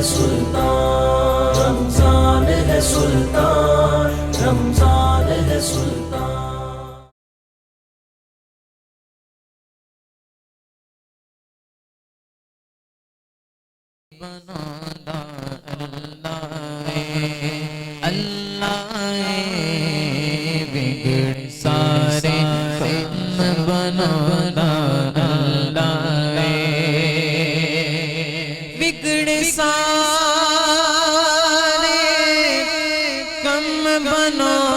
سلطان، رمضان ہے سلطان، رمضان ہے سلطان۔ بنانا اللہ اللہ بگڑ سارے کم بنانا اللہ بگڑ سارے کم بنانا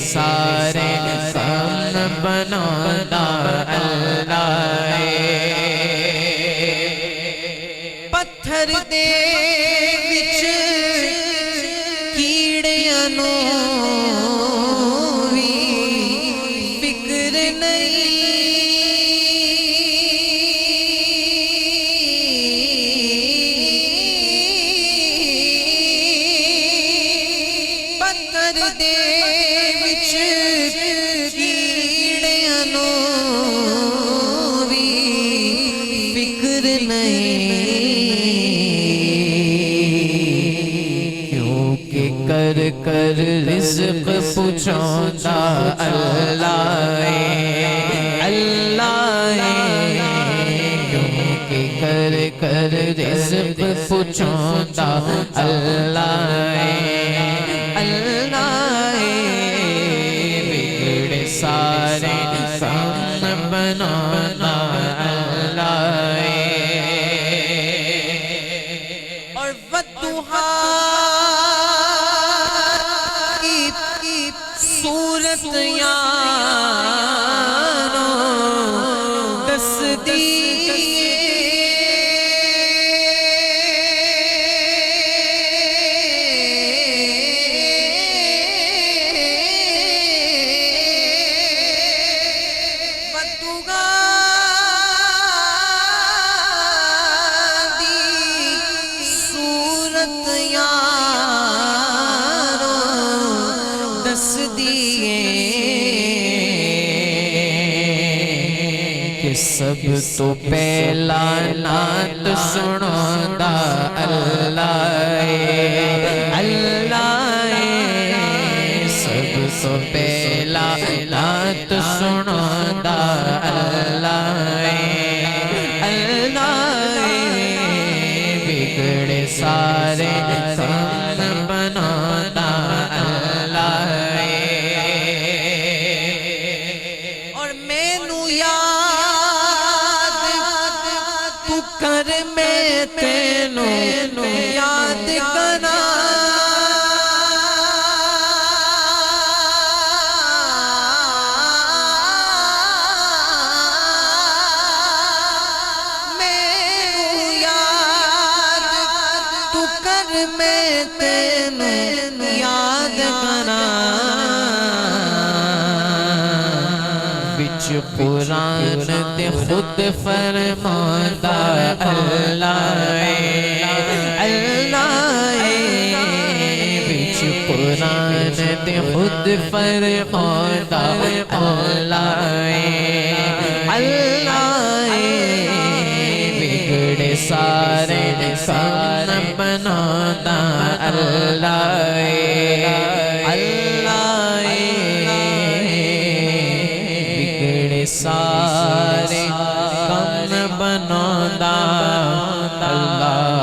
سارے کم بنانا اللہ پتھر دے وچ کیڑیاں نوں وی فکر نہیں پتھر دے کر کر رزق پہنچاتا اللہ اللہ کیونکہ کر کر رزق پہنچاتا اللہ اللہ بگڑ سارے کم بنانا اللہ اور والضحیٰ صورت یارو دس دی صورت یارو دس کہ سب تو پہلا نعت سنودا اللہ اللہ سب تو پہلا نعت سنودا اللہ اللہ بگڑ سارے کم بنانا اللہ اور مینو یاد تو کر میں تینوں یاد کرنا مینو یاد تو کر میں تینوں یاد کرنا بچ قرآن تے خود فرماتا اللہ اللہ بچ قرآن تے خود فرماتا اللہ اللہ بگڑ سارے کم بناتا اللہ اللہ سارے کم بنانا اللہ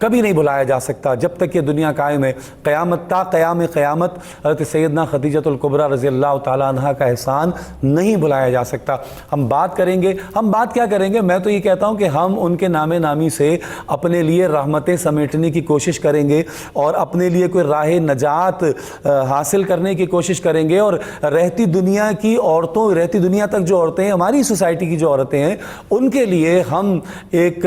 کبھی نہیں بھلایا جا سکتا جب تک یہ دنیا قائم ہے، قیامت تا قیام قیامت حضرت سیدنا خدیجۃ الکبریٰ رضی اللہ تعالیٰ عنہ کا احسان نہیں بھلایا جا سکتا۔ ہم بات کریں گے، ہم بات کیا کریں گے؟ میں تو یہ کہتا ہوں کہ ہم ان کے نام نامی سے اپنے لیے رحمتیں سمیٹنے کی کوشش کریں گے اور اپنے لیے کوئی راہ نجات حاصل کرنے کی کوشش کریں گے، اور رہتی دنیا کی عورتوں، رہتی دنیا تک جو عورتیں ہیں، ہماری سوسائٹی کی جو عورتیں ہیں، ان کے لیے ہم ایک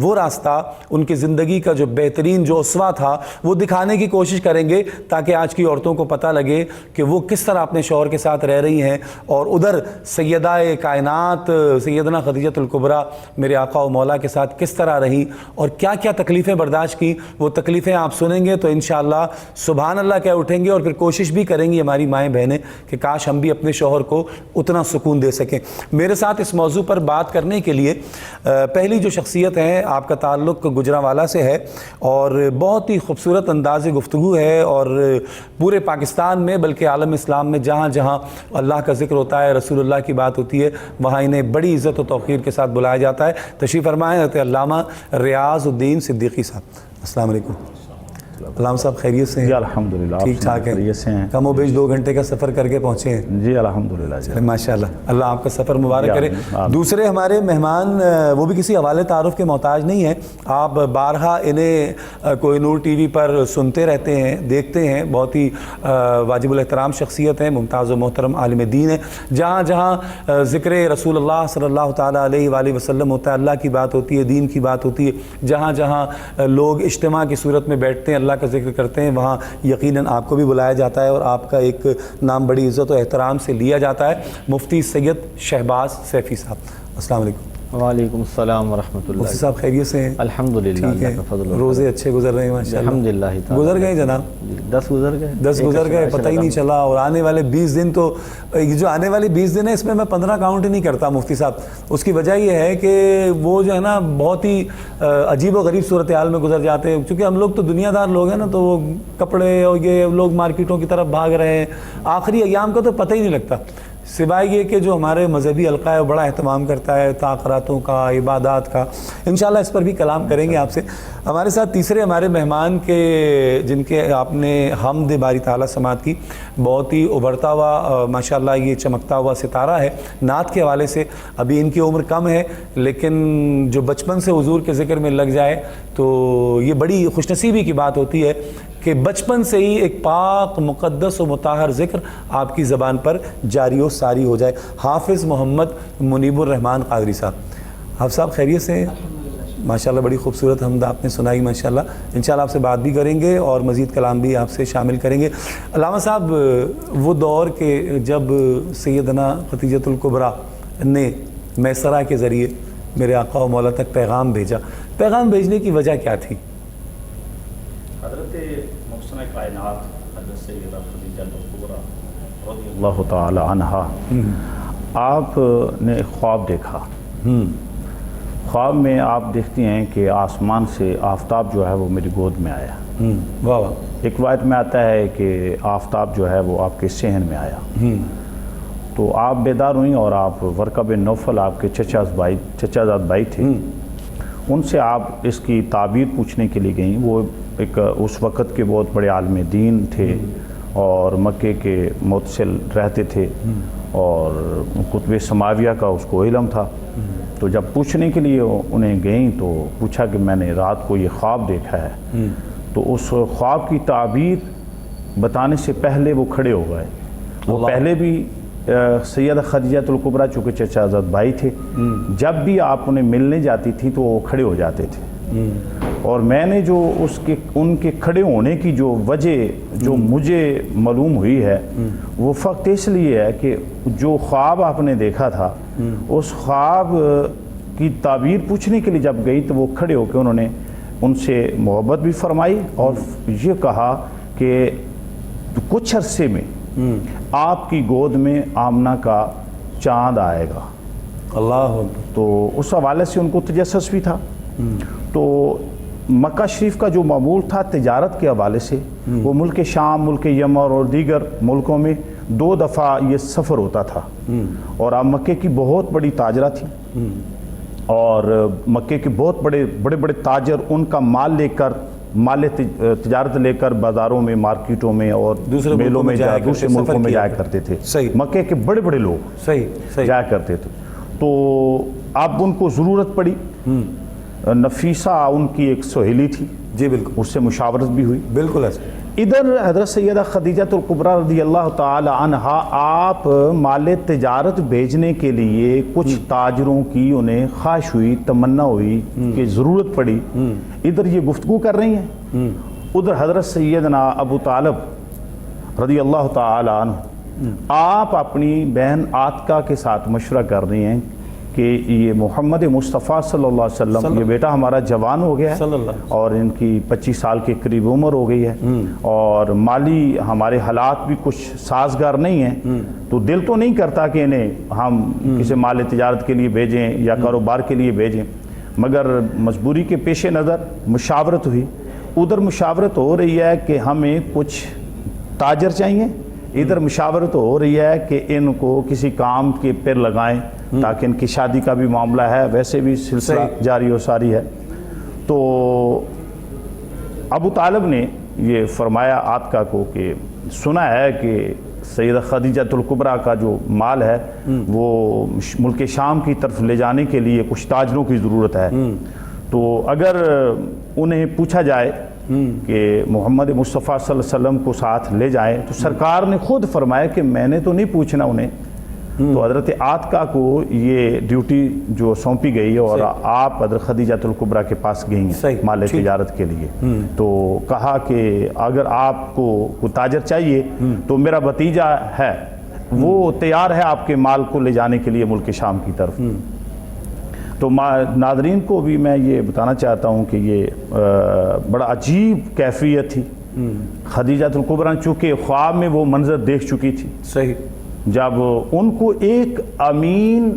وہ راستہ، ان کی زندگی کا جو بہترین جو اسوہ تھا وہ دکھانے کی کوشش کریں گے، تاکہ آج کی عورتوں کو پتہ لگے کہ وہ کس طرح اپنے شوہر کے ساتھ رہ رہی ہیں، اور ادھر سیدہ کائنات سیدنا خدیجۃ الکبریٰ میرے آقا و مولا کے ساتھ کس طرح رہیں اور کیا کیا تکلیفیں برداشت کی۔ وہ تکلیفیں آپ سنیں گے تو انشاءاللہ سبحان اللہ کہہ اٹھیں گے، اور پھر کوشش بھی کریں گی ہماری مائیں بہنیں کہ کاش ہم بھی اپنے شوہر کو اتنا سکون دے سکیں۔ میرے ساتھ اس موضوع پر بات کرنے کے لیے پہلی جو شخصیت ہے، آپ کا تعلق گجرانوالہ سے ہے اور بہت ہی خوبصورت انداز گفتگو ہے، اور پورے پاکستان میں بلکہ عالم اسلام میں جہاں جہاں اللہ کا ذکر ہوتا ہے، رسول اللہ کی بات ہوتی ہے، وہاں انہیں بڑی عزت و توقیر کے ساتھ بلایا جاتا ہے۔ تشریف فرمائیں حضرت علامہ ریاض الدین صدیقی صاحب۔ السلام علیکم علامہ صاحب، خیریت سے ہیں؟ جی الحمدللہ، ٹھیک ٹھاک ہیں؟ خیریت سے ہیں؟ کم و بیش 2 گھنٹے کا سفر کر کے پہنچے ہیں؟ جی الحمدللہ جی، ماشاءاللہ، اللہ آپ کا سفر مبارک کرے۔ دوسرے ہمارے مہمان وہ بھی کسی حوالے تعارف کے محتاج نہیں ہیں، آپ بارہا انہیں کوہ نور ٹی وی پر سنتے رہتے ہیں، دیکھتے ہیں، بہت ہی واجب الاحترام شخصیت ہیں، ممتاز و محترم عالم دین ہیں۔ جہاں جہاں ذکر رسول اللہ صلی اللہ تعالیٰ علیہ وآلہ وسلم ہوتا ہے، اللہ کی بات ہوتی ہے، دین کی بات ہوتی ہے، جہاں جہاں لوگ اجتماع کی صورت میں بیٹھتے ہیں، اللہ کا ذکر کرتے ہیں، وہاں یقیناً آپ کو بھی بلایا جاتا ہے اور آپ کا ایک نام بڑی عزت و احترام سے لیا جاتا ہے۔ مفتی سید شہباز سیفی صاحب، السلام علیکم۔ وعلیکم السلام ورحمۃ اللہ۔ مفتی صاحب خیریت سے ہیں؟ الحمدللہ، ٹھیک ہے، اللہ کا فضل و روزے اچھے گزر رہے ہیں ماشاءاللہ؟ الحمدللہ تعالیٰ۔ گزر گئے جناب؟ 10 گزر گئے، 10 گزر گئے، پتہ ہی نہیں چلا، اور آنے والے 20 دن تو یہ جو آنے والے 20 دن ہیں اس میں میں 15 کاؤنٹ ہی نہیں کرتا مفتی صاحب۔ اس کی وجہ یہ ہے کہ وہ جو ہے نا بہت ہی عجیب و غریب صورتحال میں گزر جاتے ہیں، کیونکہ ہم لوگ تو دنیا دار لوگ ہیں نا، تو وہ کپڑے اور یہ لوگ مارکیٹوں کی طرف بھاگ رہے ہیں، آخری ایام کا تو پتہ ہی نہیں لگتا، سوائے یہ کہ جو ہمارے مذہبی حلقہ ہے وہ بڑا اہتمام کرتا ہے تاخیراتوں کا، عبادات کا۔ انشاءاللہ اس پر بھی کلام کریں گے آپ سے۔ ہمارے ساتھ تیسرے ہمارے مہمان کے جن کے آپ نے حمد باری تعالیٰ سماعت کی، بہت ہی ابھرتا ہوا ماشاءاللہ یہ چمکتا ہوا ستارہ ہے نعت کے حوالے سے۔ ابھی ان کی عمر کم ہے، لیکن جو بچپن سے حضور کے ذکر میں لگ جائے تو یہ بڑی خوش نصیبی کی بات ہوتی ہے کہ بچپن سے ہی ایک پاک مقدس و مطہر ذکر آپ کی زبان پر جاری و ساری ہو جائے۔ حافظ محمد منیب الرحمن قادری صاحب، حافظ صاحب خیریت سے ہیں؟ ماشاءاللہ بڑی خوبصورت حمد آپ نے سنائی ماشاءاللہ۔ انشاءاللہ آپ سے بات بھی کریں گے اور مزید کلام بھی آپ سے شامل کریں گے۔ علامہ صاحب، وہ دور کہ جب سیدنا خدیجۃ الکبریٰ نے میسرہ کے ذریعے میرے آقا و مولا تک پیغام بھیجا، پیغام بھیجنے کی وجہ کیا تھی؟ حضرت محسن کائنات حضرت سیدہ خدیجہ الکبریٰ رضی اللہ تعالی عنہا، آپ نے خواب دیکھا۔ خواب میں آپ دیکھتی ہیں کہ آسمان سے آفتاب جو ہے وہ میری گود میں آیا۔ واہ واہ۔ ایک روایت میں آتا ہے کہ آفتاب جو ہے وہ آپ کے صحن میں آیا، تو آپ بیدار ہوئیں اور آپ ورقہ بن نوفل آپ کے چچا زاد بھائی تھے، ان سے آپ اس کی تعبیر پوچھنے کے لیے گئیں۔ وہ ایک اس وقت کے بہت بڑے عالم دین تھے اور مکے کے متصل رہتے تھے، اور قطب سماویہ کا اس کو علم تھا۔ تو جب پوچھنے کے لیے انہیں گئیں تو پوچھا کہ میں نے رات کو یہ خواب دیکھا ہے، تو اس خواب کی تعبیر بتانے سے پہلے وہ کھڑے ہو گئے۔ وہ پہلے بھی سیدہ خدیجۃ الکبریٰ چونکہ چچا زاد بھائی تھے، جب بھی آپ انہیں ملنے جاتی تھی تو وہ کھڑے ہو جاتے تھے، اور میں نے جو ان کے کھڑے ہونے کی جو وجہ جو مجھے معلوم ہوئی ہے وہ فقط اس لیے ہے کہ جو خواب آپ نے دیکھا تھا اس خواب کی تعبیر پوچھنے کے لیے جب گئی تو وہ کھڑے ہو کے انہوں نے ان سے محبت بھی فرمائی اور یہ کہا کہ کچھ عرصے میں آپ کی گود میں آمنہ کا چاند آئے گا۔ اللہ، تو اس حوالے سے ان کو تجسس بھی تھا۔ تو مکہ شریف کا جو معمول تھا تجارت کے حوالے سے، وہ ملک شام، ملک یمن اور دیگر ملکوں میں 2 دفعہ یہ سفر ہوتا تھا، اور آپ مکے کی بہت بڑی تاجرہ تھی۔ اور مکے کے بہت بڑے تاجر ان کا مال لے کر تجارت لے کر بازاروں میں، مارکیٹوں میں اور دوسرے میلوں میں دوسرے ملکوں میں جایا کرتے تھے. صحیح. مکے کے بڑے لوگ صحیح جایا کرتے تھے. تو اب ان کو ضرورت پڑی. نفیسہ ان کی ایک سہیلی تھی. جی بالکل. اس سے مشاورت بھی ہوئی. بالکل ایسے. ادھر حضرت سیدہ خدیجہ الکبریٰ رضی اللہ تعالی عنہا آپ مال تجارت بھیجنے کے لیے کچھ تاجروں کی انہیں خواہش ہوئی، تمنا ہوئی کہ ضرورت پڑی. ادھر یہ گفتگو کر رہی ہیں، ادھر حضرت سیدنا ابو طالب رضی اللہ تعالی عنہ آپ اپنی بہن عاتکہ کے ساتھ مشورہ کر رہی ہیں کہ یہ محمد مصطفیٰ صلی اللہ علیہ وسلم، یہ بیٹا ہمارا جوان ہو گیا ہے اور ان کی 25 سال کے قریب عمر ہو گئی ہے اور مالی ہمارے حالات بھی کچھ سازگار نہیں ہیں، تو دل تو نہیں کرتا کہ انہیں ہم کسی مال تجارت کے لیے بھیجیں یا کاروبار کے لیے بھیجیں، مگر مجبوری کے پیش نظر مشاورت ہوئی. ادھر مشاورت ہو رہی ہے کہ ہمیں کچھ تاجر چاہیے، ادھر مشاورت ہو رہی ہے کہ ان کو کسی کام کے پر لگائیں تاکہ ان کی شادی کا بھی معاملہ ہے، ویسے بھی سلسلہ جاری و ساری ہے. تو ابو طالب نے یہ فرمایا عاتکہ کو کہ سنا ہے کہ سیدہ خدیجہ الکبریٰ کا جو مال ہے وہ ملک شام کی طرف لے جانے کے لیے کچھ تاجروں کی ضرورت ہے، تو اگر انہیں پوچھا جائے کہ محمد مصطفیٰ صلی اللہ علیہ وسلم کو ساتھ لے جائیں، تو سرکار نے خود فرمایا کہ میں نے تو نہیں پوچھنا انہیں. تو حضرت عاتکہ کو یہ ڈیوٹی جو سونپی گئی اور آپ حضرت خدیجہ الکبریٰ کے پاس گئی ہیں مال تجارت کے لیے. تو کہا کہ اگر آپ کو کوئی تاجر چاہیے تو میرا بھتیجا ہے، وہ تیار ہے آپ کے مال کو لے جانے کے لیے ملک شام کی طرف. تو ناظرین کو بھی میں یہ بتانا چاہتا ہوں کہ یہ بڑا عجیب کیفیت تھی. خدیجہ الکبریٰ چونکہ خواب میں وہ منظر دیکھ چکی تھی. صحیح. جب ان کو ایک امین،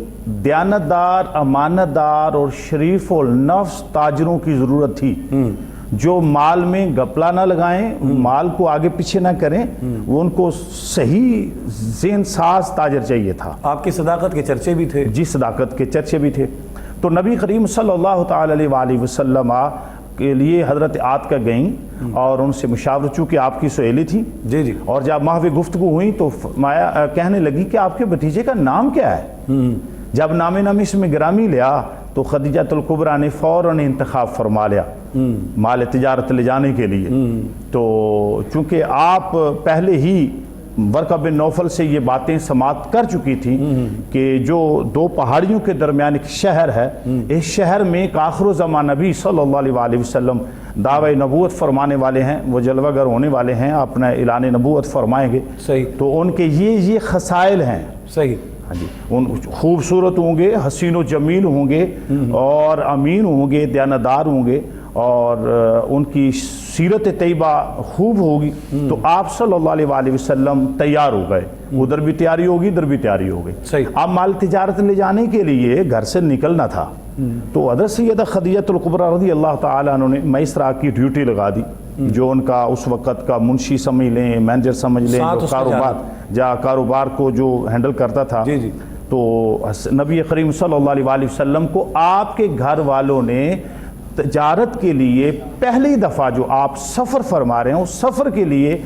دیانتدار، امانت دار اور شریف النفس تاجروں کی ضرورت تھی جو مال میں گپلا نہ لگائیں، مال کو آگے پیچھے نہ کریں، وہ ان کو صحیح ذہن ساز تاجر چاہیے تھا. آپ کی صداقت کے چرچے بھی تھے. جی صداقت کے چرچے بھی تھے. تو نبی کریم صلی اللہ تعالی علیہ وآلہ وسلم کے لیے حضرت عاتکہ گئیں اور ان سے مشاورت، چونکہ آپ کی سہیلی تھی. جی جی. اور جب محو گفتگو ہوئی تو کہنے لگی کہ آپ کے بھتیجے کا نام کیا ہے؟ جب نام نامیس میں گرامی لیا تو خدیجہ الکبریٰ نے فوراً انتخاب فرما لیا مال تجارت لے جانے کے لیے. تو چونکہ آپ پہلے ہی ورقہ بن نوفل سے یہ باتیں سماعت کر چکی تھی کہ جو دو پہاڑیوں کے درمیان ایک شہر ہے، اس شہر میں ایک آخر الزمان نبی صلی اللہ علیہ وآلہ وسلم دعوی نبوت فرمانے والے ہیں، وہ جلوہ گر ہونے والے ہیں، اپنا اعلان نبوت فرمائیں گے. صحیح. تو ان کے یہ خصائل ہیں. صحیح. ہاں جی. ان خوبصورت ہوں گے، حسین و جمیل ہوں گے اور امین ہوں گے، دیانتدار ہوں گے اور ان کی سیرت طیبہ خوب ہوگی. تو آپ صلی اللہ علیہ وآلہ وسلم تیار ہو گئے. ادھر بھی تیاری ہوگی، ادھر بھی تیاری ہو گئی. صحیح. اب مال تجارت لے جانے کے لیے گھر سے نکلنا تھا. تو حضرت سیدہ خدیجہ الکبریٰ رضی اللہ تعالیٰ عنہ نے میسرہ کی ڈیوٹی لگا دی، جو ان کا اس وقت کا منشی سمجھ لیں، مینیجر سمجھ لیں، جو کاروبار کو جو ہینڈل کرتا تھا. جی جی. تو نبی کریم صلی اللہ علیہ وآلہ وسلم کو آپ کے گھر والوں نے تجارت کے لیے پہلی دفعہ جو آپ سفر فرما رہے ہیں، اس سفر کے لیے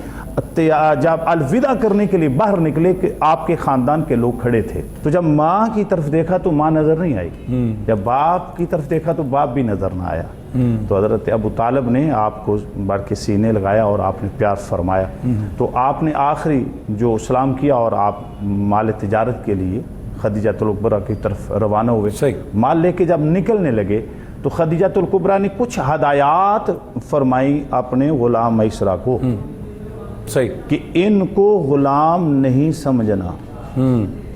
جب الوداع کرنے کے لیے باہر نکلے کہ آپ کے خاندان کے لوگ کھڑے تھے. تو جب ماں کی طرف دیکھا تو ماں نظر نہیں آئی، جب باپ کی طرف دیکھا تو باپ بھی نظر نہ آیا. تو حضرت ابو طالب نے آپ کو بڑھ کے سینے لگایا اور آپ نے پیار فرمایا. تو آپ نے آخری جو سلام کیا اور آپ مال تجارت کے لیے خدیجہ الکبریٰ کی طرف روانہ ہوئے. مال لے کے جب نکلنے لگے تو خدیجہ الکبریٰ نے کچھ ہدایات فرمائی اپنے غلام میسرہ کو. صحیح. کہ ان کو غلام نہیں سمجھنا،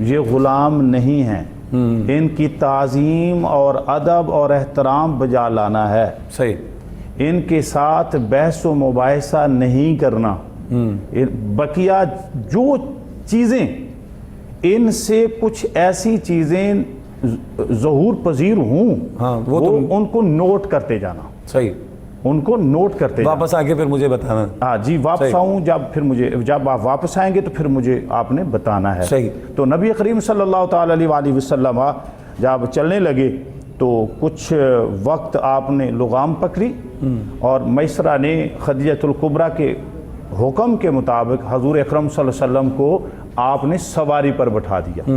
یہ غلام نہیں ہیں، ان کی تعظیم اور ادب اور احترام بجا لانا ہے. صحیح. ان کے ساتھ بحث و مباحثہ نہیں کرنا. بقیہ جو چیزیں ان سے کچھ ایسی چیزیں ظہور پذیر ہوں وہ ان کو نوٹ کرتے جانا. صحیح. ان کو نوٹ کرتے جانا. واپس آگے پھر مجھے بتانا. ہاں جی، واپس آؤں جب آپ واپس آئیں گے تو پھر مجھے آپ نے بتانا ہے. صحیح. تو نبی کریم صلی اللہ تعالی علیہ وآلہ وسلم جب چلنے لگے تو کچھ وقت آپ نے لغام پکڑی اور میسرہ نے خدیجۃ الکبریٰ کے حکم کے مطابق حضور اکرم صلی اللہ علیہ وسلم کو آپ نے سواری پر بٹھا دیا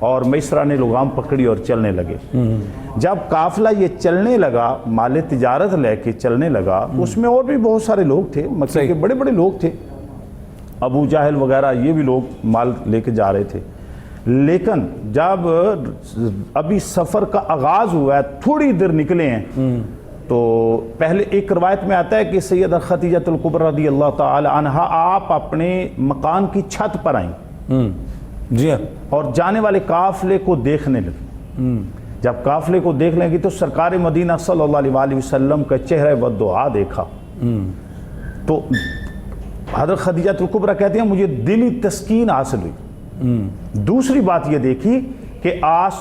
اور میسرہ نے لغام پکڑی اور چلنے لگے۔ جب قافلہ یہ چلنے لگا، مال تجارت لے کے چلنے لگا، اس میں اور بھی بہت سارے لوگ تھے، مکے کے بڑے بڑے لوگ تھے، ابو جہل وغیرہ، یہ بھی لوگ مال لے کے جا رہے تھے۔ لیکن جب ابھی سفر کا آغاز ہوا ہے، تھوڑی دیر نکلے ہیں، تو پہلے ایک روایت میں آتا ہے کہ سیدہ خدیجۃ الکبریٰ رضی اللہ تعالی عنہا آپ اپنے مکان کی چھت پر آئیں جی ہاں، اور جانے والے قافلے کو دیکھنے لگی۔ جب قافلے کو دیکھ لیں گی تو سرکار مدینہ صلی اللہ علیہ وسلم کا چہرہ ودعا دیکھا، تو حضرت خدیجۃ الکبریٰ کہتے ہیں مجھے دلی تسکین حاصل ہوئی۔ دوسری بات یہ دیکھی کہ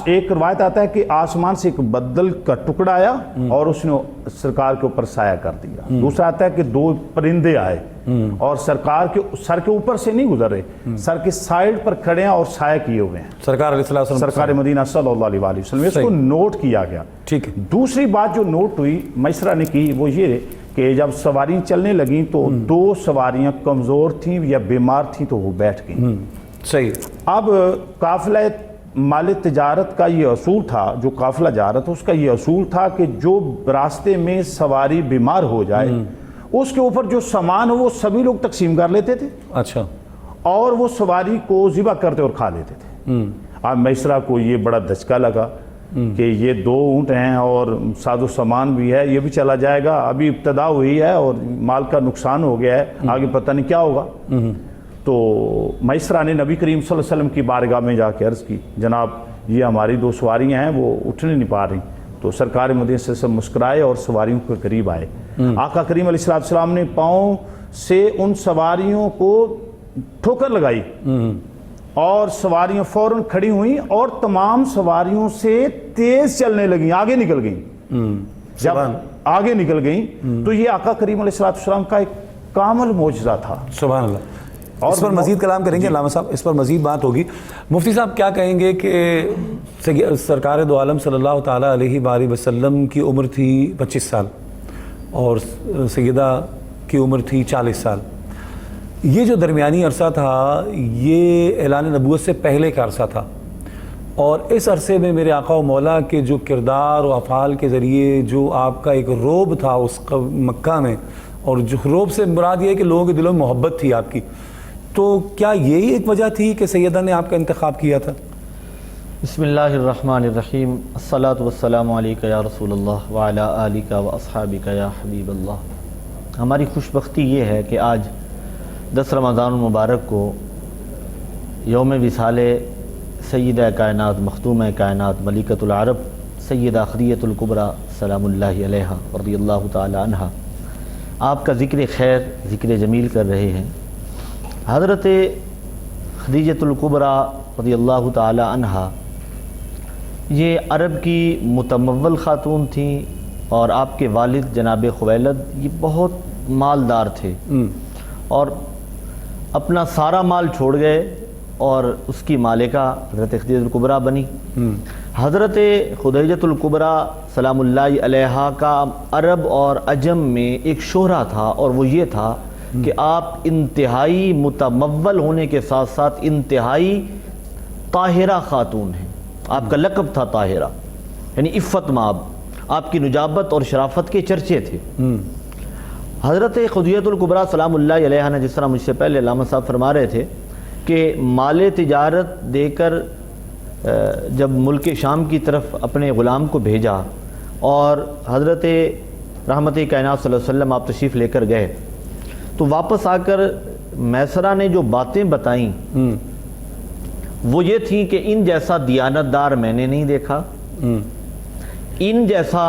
ایک روایت آتا ہے کہ آسمان سے ایک بدل کا ٹکڑا آیا اور اس نے سرکار کے اوپر سایہ کر دیا۔ دوسرا آتا ہے کہ دو پرندے آئے اور سرکار کے سر کے اوپر سے نہیں گزر رہے، سر کے سائیڈ پر کھڑے ہیں اور سایہ کیے ہوئے ہیں، سرکار علیہ الصلوۃ والسلام، سرکار مدینہ صلی اللہ علیہ وسلم۔ اس کو نوٹ کیا گیا۔ ٹھیک ہے۔ دوسری بات جو نوٹ ہوئی میسرہ نے کی وہ یہ کہ جب سواریاں چلنے لگیں تو دو سواریاں کمزور تھیں یا بیمار تھیں تو وہ بیٹھ گئیں۔ صحیح۔ اب قافلہ مال تجارت کا یہ اصول تھا، جو قافلہ جا رہا تھا اس کا یہ اصول تھا کہ جو راستے میں سواری بیمار ہو جائے اس کے اوپر جو سامان ہو وہ سبھی لوگ تقسیم کر لیتے تھے، اچھا، اور وہ سواری کو ذبح کرتے اور کھا لیتے تھے۔ اب میسرہ کو یہ بڑا دھچکا لگا کہ یہ دو اونٹ ہیں اور ساز و سامان بھی ہے، یہ بھی چلا جائے گا، ابھی ابتدا ہوئی ہے اور مال کا نقصان ہو گیا ہے، آگے پتہ نہیں کیا ہوگا۔ تو میسرہ نے نبی کریم صلی اللہ علیہ وسلم کی بارگاہ میں جا کے عرض کی، جناب یہ ہماری دو سواریاں ہیں وہ اٹھنے نہیں پا رہی۔ تو سرکار مدینہ صلی اللہ علیہ وسلم مسکرائے اور سواریوں کے قریب آئے۔ آقا کریم علیہ السلام نے پاؤں سے ان سواریوں کو ٹھوکر لگائی اور سواریاں فوراً کھڑی ہوئیں اور تمام سواریوں سے تیز چلنے لگیں، آگے نکل گئیں۔ جب آگے نکل گئیں تو یہ آقا کریم علیہ السلام کا ایک کامل معجزہ تھا۔ سبحان اللہ۔ اس پر مزید کلام کریں گے علامہ صاحب، اس پر مزید بات ہوگی۔ مفتی صاحب کیا کہیں گے کہ سرکار دو عالم صلی اللہ تعالیٰ علیہ وآلہ وسلم کی عمر تھی 25 سال اور سیدہ کی عمر تھی 40 سال، یہ جو درمیانی عرصہ تھا یہ اعلان نبوت سے پہلے کا عرصہ تھا، اور اس عرصے میں میرے آقا و مولا کے جو کردار و افعال کے ذریعے جو آپ کا ایک روب تھا اس مکہ میں، اور جو روب سے مراد یہ ہے کہ لوگوں کے دلوں میں محبت تھی آپ کی، تو کیا یہی ایک وجہ تھی کہ سیدہ نے آپ کا انتخاب کیا تھا؟ بسم اللہ الرحمن الرحیم، الصلاۃ والسلام علیکہ یا رسول اللہ وعلی آلکہ و اصحابکہ یا حبیب اللہ۔ ہماری خوش بختی یہ ہے کہ آج 10 رمضان المبارک کو یوم وصال سیدہ کائنات مختومہ کائنات ملکۃ العرب سیدہ خدیجۃ الکبریٰ سلام اللہ علیہا رضی اللہ تعالی عنہا آپ کا ذکر خیر ذکر جمیل کر رہے ہیں۔ حضرت خدیجۃ الکبریٰ رضی اللہ تعالی عنہا یہ عرب کی متمول خاتون تھیں اور آپ کے والد جناب خویلد یہ بہت مالدار تھے اور اپنا سارا مال چھوڑ گئے اور اس کی مالکہ حضرت خدیجۃ الکبریٰ بنی۔ حضرت خدیجۃ الکبریٰ سلام اللہ علیہا کا عرب اور عجم میں ایک شہرہ تھا، اور وہ یہ تھا کہ آپ انتہائی متمول ہونے کے ساتھ ساتھ انتہائی طاہرہ خاتون ہیں۔ آپ کا لقب تھا طاہرہ، یعنی عفت مآب، آپ کی نجابت اور شرافت کے چرچے تھے۔ حضرت خدیجۃ الکبریٰ سلام اللہ علیہا نے، جس طرح مجھ سے پہلے علامہ صاحب فرما رہے تھے کہ مال تجارت دے کر جب ملک شام کی طرف اپنے غلام کو بھیجا اور حضرت رحمت کائنات صلی اللہ علیہ وسلم آپ تشریف لے کر گئے، تو واپس آ کر میسرہ نے جو باتیں بتائیں وہ یہ تھیں کہ ان جیسا دیانتدار میں نے نہیں دیکھا، ان جیسا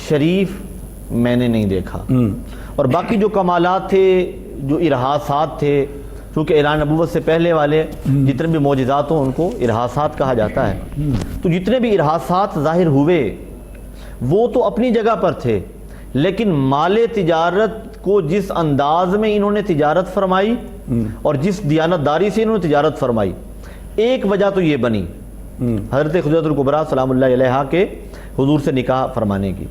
شریف میں نے نہیں دیکھا، اور باقی جو کمالات تھے، جو ارہاسات تھے، چونکہ اعلان نبوت سے پہلے والے جتنے بھی معجزات ہوں ان کو ارہاسات کہا جاتا ہے، تو جتنے بھی ارہاسات ظاہر ہوئے وہ تو اپنی جگہ پر تھے، لیکن مال تجارت کو جس انداز میں انہوں نے تجارت فرمائی اور جس دیانتداری سے انہوں نے تجارت فرمائی، ایک وجہ تو یہ بنی حضرت خدیجۃ الکبریٰ سلام اللہ علیہا کے حضور سے نکاح فرمانے کی۔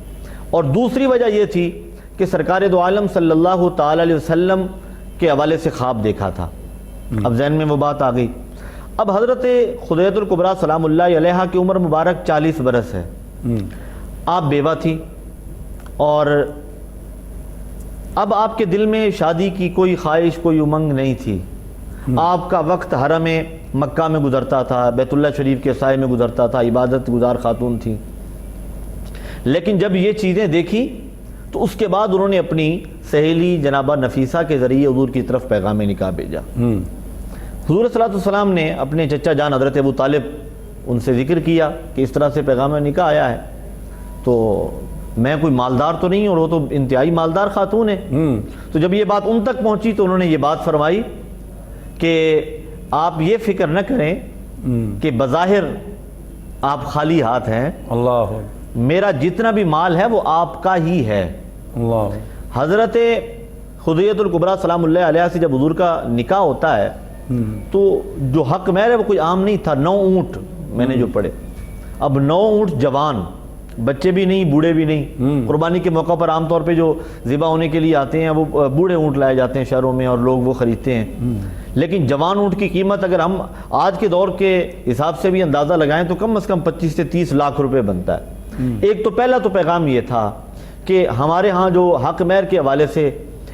اور دوسری وجہ یہ تھی کہ سرکار دو عالم صلی اللہ تعالی علیہ وسلم کے حوالے سے خواب دیکھا تھا۔ اب ذہن میں وہ بات آ گئی۔ اب حضرت خدیجہ الکبریٰ سلام اللہ علیہا کی عمر مبارک 40 برس ہے، آپ بیوہ تھی، اور اب آپ کے دل میں شادی کی کوئی خواہش، کوئی امنگ نہیں تھی۔ آپ کا وقت حرم مکہ میں گزرتا تھا، بیت اللہ شریف کے سائے میں گزرتا تھا، عبادت گزار خاتون تھی۔ لیکن جب یہ چیزیں دیکھی تو اس کے بعد انہوں نے اپنی سہیلی جنابہ نفیسہ کے ذریعے حضور کی طرف پیغام نکاح بھیجا۔ حضور صلی اللہ علیہ وسلم نے اپنے چچا جان حضرت ابو طالب ان سے ذکر کیا کہ اس طرح سے پیغام نکاح آیا ہے، تو میں کوئی مالدار تو نہیں، اور وہ تو انتہائی مالدار خاتون ہے۔ تو جب یہ بات ان تک پہنچی تو انہوں نے یہ بات فرمائی کہ آپ یہ فکر نہ کریں کہ بظاہر آپ خالی ہاتھ ہیں، اللہ میرا جتنا بھی مال ہے وہ آپ کا ہی ہے۔ اللہ حضرت خدیجہ الکبریٰ سلام اللہ علیہ سے جب حضور کا نکاح ہوتا ہے تو جو حق مہر ہے وہ کوئی عام نہیں تھا، 9 اونٹ میں نے جو پڑھے۔ اب 9 اونٹ جوان، بچے بھی نہیں، بوڑھے بھی نہیں۔ قربانی کے موقع پر عام طور پہ جو ذبح ہونے کے لیے آتے ہیں وہ بوڑھے اونٹ لائے جاتے ہیں شہروں میں، اور لوگ وہ خریدتے ہیں۔ لیکن جوان اونٹ کی قیمت اگر ہم آج کے دور کے حساب سے بھی اندازہ لگائیں تو کم از کم 25 سے 30 لاکھ روپے بنتا ہے۔ ایک تو پہلا تو پیغام یہ تھا کہ ہمارے ہاں جو حق مہر کے حوالے سے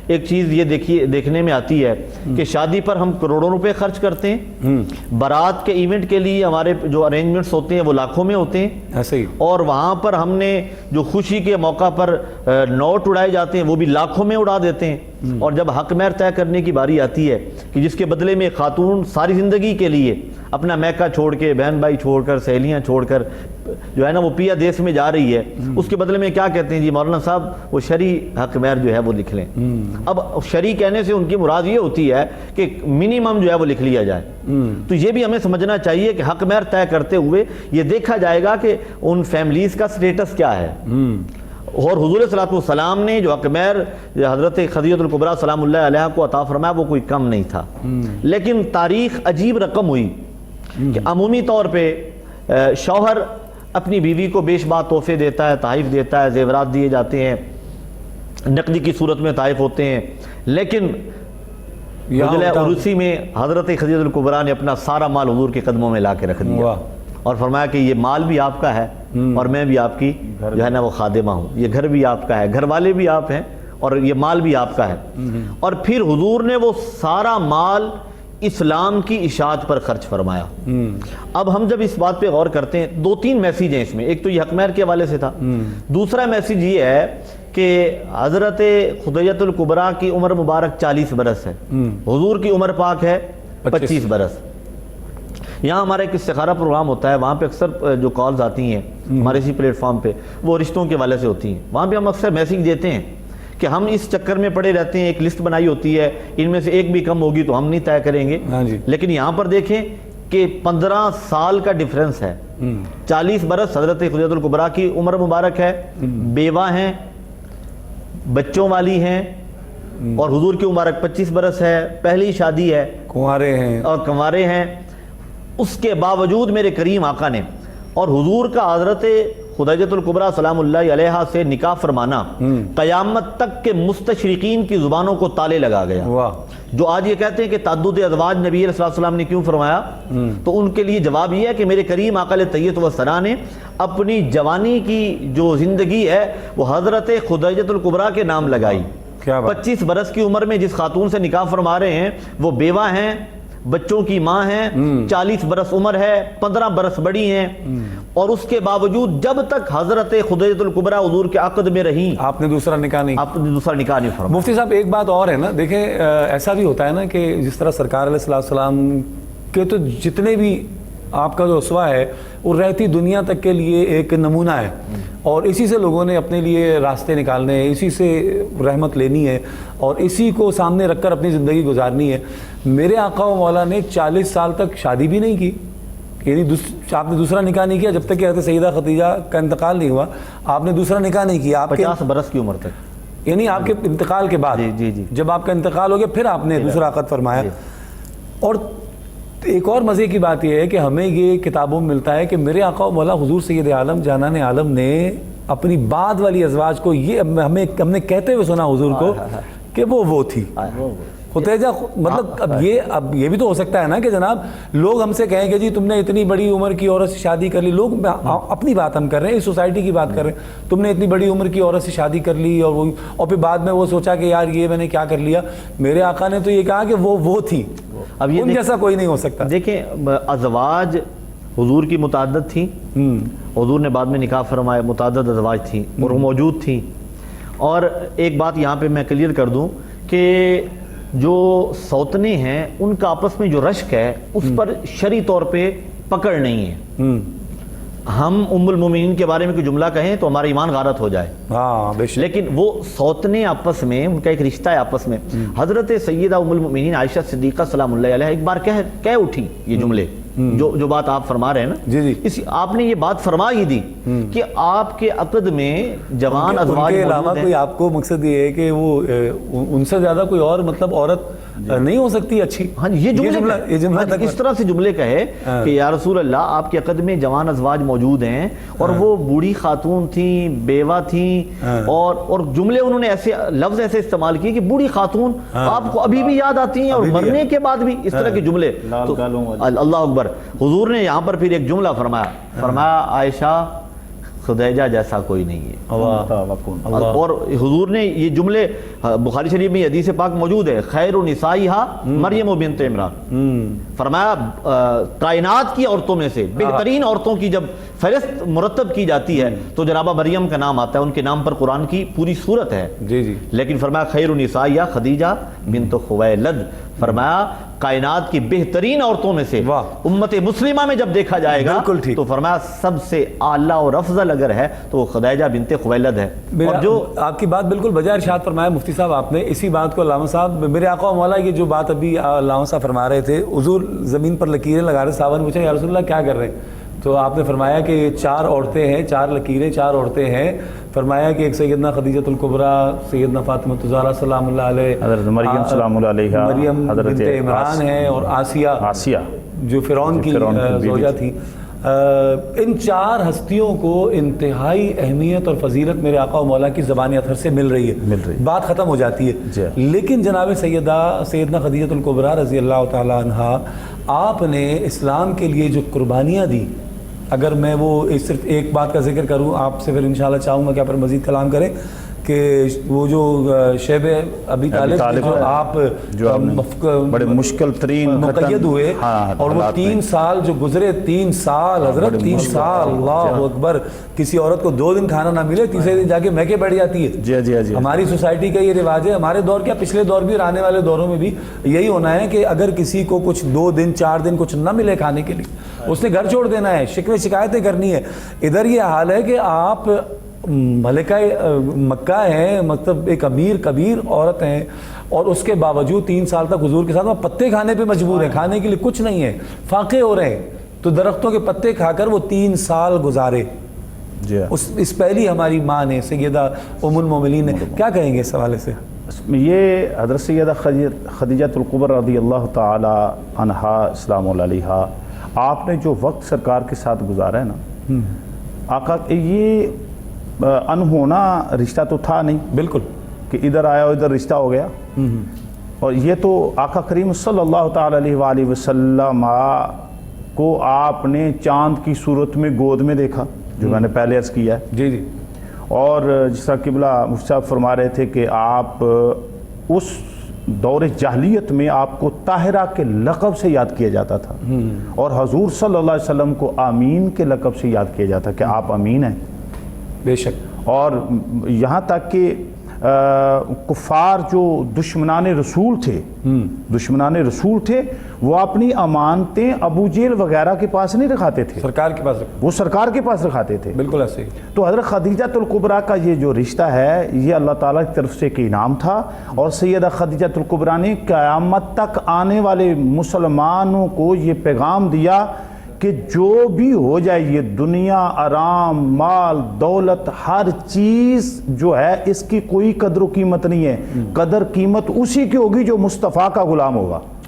ایک چیز یہ دیکھنے میں آتی ہے کہ شادی پر ہم کروڑوں روپے خرچ کرتے ہیں، بارات کے ایونٹ کے لیے ہمارے جو ارینجمنٹس ہوتے ہیں وہ لاکھوں میں ہوتے ہیں، ایسے ہی، اور وہاں پر ہم نے جو خوشی کے موقع پر نوٹ اڑائے جاتے ہیں وہ بھی لاکھوں میں اڑا دیتے ہیں۔ اور جب حق مہر طے کرنے کی باری آتی ہے کہ جس کے بدلے میں خاتون ساری زندگی کے لیے اپنا میکہ چھوڑ کے، بہن بھائی چھوڑ کر، سہیلیاں چھوڑ کر جو ہے نا وہ پیا دیس میں جا رہی ہے، اس کے بدلے میں کیا کہتے ہیں جی مولانا صاحب وہ شرعی حق مہر جو ہے وہ لکھ لیں۔ اب شرعی کہنے سے ان کی مراد یہ ہوتی ہے کہ منیمم جو ہے وہ لکھ لیا جائے۔ تو یہ بھی ہمیں سمجھنا چاہیے کہ حق مہر طے کرتے ہوئے یہ دیکھا جائے گا کہ ان فیملیز کا سٹیٹس کیا ہے۔ اور حضور صلی اللہ علیہ وسلم نے جو حق مہر حضرت خدیجہ الکبریٰ سلام اللہ علیہ کو عطا فرمایا وہ کوئی کم نہیں تھا، لیکن تاریخ عجیب رقم ہوئی کہ عمومی طور پہ شوہر اپنی بیوی کو بیش بات تحفے دیتا ہے، تحائف دیتا ہے، زیورات دیے جاتے ہیں، نقدی کی صورت میں تحائف ہوتے ہیں، لیکن عروسی میں حضرت خدیجہ الکبریٰ نے اپنا سارا مال حضور کے قدموں میں لا کے رکھ دیا اور فرمایا کہ یہ مال بھی آپ کا ہے اور میں بھی آپ کی جو ہے نا وہ خادمہ ہوں، یہ گھر بھی آپ کا ہے، گھر والے بھی آپ ہیں، اور یہ مال بھی آپ کا ہے۔ اور پھر حضور نے وہ سارا مال اسلام کی اشاعت پر خرچ فرمایا۔ اب ہم جب اس بات پہ غور کرتے ہیں 2-3 میسیج ہیں اس میں، ایک تو یہ حق مہر کے حوالے سے تھا، دوسرا میسیج یہ ہے کہ حضرت خدیجہ الکبریٰ کی عمر مبارک 40 برس ہے، حضور کی عمر پاک ہے 25 برس۔ یہاں ہمارا ایک استخارہ پروگرام ہوتا ہے، وہاں پہ اکثر جو کالز آتی ہیں ہمارے اسی پلیٹ فارم پہ وہ رشتوں کے حوالے سے ہوتی ہیں، وہاں پہ ہم اکثر میسیج دیتے ہیں کہ ہم اس چکر میں پڑے رہتے ہیں، ایک لسٹ بنائی ہوتی ہے، ان میں سے ایک بھی کم ہوگی تو ہم نہیں طے کریں گے۔ لیکن یہاں پر دیکھیں کہ 15 سال کا ڈیفرنس ہے۔ 40 برس حضرت خدیجہ الکبریٰ کی عمر مبارک ہے، بیوہ ہیں، بچوں والی ہیں، اور حضور کی مبارک 25 برس ہے، پہلی شادی ہے، کنوارے ہیں اور کنوارے ہیں۔ اس کے باوجود میرے کریم آقا نے اور حضور کا حضرت خدیجہ الکبریٰ سلام اللہ علیہا سے نکاح فرمانا قیامت تک کے مستشرقین کی زبانوں کو تالے لگا گیا۔ جو آج یہ کہتے ہیں کہ تعدد ازواج نبی علیہ السلام نے کیوں فرمایا، تو ان کے لیے جواب یہ ہے کہ میرے کریم آقا علیہ طیب و ثنا نے اپنی جوانی کی جو زندگی ہے وہ حضرت خدیجہ الکبریٰ کے نام لگائی۔ 25 برس کی عمر میں جس خاتون سے نکاح فرما رہے ہیں وہ بیوہ ہیں، بچوں کی ماں ہیں، 40 برس عمر ہے، 15 برس بڑی ہیں، اور اس کے باوجود جب تک حضرت خدیجہ الکبریٰ حضور کے عقد میں رہیں آپ نے دوسرا نکاح نہیں فرمایا۔ مفتی صاحب ایک بات اور ہے نا، دیکھیں ایسا بھی ہوتا ہے نا کہ جس طرح سرکار علیہ السلام کے تو جتنے بھی آپ کا جو اسوہ ہے وہ رہتی دنیا تک کے لیے ایک نمونہ ہے، اور اسی سے لوگوں نے اپنے لیے راستے نکالنے ہیں، اسی سے رحمت لینی ہے، اور اسی کو سامنے رکھ کر اپنی زندگی گزارنی ہے۔ میرے آقا و مولا نے 40 سال تک شادی بھی نہیں کی، یعنی آپ نے دوسرا نکاح نہیں کیا جب تک کہ حضرت سیدہ خدیجہ کا انتقال نہیں ہوا، آپ نے دوسرا نکاح نہیں کیا۔ آپ 50 برس کی عمر تک، یعنی آپ کے انتقال کے بعد، جب آپ کا انتقال ہو گیا پھر آپ نے دوسرا عقد فرمایا۔ اور ایک اور مزے کی بات یہ ہے کہ ہمیں یہ کتابوں میں ملتا ہے کہ میرے آقا و مولا حضور سید عالم جانان عالم نے اپنی بعد والی ازواج کو یہ ہم نے کہتے ہوئے سنا حضور کو کہ وہ تھی خدیجہ. مطلب اب یہ بھی تو ہو سکتا ہے نا کہ جناب لوگ ہم سے کہیں کہ جی تم نے اتنی بڑی عمر کی عورت سے شادی کر لی. لوگ اپنی بات ہم کر رہے ہیں, اس سوسائٹی کی بات کر رہے ہیں. تم نے اتنی بڑی عمر کی عورت سے شادی کر لی اور پھر بعد میں وہ سوچا کہ یار یہ میں نے کیا کر لیا. میرے آقا نے تو یہ کہا کہ وہ تھی, اب ان جیسا کوئی نہیں ہو سکتا. دیکھیں ازواج حضور کی متعدد تھیں, حضور نے بعد میں نکاح فرمایا, متعدد ازواج تھیں اور وہ موجود تھیں. اور ایک بات یہاں پہ میں کلیئر کر دوں کہ جو سوتنے ہیں ان کا آپس میں جو رشک ہے اس پر شرعی طور پہ پکڑ نہیں ہے. ہم ام المومنین کے بارے میں کوئی جملہ کہیں تو ہمارا ایمان غارت ہو جائے, لیکن وہ سوتنے آپس میں ان کا ایک رشتہ ہے آپس میں. حضرت سیدہ ام المومنین عائشہ صدیقہ سلام اللہ علیہ ایک بار کہہ اٹھی یہ جملے جو بات آپ فرما رہے ہیں نا, جی آپ نے یہ بات فرما ہی دی کہ آپ کے عقد میں جوان ازواج کے علاوہ کوئی آپ کو مقصد یہ ہے کہ وہ ان سے زیادہ کوئی اور مطلب عورت نہیں ہو سکتی اچھی. ہاں یہ جملہ اس طرح سے جملے کہے کہ یا رسول اللہ آپ کے عقد میں جوان ازواج موجود ہیں اور وہ بوڑھی خاتون تھیں, بیوہ تھیں, اور جملے انہوں نے ایسے لفظ ایسے استعمال کیے کہ بوڑھی خاتون آپ کو ابھی بھی یاد آتی ہیں اور مرنے کے بعد بھی, اس طرح کے جملے. اللہ اکبر. حضور نے یہاں پر پھر ایک جملہ فرمایا عائشہ خدیجہ جیسا کوئی نہیں ہے. اور حضور نے یہ جملے بخاری شریف میں حدیث پاک موجود ہے, خیر نسائہا مریم بنت عمران. فرمایا کائنات کی عورتوں میں سے بہترین عورتوں کی جب فہرست مرتب کی جاتی ہے تو جنابہ مریم کا نام آتا ہے, ان کے نام پر قرآن کی پوری سورت ہے. لیکن فرمایا خیر نسائہا خدیجہ بنت خویلد. فرمایا کائنات کی بہترین عورتوں میں سے امت مسلمہ میں جب دیکھا جائے گا تو فرمایا سب سے اعلیٰ اور افضل اگر ہے تو وہ خدیجہ بنت خویلد ہے. اور جو آپ کی بات بالکل بجا ارشاد فرمایا مفتی صاحب آپ نے. اسی بات کو علامہ صاحب, میرے آقا و مولا یہ جو بات ابھی علامہ صاحب فرما رہے تھے, حضور زمین پر لکیریں لگا رہے, صحابہ نے پوچھا یا رسول اللہ کیا کر رہے ہیں, تو آپ نے فرمایا کہ یہ 4 عورتیں ہیں, 4 لکیریں, 4 عورتیں ہیں. فرمایا کہ ایک سیدنا خدیجۃ الکبریٰ, سیدنا فاطمہ الزہرا سلام اللہ علیہ, حضرت مریم سلام اللہ علیہ, مریم بنت عمران ہے, اور آسیہ جو فرعون کی زوجہ تھی. ان 4 ہستیوں کو انتہائی اہمیت اور فضیلت میرے آقا و مولا کی زبان اطہر سے مل رہی ہے, بات ختم ہو جاتی ہے. لیکن جناب سیدنا خدیجۃ الکبریٰ رضی اللہ تعالی عنہا, آپ نے اسلام کے لیے جو قربانیاں دی, اگر میں وہ صرف ایک بات کا ذکر کروں آپ سے, پھر انشاءاللہ چاہوں گا کہ آپ پر مزید کلام کریں, کہ وہ جو شیب ابی طالب جو آپ بڑے مشکل ترین مقید ہوئے, اور وہ 3 سال جو گزرے, 3 سال حضرت, 3 سال, اللہ اکبر. کسی عورت کو 2 دن کھانا نہ ملے, تیسرے دن جا کے میکے بیٹھ جاتی ہے. جی ہماری سوسائٹی کا یہ رواج ہے, ہمارے دور کیا پچھلے دور بھی اور آنے والے دوروں میں بھی یہی ہونا ہے کہ اگر کسی کو کچھ 2 دن 4 دن کچھ نہ ملے کھانے کے لیے, اس نے گھر چھوڑ دینا ہے, شکوے شکایتیں کرنی ہے. ادھر یہ حال ہے کہ آپ ملکہ مکہ ہیں, مطلب ایک امیر کبیر عورت ہیں, اور اس کے باوجود 3 سال تک حضور کے ساتھ وہ پتے کھانے پہ مجبور ہیں, کھانے کے لیے کچھ نہیں ہے, فاقے ہو رہے ہیں, تو درختوں کے پتے کھا کر وہ 3 سال گزارے. اس پہلی ہماری ماں نے سیدہ ام المومنین نے, کیا کہیں گے اس حوالے سے؟ یہ حضرت سیدہ خدیجۃ الکبریٰ رضی اللہ تعالی عنہا السلام علیہا, آپ نے جو وقت سرکار کے ساتھ گزارا ہے نا آقا, یہ انہونا رشتہ تو تھا نہیں, بالکل, کہ ادھر آیا اور ادھر رشتہ ہو گیا. اور یہ تو آقا کریم صلی اللہ تعالی علیہ وآلہ وسلم کو آپ نے چاند کی صورت میں گود میں دیکھا, جو میں نے پہلے عرض کیا ہے. اور جس طرح قبلہ مفتی صاحب فرما رہے تھے کہ آپ اس دور جاہلیت میں آپ کو طاہرہ کے لقب سے یاد کیا جاتا تھا, اور حضور صلی اللہ علیہ وسلم کو آمین کے لقب سے یاد کیا جاتا کہ آپ امین ہیں. بے شک. اور یہاں تک کہ کفار جو دشمنان رسول تھے وہ اپنی امانتیں ابو جہل وغیرہ کے پاس نہیں رکھاتے تھے, وہ سرکار کے پاس رکھاتے تھے. بالکل ایسے ہی. تو حضرت خدیجۃ الکبریٰ کا یہ جو رشتہ ہے یہ اللہ تعالیٰ کی طرف سے ایک انعام تھا, اور سیدہ خدیجۃ الکبریٰ نے قیامت تک آنے والے مسلمانوں کو یہ پیغام دیا کہ جو بھی ہو جائے, یہ دنیا, آرام, مال, دولت, ہر چیز جو ہے اس کی کوئی قدر و قیمت نہیں ہے. قدر قیمت اسی کی ہوگی جو مصطفیٰ کا غلام ہوگا.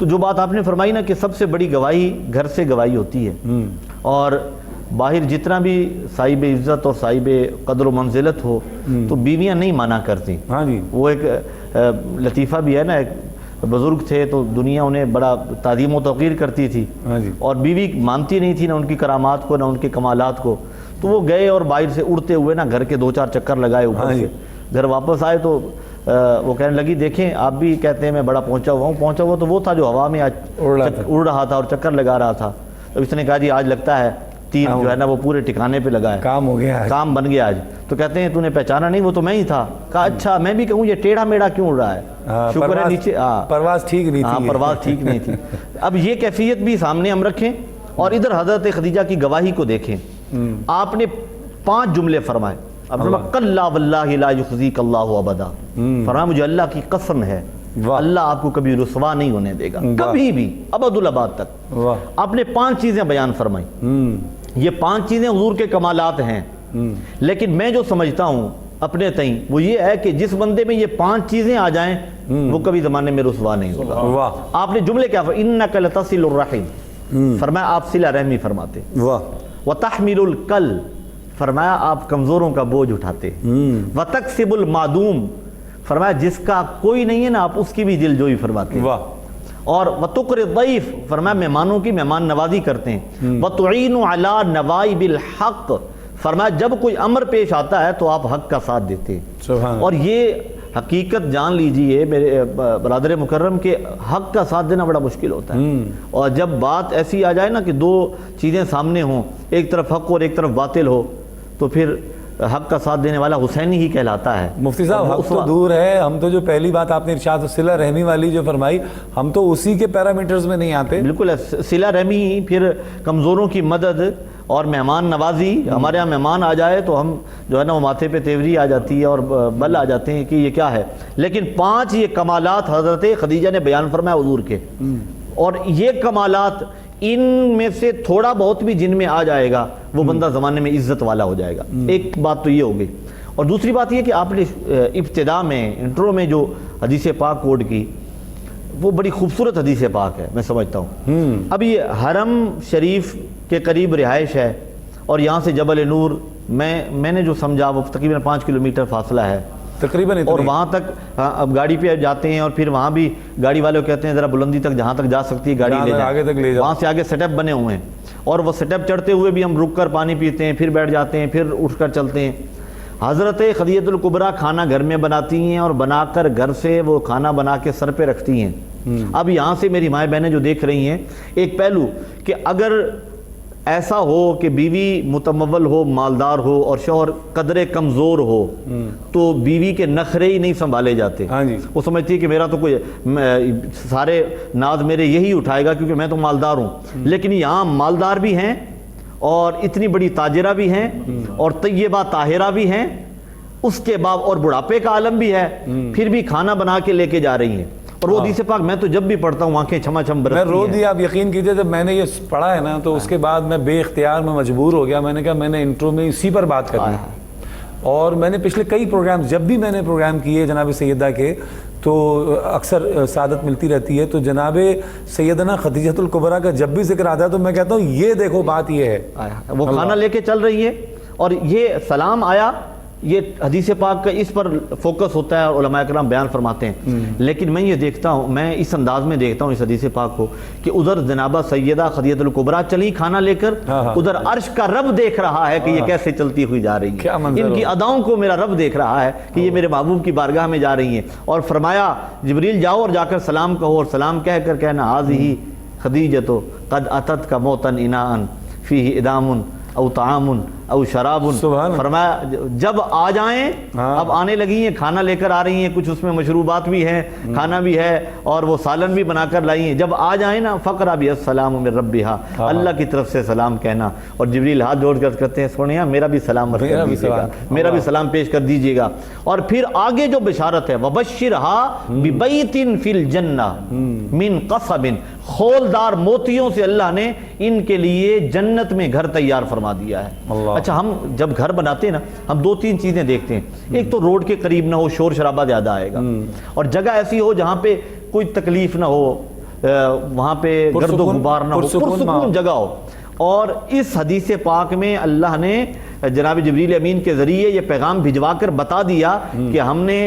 تو جو بات آپ نے فرمائی نا کہ سب سے بڑی گواہی گھر سے گواہی ہوتی ہے، اور باہر جتنا بھی صاحب عزت اور صاحب قدر و منزلت ہو تو بیویاں نہیں مانا کرتی. ہاں جی. وہ ایک لطیفہ بھی ہے نا، ایک بزرگ تھے تو دنیا انہیں بڑا تعظیم و توقیر کرتی تھی، ہاں جی. اور بیوی مانتی نہیں تھی نہ ان کی کرامات کو نہ ان کے کمالات کو. تو وہ گئے اور باہر سے اڑتے ہوئے نا گھر کے 2-4 چکر لگائے اوپر سے. گھر واپس آئے تو وہ کہنے لگی دیکھیں آپ بھی کہتے ہیں میں بڑا پہنچا ہوا تو وہ تھا جو ہوا میں اڑ رہا تھا اور چکر لگا رہا تھا. تو اس نے کہا جی آج لگتا ہے تیر جو ہے نا وہ پورے ٹھکانے پہ لگا ہے، کام ہو گیا، کام بن گیا آج. تو کہتے ہیں تو نے پہچانا نہیں، وہ تو میں ہی تھا. کہا اچھا میں بھی کہوں یہ ٹیڑھا میڑا کیوں اڑ رہا ہے؟ شکر ہے نیچے پرواز ٹھیک نہیں تھی. پرواز ٹھیک نہیں تھی. اب یہ کیفیت بھی سامنے ہم رکھیں اور ادھر حضرت خدیجہ کی گواہی کو دیکھیں. آپ نے 5 جملے فرمائے. اب کلا واللہ لا یخزیک اللہ ابدا، فرمایا مجھے اللہ کی قسم ہے اللہ آپ کو کبھی رسوا نہیں ہونے دے گا، کبھی بھی، ابد الاباد تک. آپ نے 5 چیزیں بیان فرمائی. یہ 5 چیزیں حضور کے کمالات ہیں، لیکن میں جو سمجھتا ہوں اپنے تئیں وہ یہ ہے کہ جس بندے میں یہ 5 چیزیں آ جائیں وہ کبھی زمانے میں رسوا نہیں ہوگا. آپ نے جملے کیا فرمائے؟ انک لتصل الرحم، فرمایا آپ صلہ رحمی فرماتے. وتحمل الکل، فرمایا آپ کمزوروں کا بوجھ اٹھاتے. وتکسب المعدوم، فرمایا جس کا کوئی نہیں ہے نا آپ اس کی بھی دل جوئی فرماتے. اور وتقر الضیف، فرمایا مہمانوں کی مہمان نوازی کرتے ہیں. وتعین علی نوائب الحق، فرمایا جب کوئی امر پیش آتا ہے تو آپ حق کا ساتھ دیتے ہیں. اور یہ حقیقت جان لیجئے میرے برادر مکرم کہ حق کا ساتھ دینا بڑا مشکل ہوتا ہے. اور جب بات ایسی آ جائے نا کہ 2 چیزیں سامنے ہوں، ایک طرف حق اور ایک طرف باطل ہو، تو پھر حق کا ساتھ دینے والا حسینی ہی کہلاتا ہے. مفتی صاحب حق تو دور ہے، ہم تو جو پہلی بات آپ نے ارشاد صلہ رحمی والی جو فرمائی، ہم تو اسی کے پیرامیٹرز میں نہیں آتے. بالکل صلہ رحمی، پھر کمزوروں کی مدد اور مہمان نوازی. ہمارے ہاں مہمان آ جائے تو ہم جو ہے نا وہ ماتھے پہ تیوری آ جاتی ہے اور بل آ جاتے ہیں کہ یہ کیا ہے. لیکن 5 یہ کمالات حضرت خدیجہ نے بیان فرمایا حضور کے، اور یہ کمالات ان میں سے تھوڑا بہت بھی جن میں آ جائے گا وہ بندہ زمانے میں عزت والا ہو جائے گا. ایک بات تو یہ ہو گئی. اور دوسری بات یہ کہ آپ نے ابتدا میں انٹرو میں جو حدیث پاک کوڈ کی وہ بڑی خوبصورت حدیث پاک ہے میں سمجھتا ہوں. اب یہ حرم شریف کے قریب رہائش ہے اور یہاں سے جبل نور میں نے جو سمجھا وہ تقریباً 5 کلومیٹر فاصلہ ہے تقریباً. اور وہاں تک اب گاڑی پہ جاتے ہیں اور پھر وہاں بھی گاڑی والے کہتے ہیں ذرا بلندی تک جہاں تک جا سکتی ہے گاڑی لے جائیں، وہاں سے آگے سیٹ اپ بنے ہوئے ہیں اور وہ سیٹ اپ چڑھتے ہوئے بھی ہم رک کر پانی پیتے ہیں، پھر بیٹھ جاتے ہیں، پھر اٹھ کر چلتے ہیں. حضرت خدیجہ الکبریٰ کھانا گھر میں بناتی ہیں اور بنا کر گھر سے وہ کھانا بنا کے سر پہ رکھتی ہیں. اب یہاں سے میری مائیں بہنیں جو دیکھ رہی ہیں ایک پہلو کہ اگر ایسا ہو کہ بیوی متمول ہو، مالدار ہو اور شوہر قدرے کمزور ہو تو بیوی کے نخرے ہی نہیں سنبھالے جاتے. وہ سمجھتی ہے کہ میرا تو کوئی سارے ناز میرے یہی اٹھائے گا کیونکہ میں تو مالدار ہوں. لیکن یہاں مالدار بھی ہیں اور اتنی بڑی تاجرہ بھی ہیں اور طیبہ طاہرہ بھی ہیں، اس کے بعد اور بڑھاپے کا عالم بھی ہے، پھر بھی کھانا بنا کے لے کے جا رہی ہیں. اور وہ حدیث پاک میں تو جب بھی پڑھتا ہوں آنکھیں چھما چھم برستی ہیں. میں رو دیا. آپ یقین کیجئے جب میں نے یہ پڑھا ہے نا تو اس کے بعد میں بے اختیار میں مجبور ہو گیا. میں نے کہا میں نے انٹرو میں اسی پر بات کرنی ہے. اور میں نے پچھلے کئی پروگرام جب بھی میں نے پروگرام کیے جناب سیدہ کے تو اکثر سعادت ملتی رہتی ہے. تو جناب سیدنا خدیجہ الکبریٰ کا جب بھی ذکر آتا ہے تو میں کہتا ہوں یہ دیکھو بات یہ ہے. وہ کھانا لے کے چل رہی ہے اور یہ سلام آیا، یہ حدیث پاک کا اس پر فوکس ہوتا ہے اور علماء کرام بیان فرماتے ہیں. لیکن میں یہ دیکھتا ہوں، میں اس انداز میں دیکھتا ہوں اس حدیث پاک کو کہ ادھر جنابہ سیدہ خدیجہ الکبریٰ چلی کھانا لے کر، ادھر عرش کا رب دیکھ رہا ہے کہ یہ کیسے چلتی ہوئی جا رہی ہے. ان کی اداؤں کو میرا رب دیکھ رہا ہے کہ یہ میرے محبوب کی بارگاہ میں جا رہی ہیں. اور فرمایا جبریل جاؤ اور جا کر سلام کہو، اور سلام کہہ کر کہنا ھذہ خدیجۃ قد اتتک موطن اناء فیہ ادام او طعام او شراب. فرمایا جب آ جائیں، اب آنے لگی ہیں، کھانا لے کر آ رہی ہیں، کچھ اس میں مشروبات بھی ہیں، کھانا بھی ہے اور وہ سالن بھی بنا کر لائی ہیں. جب آ جائیں نا فقرا بھی السلام من ربہا، اللہ کی طرف سے سلام کہنا. اور جبریل ہاتھ جوڑ کر کہتے ہیں سونیا میرا بھی سلام کر دیجیے گا، میرا بھی سلام پیش کر دیجیے گا. اور پھر آگے جو بشارت ہے وبشرھا ببیت فی الجنہ من قصب، خولدار موتیوں سے اللہ نے ان کے لیے جنت میں گھر تیار فرما دیا ہے. اچھا ہم جب گھر بناتے ہیں نا ہم 2-3 چیزیں دیکھتے ہیں. ایک تو روڈ کے قریب نہ ہو، شور شرابہ زیادہ آئے گا، اور جگہ ایسی ہو جہاں پہ کوئی تکلیف نہ ہو، وہاں پہ گرد و غبار نہ ہو، پرسکون جگہ ہو. اور اس حدیث پاک میں اللہ نے جناب جبریل امین کے ذریعے یہ پیغام بھجوا کر بتا دیا کہ ہم نے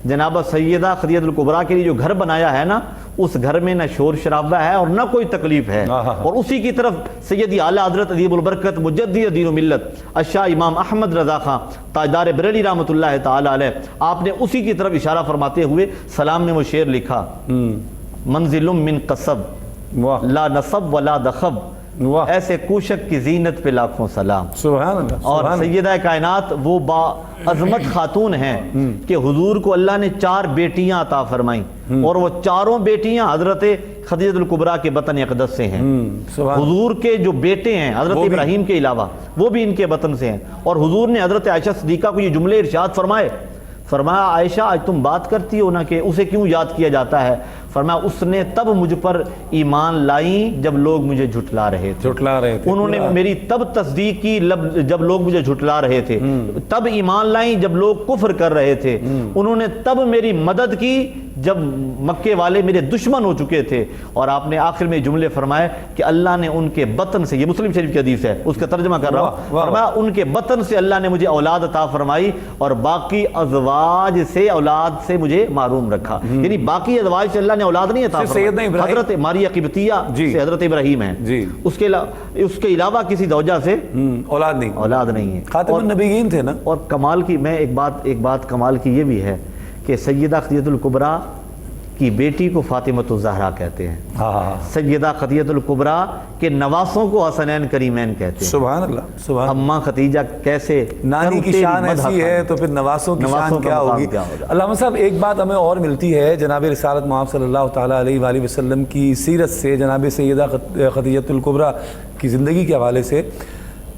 جناب سیدہ خدیجہ الکبریٰ کے لیے جو گھر بنایا ہے نا، اس گھر میں نہ شور شرابہ ہے اور نہ کوئی تکلیف ہے. اور اسی کی طرف سیدی اعلیٰ حضرت ادیب البرکت مجدد دین و ملت الشاہ امام احمد رضا خان تاجدار بریلی رحمۃ اللہ تعالی علیہ، آپ نے اسی کی طرف اشارہ فرماتے ہوئے سلام میں وہ شعر لکھا، منزل من قصب لا نصب ولا دخب، ایسے کوشک کی زینت پہ لاکھوں سلام. سبحان اللہ. اور سیدہ کائنات وہ با عظمت خاتون ہیں کہ حضور کو اللہ نے 4 بیٹیاں عطا فرمائیں، اور وہ چاروں بیٹیاں حضرت خدیجہ الکبریٰ کے بطن اقدس سے ہیں. حضور کے جو بیٹے ہیں حضرت ابراہیم کے علاوہ وہ بھی ان کے بطن سے ہیں. اور حضور نے حضرت عائشہ صدیقہ کو یہ جملے ارشاد فرمایا عائشہ آج تم بات کرتی ہو نا کہ اسے کیوں یاد کیا جاتا ہے؟ فرمایا اس نے تب مجھ پر ایمان لائیں جب لوگ مجھے جھٹلا رہے تھے. انہوں نے میری تب تصدیق کی جب لوگ مجھے جھٹلا رہے تھے. تب ایمان لائیں جب لوگ کفر کر رہے تھے. انہوں نے تب میری مدد کی جب مکے والے میرے دشمن ہو چکے تھے. اور آپ نے آخر میں جملے فرمائے کہ اللہ نے ان کے بطن سے، یہ مسلم شریف کی حدیث ہے، اس کا ترجمہ کر رہا ہوں، فرمایا ان کے بطن سے اللہ نے مجھے اولاد عطا فرمائی اور باقی ازواج سے اولاد سے مجھے محروم رکھا. یعنی باقی ازواج سے اللہ نے اولاد نہیں عطا فرمائی. حضرت ماریہ قبطیہ سے حضرت ابراہیم ہیں، اس کے علاوہ کسی زوجہ سے اولاد نہیں ہے. خاتم النبیین تھے نا. اور کمال کی میں ایک بات کمال کی یہ بھی ہے کہ سیدہ خدیجہ الکبریٰ کی بیٹی کو فاطمۃ الزہرا کہتے ہیں. سیدہ خدیجہ الکبریٰ کے نواسوں کو حسنین کریمین کہتے ہیں. سبحان اللہ. سبحان اماں خدیجہ کیسے نانی کی شان ایسی ہے تو پھر نواسوں کی شان کیا ہوگی. علامہ صاحب ایک بات ہمیں اور ملتی ہے جناب رسالت محمد صلی اللہ تعالیٰ علیہ وآلہ وسلم کی سیرت سے، جناب سیدہ خدیجہ الکبریٰ کی زندگی کے حوالے سے.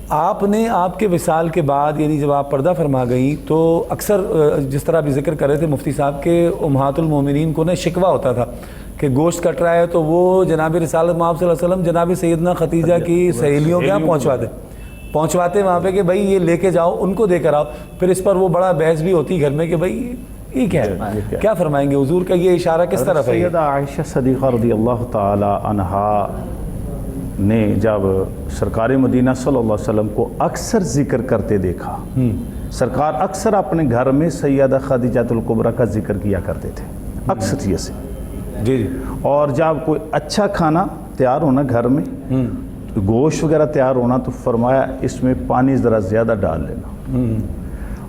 آپ نے آپ کے وصال کے بعد یعنی جب آپ پردہ فرما گئیں تو اکثر جس طرح بھی ذکر کر رہے تھے مفتی صاحب کے امہات المومنین کو نا شکوہ ہوتا تھا کہ گوشت کٹ رہا ہے تو وہ جناب رسالت محمد صلی اللہ علیہ وسلم جناب سیدنا خدیجہ کی سہیلیوں کے یہاں پہنچواتے وہاں پہ کہ بھائی یہ لے کے جاؤ، ان کو دے کر آؤ. پھر اس پر وہ بڑا بحث بھی ہوتی گھر میں کہ بھائی یہ کیا ہے، کیا فرمائیں گے حضور کا یہ اشارہ کس طرف ہے؟ سیدہ عائشہ صدیقہ رضی اللہ تعالی عنہا نے جب سرکار مدینہ صلی اللہ علیہ وسلم کو اکثر ذکر کرتے دیکھا، سرکار اکثر اپنے گھر میں سیدہ خدیجہ الکبریٰ کا ذکر کیا کرتے تھے اکثریت سے. جی. اور جب کوئی اچھا کھانا تیار ہونا گھر میں، گوشت وغیرہ تیار ہونا، تو فرمایا اس میں پانی ذرا زیادہ ڈال لینا.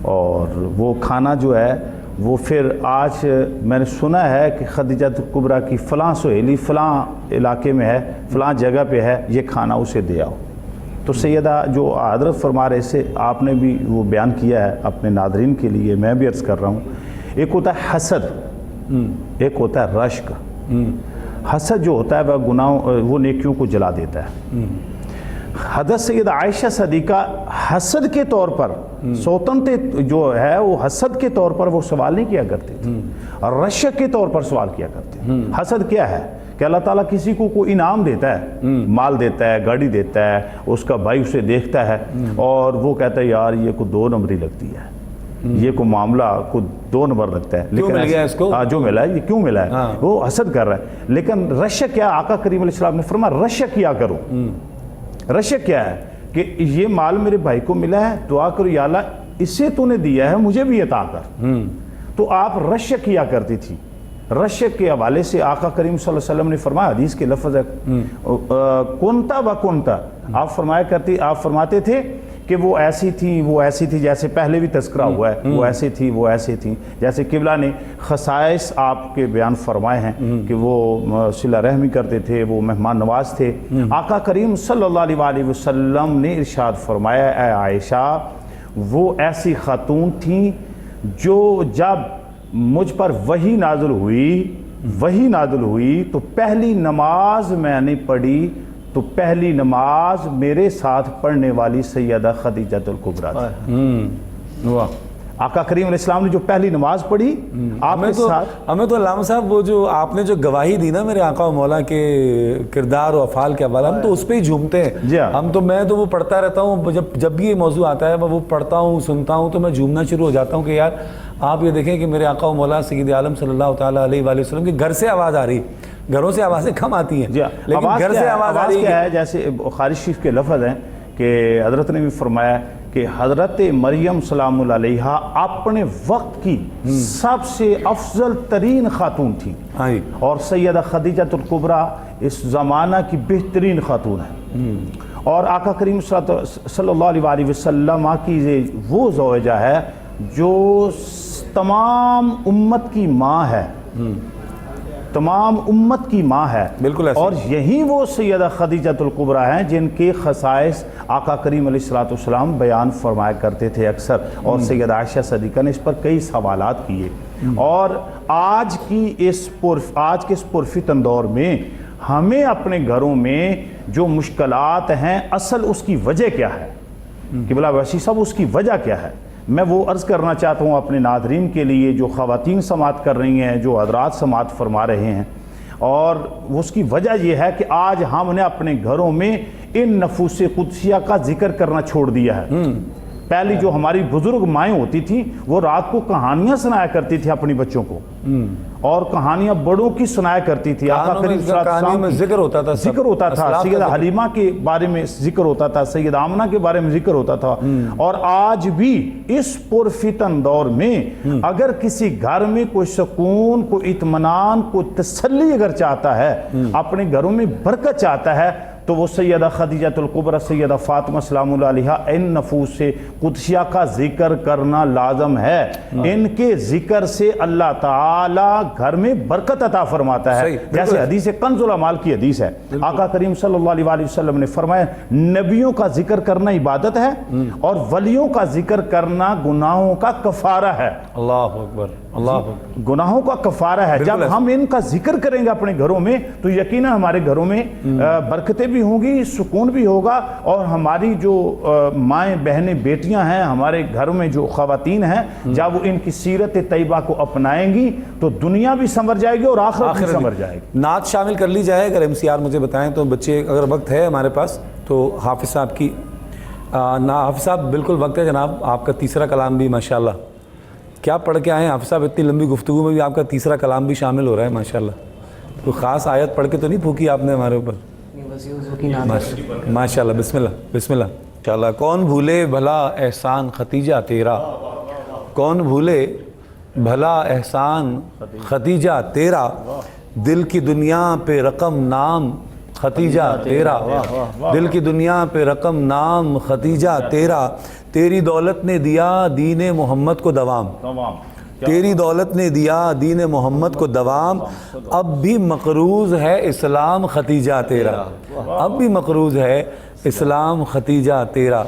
اور وہ کھانا جو ہے وہ پھر آج میں نے سنا ہے کہ خدیجہ الکبریٰ کی فلاں سہیلی فلاں علاقے میں ہے، فلاں جگہ پہ ہے، یہ کھانا اسے دے آؤ. تو سیدہ جو حضرت فرما رہے سے آپ نے بھی وہ بیان کیا ہے اپنے ناظرین کے لیے، میں بھی عرض کر رہا ہوں. ایک ہوتا ہے حسد، ایک ہوتا ہے رشک. حسد جو ہوتا ہے وہ گناہوں، وہ نیکیوں کو جلا دیتا ہے. حضرت سیدہ عائشہ صدیقہ حسد کے طور پر سوتنتے جو ہے وہ حسد کے طور پر وہ سوال نہیں کیا کرتے تھے، اور رشک کے طور پر سوال کیا کرتے ہیں. حسد کیا ہے کہ اللہ تعالیٰ کسی کو کوئی انعام دیتا ہے، مال دیتا ہے، گاڑی دیتا ہے، اس کا بھائی اسے دیکھتا ہے اور وہ کہتا ہے یار یہ کو 2 نمبری لگتی ہے، یہ کو معاملہ کو 2 نمبر لگتا ہے، لیکن جو ملا ہے یہ کیوں ملا ہے، وہ حسد کر رہا ہے. لیکن رشک کیا؟ آقا کریم علیہ السلام نے فرمایا رشک کیا کرو. رشک کیا ہے کہ یہ مال میرے بھائی کو ملا ہے، دعا کرو یا اللہ اسے تو نے دیا ہے مجھے بھی عطا کر. تو آپ رشک کیا کرتی تھی. رشک کے حوالے سے آقا کریم صلی اللہ علیہ وسلم نے فرمایا، حدیث کے لفظ ہے کنتا و کنتا، آپ فرماتے تھے کہ وہ ایسی تھی جیسے پہلے بھی تذکرہ ہوا ہے، وہ ایسی تھی جیسے قبلہ نے خصائص آپ کے بیان فرمائے ہیں کہ وہ صلہ رحمی کرتے تھے، وہ مہمان نواز تھے. آقا کریم صلی اللہ علیہ وآلہ وسلم نے ارشاد فرمایا اے عائشہ وہ ایسی خاتون تھیں جو جب مجھ پر وحی نازل ہوئی تو پہلی نماز میں نے پڑھی تو پہلی نماز میرے ساتھ پڑھنے والی سیدہ خدیجہ الکبریٰ تھی. آقا کریم علیہ السلام نے جو پہلی نماز پڑھی آپ کے ساتھ. ہمیں تو علامہ صاحب وہ جو آپ نے جو گواہی دی نا میرے آقا و مولا کے کردار و افعال کے حوالے، ہم تو اس پہ ہی جھومتے ہیں. میں تو وہ پڑھتا رہتا ہوں، جب بھی یہ موضوع آتا ہے میں وہ پڑھتا ہوں، سنتا ہوں تو میں جھومنا شروع ہو جاتا ہوں کہ یار آپ یہ دیکھیں کہ میرے آقا و مولا سید عالم صلی اللہ تعالیٰ علیہ وآلہ وسلم کے گھر سے آواز آ رہی گھروں سے آوازیں کم آتی ہیں جی لیکن گھر سے آواز آ رہی کیا ہے؟ جیسے بخاری شریف کے لفظ ہیں کہ حضرت نے بھی فرمایا کہ حضرت مریم سلام اللہ علیہا اپنے وقت کی سب سے افضل ترین خاتون تھی، اور سیدہ خدیجہ الکبریٰ اس زمانہ کی بہترین خاتون ہے، اور آقا کریم صلی اللہ علیہ وسلم کی وہ زوجہ ہے جو تمام امت کی ماں ہے، تمام امت کی ماں ہے، بالکل ایسا، اور یہی وہ سیدہ خدیجہ الکبریٰ ہیں جن کے خصائص آقا کریم علیہ السلام بیان فرمایا کرتے تھے اکثر، اور سیدہ عائشہ صدیقہ نے اس پر کئی سوالات کیے، اور آج کے اس پرفتن دور میں ہمیں اپنے گھروں میں جو مشکلات ہیں اصل اس کی وجہ کیا ہے کہ بلا ویسی صاحب اس کی وجہ کیا ہے؟ میں وہ عرض کرنا چاہتا ہوں اپنے ناظرین کے لیے جو خواتین سماعت کر رہی ہیں، جو حضرات سماعت فرما رہے ہیں، اور اس کی وجہ یہ ہے کہ آج ہم نے اپنے گھروں میں ان نفوس قدسیہ کا ذکر کرنا چھوڑ دیا ہے۔ پہلی جو ہماری بزرگ مائیں ہوتی تھیں وہ رات کو کہانیاں سنایا کرتی تھی اپنی بچوں کو، اور کہانیاں بڑوں کی سنایا کرتی تھی، آقا کریم صلی اللہ علیہ وسلم میں ذکر ہوتا تھا، سیدہ حلیمہ کے بارے میں ذکر ہوتا تھا، سیدہ آمنہ کے بارے میں ذکر ہوتا تھا، اور آج بھی اس پرفتن دور میں اگر کسی گھر میں کوئی سکون، کوئی اطمینان، کوئی تسلی اگر چاہتا ہے، اپنے گھروں میں برکت چاہتا ہے، تو وہ سیدہ خدیجہ الکبریٰ، سیدہ فاطمہ سلام اللہ علیہا ان نفوس قدسیہ کا ذکر کرنا لازم ہے۔ ان کے ذکر سے اللہ تعالیٰ گھر میں برکت عطا فرماتا ہے، جیسے حدیث کنز العمال کی حدیث ہے، آقا کریم صلی اللہ علیہ وسلم نے فرمایا نبیوں کا ذکر کرنا عبادت ہے اور ولیوں کا ذکر کرنا گناہوں کا کفارہ ہے۔ اللہ اکبر، اللہ اکبر، گناہوں کا کفارہ ہے۔ جب ہم ان کا ذکر کریں گے اپنے گھروں میں تو یقیناً ہمارے گھروں میں برکتیں بھی ہوں گی، سکون بھی ہوگا، اور ہماری جو مائیں بہنیں بیٹیاں ہیں ہمارے گھروں میں جو خواتین ہیں، جب وہ ان کی سیرت طیبہ کو اپنائیں گی تو دنیا بھی سنور جائے گی اور آخرت بھی سنور جائے گی۔ نعت شامل کر لی جائے، اگر MCR مجھے بتائیں تو بچے، اگر وقت ہے ہمارے پاس تو حافظ صاحب کی حافظ صاحب بالکل وقت ہے جناب، آپ کا تیسرا کلام بھی ماشاءاللہ کیا پڑھ کے آئے ہیں حافظ صاحب، اتنی لمبی گفتگو میں بھی آپ کا تیسرا کلام بھی شامل ہو رہا ہے ماشاءاللہ، کوئی خاص آیت پڑھ کے تو نہیں پھونکی آپ نے ہمارے اوپر؟ ماشاءاللہ، بسم اللہ بسم اللہ انشاءاللہ۔ کون بھولے بھلا احسان ختیجہ تیرا، کون بھولے بھلا احسان ختیجہ تیرا، دل کی دنیا پہ رقم نام ختیجہ تیرا، دل کی دنیا پہ رقم نام ختیجہ تیرا، تیری دولت نے دیا دین محمد کو دوام، تیری دولت نے دیا دین محمد کو دوام، اب بھی مقروض ہے اسلام ختیجہ تیرا، اب بھی مقروض ہے اسلام ختیجہ تیرا۔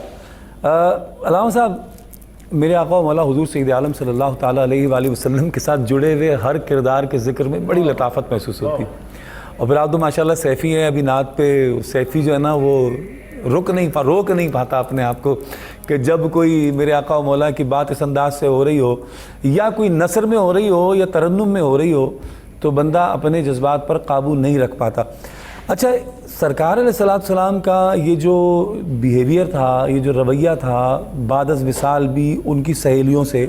علامہ صاحب، میرے آقا و مولا حضور سید عالم صلی اللہ تعالیٰ علیہ وآلہ وسلم کے ساتھ جڑے ہوئے ہر کردار کے ذکر میں بڑی لطافت محسوس ہوتی، اور پھر آپ تو ماشاءاللہ سیفی ہیں، ابھی نعت پہ سیفی جو ہے نا وہ روک نہیں پاتا اپنے آپ کو، کہ جب کوئی میرے آقا و مولا کی بات اس انداز سے ہو رہی ہو، یا کوئی نثر میں ہو رہی ہو یا ترنم میں ہو رہی ہو، تو بندہ اپنے جذبات پر قابو نہیں رکھ پاتا۔ اچھا، سرکار علیہ السلام کا یہ جو بیہیویئر تھا، یہ جو رویہ تھا، بعد از وصال بھی ان کی سہیلیوں سے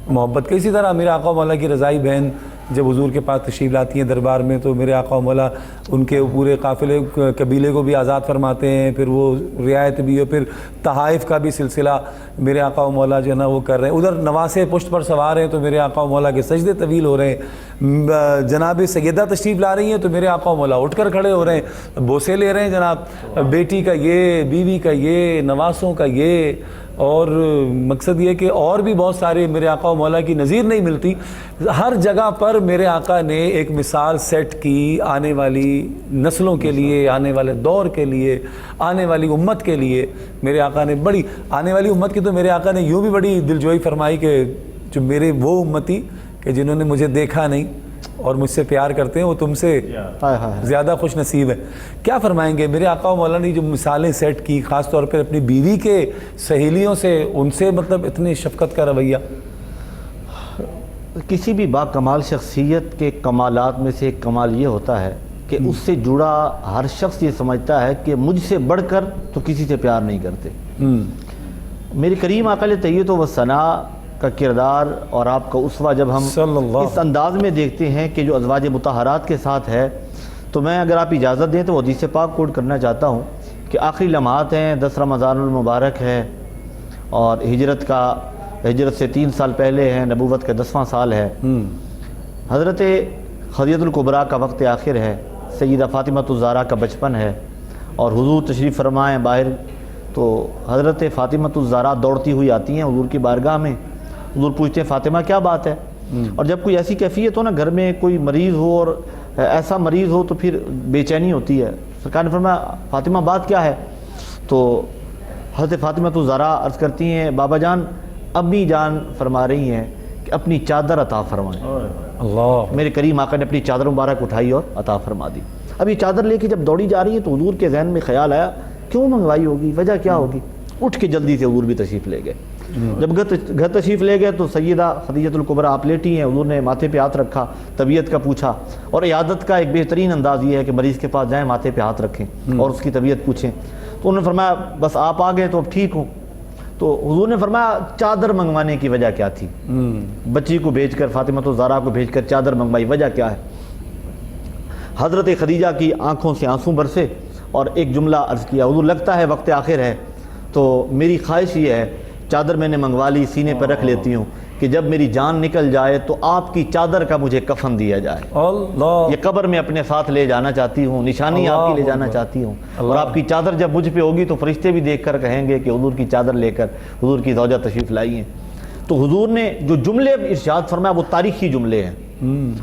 محبت کا، اسی طرح میرے آقا و مولا کی رضائی بہن جب حضور کے پاس تشریف لاتی ہیں دربار میں تو میرے آقا و مولا ان کے پورے قافلے قبیلے کو بھی آزاد فرماتے ہیں، پھر وہ رعایت بھی ہے، پھر تحائف کا بھی سلسلہ میرے آقا و مولا جو ہے نا وہ کر رہے ہیں، ادھر نواسے پشت پر سوار ہیں تو میرے آقا و مولا کے سجدے طویل ہو رہے ہیں، جناب سیدہ تشریف لا رہی ہیں تو میرے آقا و مولا اٹھ کر کھڑے ہو رہے ہیں، بوسے لے رہے ہیں جناب، بیٹی کا یہ، بیوی کا یہ، نواسوں کا یہ، اور مقصد یہ کہ اور بھی بہت سارے میرے آقا و مولا کی نظیر نہیں ملتی، ہر جگہ پر میرے آقا نے ایک مثال سیٹ کی آنے والی نسلوں کے لیے، آنے والے دور کے لیے، آنے والی امت کے لیے۔ میرے آقا نے بڑی آنے والی امت کی تو میرے آقا نے یوں بھی بڑی دلجوئی فرمائی کہ جو میرے وہ امتی کہ جنہوں نے مجھے دیکھا نہیں اور مجھ سے پیار کرتے ہیں وہ تم سے زیادہ خوش نصیب ہے۔ کیا فرمائیں گے میرے آقا و مولا نے جو مثالیں سیٹ کی، خاص طور پر اپنی بیوی کے سہیلیوں سے، ان سے مطلب اتنی شفقت کا رویہ؟ کسی بھی با کمال شخصیت کے کمالات میں سے ایک کمال یہ ہوتا ہے کہ اس سے جڑا ہر شخص یہ سمجھتا ہے کہ مجھ سے بڑھ کر تو کسی سے پیار نہیں کرتے۔ میری کریم آقا علیہ طیبۃ و ثناء کا کردار اور آپ کا اسوہ جب ہم اس انداز میں دیکھتے ہیں کہ جو ازواج مطہرات کے ساتھ ہے، تو میں اگر آپ اجازت دیں تو حدیث پاک کوٹ کرنا چاہتا ہوں کہ آخری لمحات ہیں، 10 رمضان المبارک ہے اور ہجرت سے 3 سال پہلے ہے، نبوت کا 10واں سال ہے۔ حضرت خدیجہ الکبریٰ کا وقت آخر ہے، سیدہ فاطمہ الزہرا کا بچپن ہے، اور حضور تشریف فرمائیں باہر تو حضرت فاطمہ الزہرا دوڑتی ہوئی آتی ہیں حضور کی بارگاہ میں۔ حضور پوچھتے ہیں فاطمہ کیا بات ہے؟ اور جب کوئی ایسی کیفیت ہو نا، گھر میں کوئی مریض ہو اور ایسا مریض ہو تو پھر بے چینی ہوتی ہے۔ سرکار نے فرمایا فاطمہ بات کیا ہے؟ تو حضرت فاطمہ الزہرا عرض کرتی ہیں بابا جان، امی جان فرما رہی ہیں کہ اپنی چادر عطا فرمائیں۔ اللہ، میرے کریم آقا نے اپنی چادر مبارک اٹھائی اور عطا فرما دی۔ اب یہ چادر لے کے جب دوڑی جا رہی ہے تو حضور کے ذہن میں خیال آیا کیوں منگوائی ہوگی، وجہ کیا ہوگی؟ اٹھ کے جلدی سے حضور بھی تشریف لے گئے۔ جب گھر تشریف لے گئے تو سیدہ خدیجہ الکبریٰ آپ لیٹی ہیں، حضور نے ماتھے پہ ہاتھ رکھا، طبیعت کا پوچھا، اور عیادت کا ایک بہترین انداز یہ ہے کہ مریض کے پاس جائیں، ماتھے پہ ہاتھ رکھیں اور اس کی طبیعت پوچھیں۔ تو انہوں نے فرمایا بس آپ آ گئے تو اب ٹھیک ہوں۔ تو حضور نے فرمایا چادر منگوانے کی وجہ کیا تھی؟ بچی کو بھیج کر، فاطمہ الزہرا کو بھیج کر چادر منگوائی، وجہ کیا ہے؟ حضرت خدیجہ کی آنکھوں سے آنسو برسے اور ایک جملہ عرض کیا، حضور لگتا ہے وقت آخر ہے تو میری خواہش یہ ہے، چادر میں نے منگوا لی، سینے پر رکھ لیتی ہوں کہ جب میری جان نکل جائے تو آپ کی چادر کا مجھے کفن دیا جائے۔ اللہ، یہ قبر میں اپنے ساتھ لے جانا چاہتی ہوں، نشانی آپ کی لے جانا چاہتی ہوں، اور آپ کی چادر جب مجھ پہ ہوگی تو فرشتے بھی دیکھ کر کہیں گے کہ حضور کی چادر لے کر حضور کی زوجہ تشریف لائی ہیں۔ تو حضور نے جو جملے ارشاد فرمایا وہ تاریخی جملے ہیں۔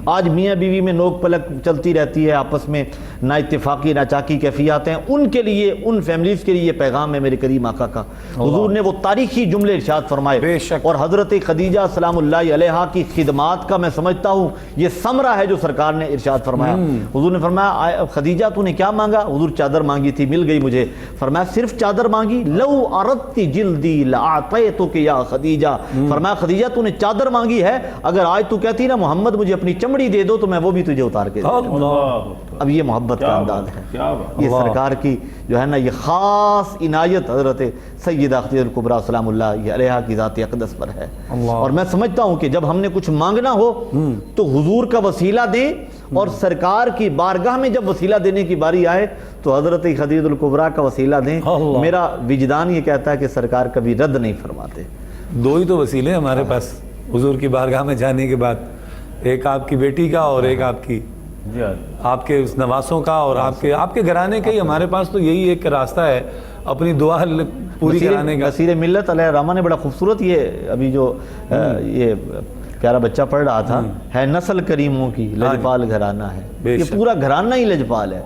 آج میاں بیوی میں نوک پلک چلتی رہتی ہے، آپس میں نا اتفاقی نا چاکی کیفیات ہیں، ان کے لیے، ان فیملیز کے لیے یہ پیغام ہے میرے کریم آقا کا۔ حضور نے وہ تاریخی جملے ارشاد فرمائے، بے شک، اور حضرت خدیجہ سلام اللہ علیہا کی خدمات کا میں سمجھتا ہوں یہ ثمرہ ہے جو سرکار نے ارشاد فرمایا۔ حضور نے فرمایا خدیجہ تو نے کیا مانگا؟ حضور چادر مانگی تھی، مل گئی مجھے۔ فرمایا صرف چادر مانگی؟ لو اردت جلدی لأعطیتک یا خدیجہ، فرمایا خدیجہ تو نے چادر مانگی ہے، اگر آج تو کہتی نا محمد مجھے اپنی چمڑی دے دو تو میں وہ بھی تجھے اتار کے دے دوں۔ اب یہ محبت کا انداز ہے، یہ سرکار کی جو ہے نا یہ خاص عنایت حضرت سیدہ خدیجہ الکبریٰ سلام اللہ علیہا کی ذات اقدس پر ہے۔ اور میں سمجھتا ہوں کہ جب ہم نے کچھ مانگنا ہو تو حضور کا وسیلہ دیں، اور سرکار کی بارگاہ میں جب وسیلہ دینے کی باری آئے تو حضرت خدیجہ الکبریٰ کا وسیلہ دیں۔ میرا وجدان یہ کہتا ہے کہ سرکار کبھی رد نہیں فرماتے۔ دو ہی تو وسیلے ہمارے پاس حضور کی بارگاہ میں جانے کے بعد، ایک آپ کی بیٹی کا اور ایک آپ کے اس نواسوں کا اور آپ کے گھرانے کا ہی۔ ہمارے پاس تو یہی ایک راستہ ہے اپنی دعا پوری کرانے کا۔ نصیر ملت علیہ الرحمہ نے بڑا خوبصورت یہ ابھی جو یہ پیارا بچہ پڑھ رہا تھا، ہے نسل کریموں کی لجپال گھرانہ ہے، یہ پورا گھرانہ ہی لجپال ہے۔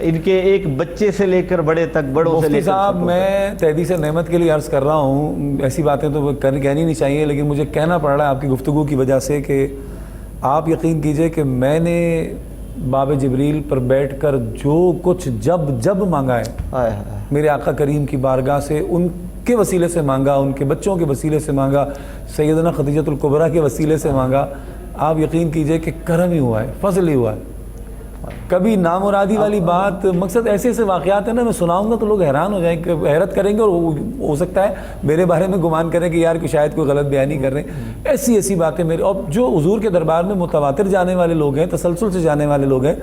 ان کے ایک بچے سے لے کر بڑے تک، بڑوں سے لے کر صاحب میں تحدیث نعمت کے لیے عرض کر رہا ہوں، ایسی باتیں تو کہنی نہیں چاہیے، لیکن مجھے کہنا پڑ رہا ہے آپ کی گفتگو کی وجہ سے کہ آپ یقین کیجئے کہ میں نے باب جبریل پر بیٹھ کر جو کچھ جب مانگا ہے میرے آقا کریم کی بارگاہ سے، ان کے وسیلے سے مانگا، ان کے بچوں کے وسیلے سے مانگا، سیدنا خدیجہ الکبریٰ کے وسیلے سے مانگا، آپ یقین کیجئے کہ کرم ہی ہوا ہے، فضل ہی ہوا ہے۔ کبھی نامرادی والی بات، مقصد ایسے ایسے واقعات ہیں نا، میں سناؤں گا تو لوگ حیران ہو جائیں، حیرت کریں گے، اور ہو سکتا ہے میرے بارے میں گمان کریں کہ یار کہ شاید کوئی غلط بیانی کر رہے ہیں۔ ایسی باتیں میرے، اور جو حضور کے دربار میں متواتر جانے والے لوگ ہیں، تسلسل سے جانے والے لوگ ہیں،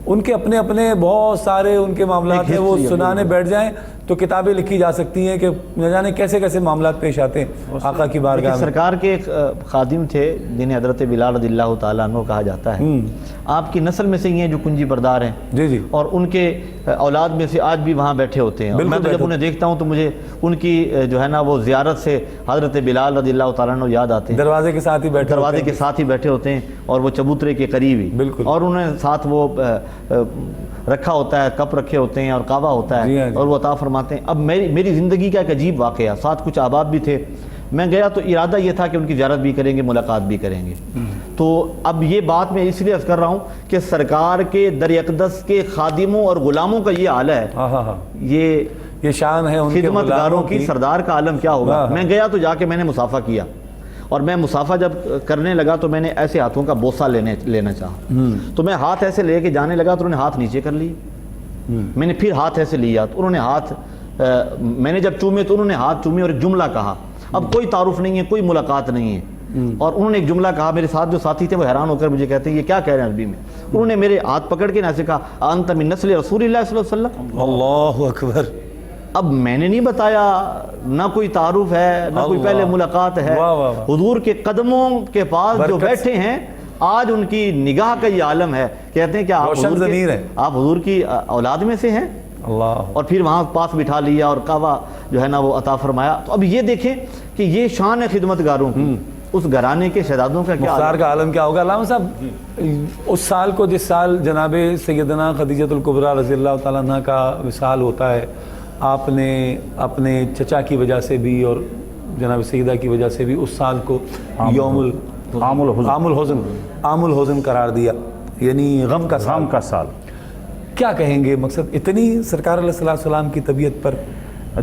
ان کے اپنے بہت سارے ان کے معاملات ہیں، وہ سنانے بیٹھ جائیں تو کتابیں لکھی جا سکتی ہیں کہ نہ جانے کیسے کیسے معاملات پیش آتے ہیں آقا کی بارگاہ میں۔ سرکار کے ایک خادم تھے جنہیں حضرت بلال رضی اللہ تعالیٰ عنہ کہا جاتا ہے، آپ کی نسل میں سے ہی ہیں جو کنجی بردار ہیں، جی، اور ان کے اولاد میں سے آج بھی وہاں بیٹھے ہوتے ہیں۔ میں تو جب انہیں دیکھتا ہوں تو مجھے ان کی جو ہے نا وہ زیارت سے حضرت بلال رضی اللہ تعالیٰ عنہ یاد آتے ہیں۔ دروازے کے ساتھ ہی بیٹھے ہوتے ہیں اور وہ چبوترے کے قریب ہی، اور انہیں ساتھ وہ رکھا ہوتا ہے، کپ رکھے ہوتے ہیں اور کعوہ ہوتا ہے، اور وہ عطا فرماتے ہیں۔ اب میری زندگی کا ایک عجیب واقعہ، ساتھ کچھ احباب بھی تھے، میں گیا تو ارادہ یہ تھا کہ ان کی زیارت بھی کریں گے، ملاقات بھی کریں گے۔ تو اب یہ بات میں اس لیے عرض کر رہا ہوں کہ سرکار کے در اقدس کے خادموں اور غلاموں کا یہ حال ہے، یہ شان ہے ان کے خدمت گاروں کی، سردار کا عالم کیا ہوگا۔ میں گیا تو جا کے میں نے مصافحہ کیا، اور میں مصافحہ جب کرنے لگا تو میں نے ایسے ہاتھوں کا بوسہ لینا چاہا، تو میں ہاتھ ایسے لے کے جانے لگا تو انہوں نے ہاتھ نیچے کر لی، میں نے پھر ہاتھ ایسے لیا تو انہوں نے ہاتھ، میں نے جب چومے تو انہوں نے ہاتھ چومے اور ایک جملہ کہا۔ اب کوئی تعارف نہیں ہے، کوئی ملاقات نہیں ہے، اور انہوں نے ایک جملہ کہا، میرے ساتھ جو ساتھی تھے وہ حیران ہو کر مجھے کہتے ہیں یہ کیا کہہ رہے ہیں عربی میں. انہوں نے میرے ہاتھ پکڑ کے ایسے کہا انت من نسل رسول اللہ صلی اللہ علیہ وسلم. اللہ اکبر. اب میں نے نہیں بتایا، نہ کوئی تعارف ہے، نہ کوئی پہلے ملاقات ہے. واہ واہ واہ. حضور کے قدموں کے پاس جو بیٹھے ہیں آج ان کی نگاہ کا یہ عالم ہے. کہتے ہیں کہ آپ حضور کی اولاد میں سے ہیں. اللہ. اور پھر وہاں پاس بٹھا لیا اور کعبہ جو ہے نا وہ عطا فرمایا. تو اب یہ دیکھیں کہ یہ شان ہے خدمت گاروں کی. اس گھرانے کے شہزادوں کا کیا مختار کا عالم کیا ہوگا. علامہ صاحب اس سال کو جس سال جناب سیدنا خدیجۃ الکبریٰ رضی اللہ تعالیٰ عنہ کا وصال ہوتا ہے، آپ نے اپنے چچا کی وجہ سے بھی اور جناب سیدہ کی وجہ سے بھی اس سال کو عام الحزن قرار دیا، یعنی غم کا سال. کیا کہیں گے مقصد اتنی سرکار علیہ الصلوۃ والسلام کی طبیعت پر؟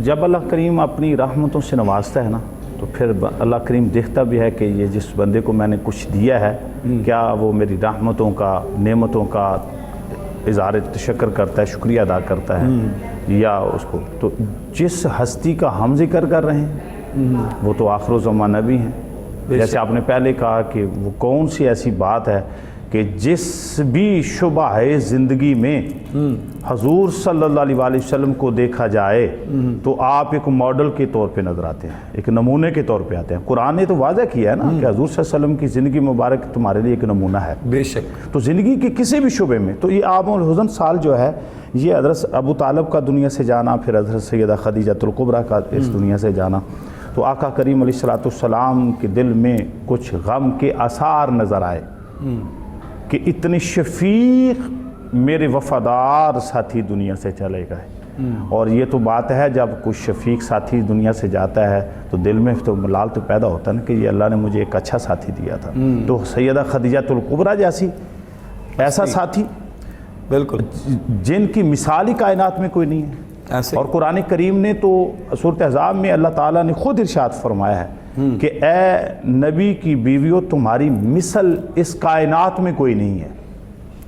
جب اللہ کریم اپنی رحمتوں سے نوازتا ہے نا تو پھر اللہ کریم دیکھتا بھی ہے کہ یہ جس بندے کو میں نے کچھ دیا ہے کیا وہ میری رحمتوں کا، نعمتوں کا اظہار تشکر کرتا ہے، شکریہ ادا کرتا ہے یا اس کو. تو جس ہستی کا ہم ذکر کر رہے ہیں وہ تو آخر الزمان نبی ہیں. جیسے آپ نے پہلے کہا کہ وہ کون سی ایسی بات ہے کہ جس بھی شعبہ ہے زندگی میں حضور صلی اللہ علیہ وسلم کو دیکھا جائے تو آپ ایک ماڈل کے طور پہ نظر آتے ہیں، ایک نمونے کے طور پہ آتے ہیں. قرآن نے تو واضح کیا ہے نا کہ حضور صلی اللہ علیہ وسلم کی زندگی مبارک تمہارے لیے ایک نمونہ ہے. بے شک. تو زندگی کے کسی بھی شعبے میں تو یہ عام الحزن سال جو ہے یہ حضرت ابو طالب کا دنیا سے جانا، پھر حضرت سیدہ خدیجۃ الکبریٰ کا اس دنیا سے جانا، تو آقا کریم علیہ الصلوۃ والسلام کے دل میں کچھ غم کے آثار نظر آئے کہ اتنی شفیق میرے وفادار ساتھی دنیا سے چلے گئے. اور یہ تو بات ہے جب کچھ شفیق ساتھی دنیا سے جاتا ہے تو دل میں تو ملال تو پیدا ہوتا ہے نا کہ یہ اللہ نے مجھے ایک اچھا ساتھی دیا تھا. تو سیدہ خدیجۃ الکبریٰ جیسی ایسا ساتھی بالکل جن کی مثالی کائنات میں کوئی نہیں ہے. اور قرآن کریم نے تو سورۃ احزاب میں اللہ تعالیٰ نے خود ارشاد فرمایا ہے کہ اے نبی کی بیویوں تمہاری مثل اس کائنات میں کوئی نہیں ہے.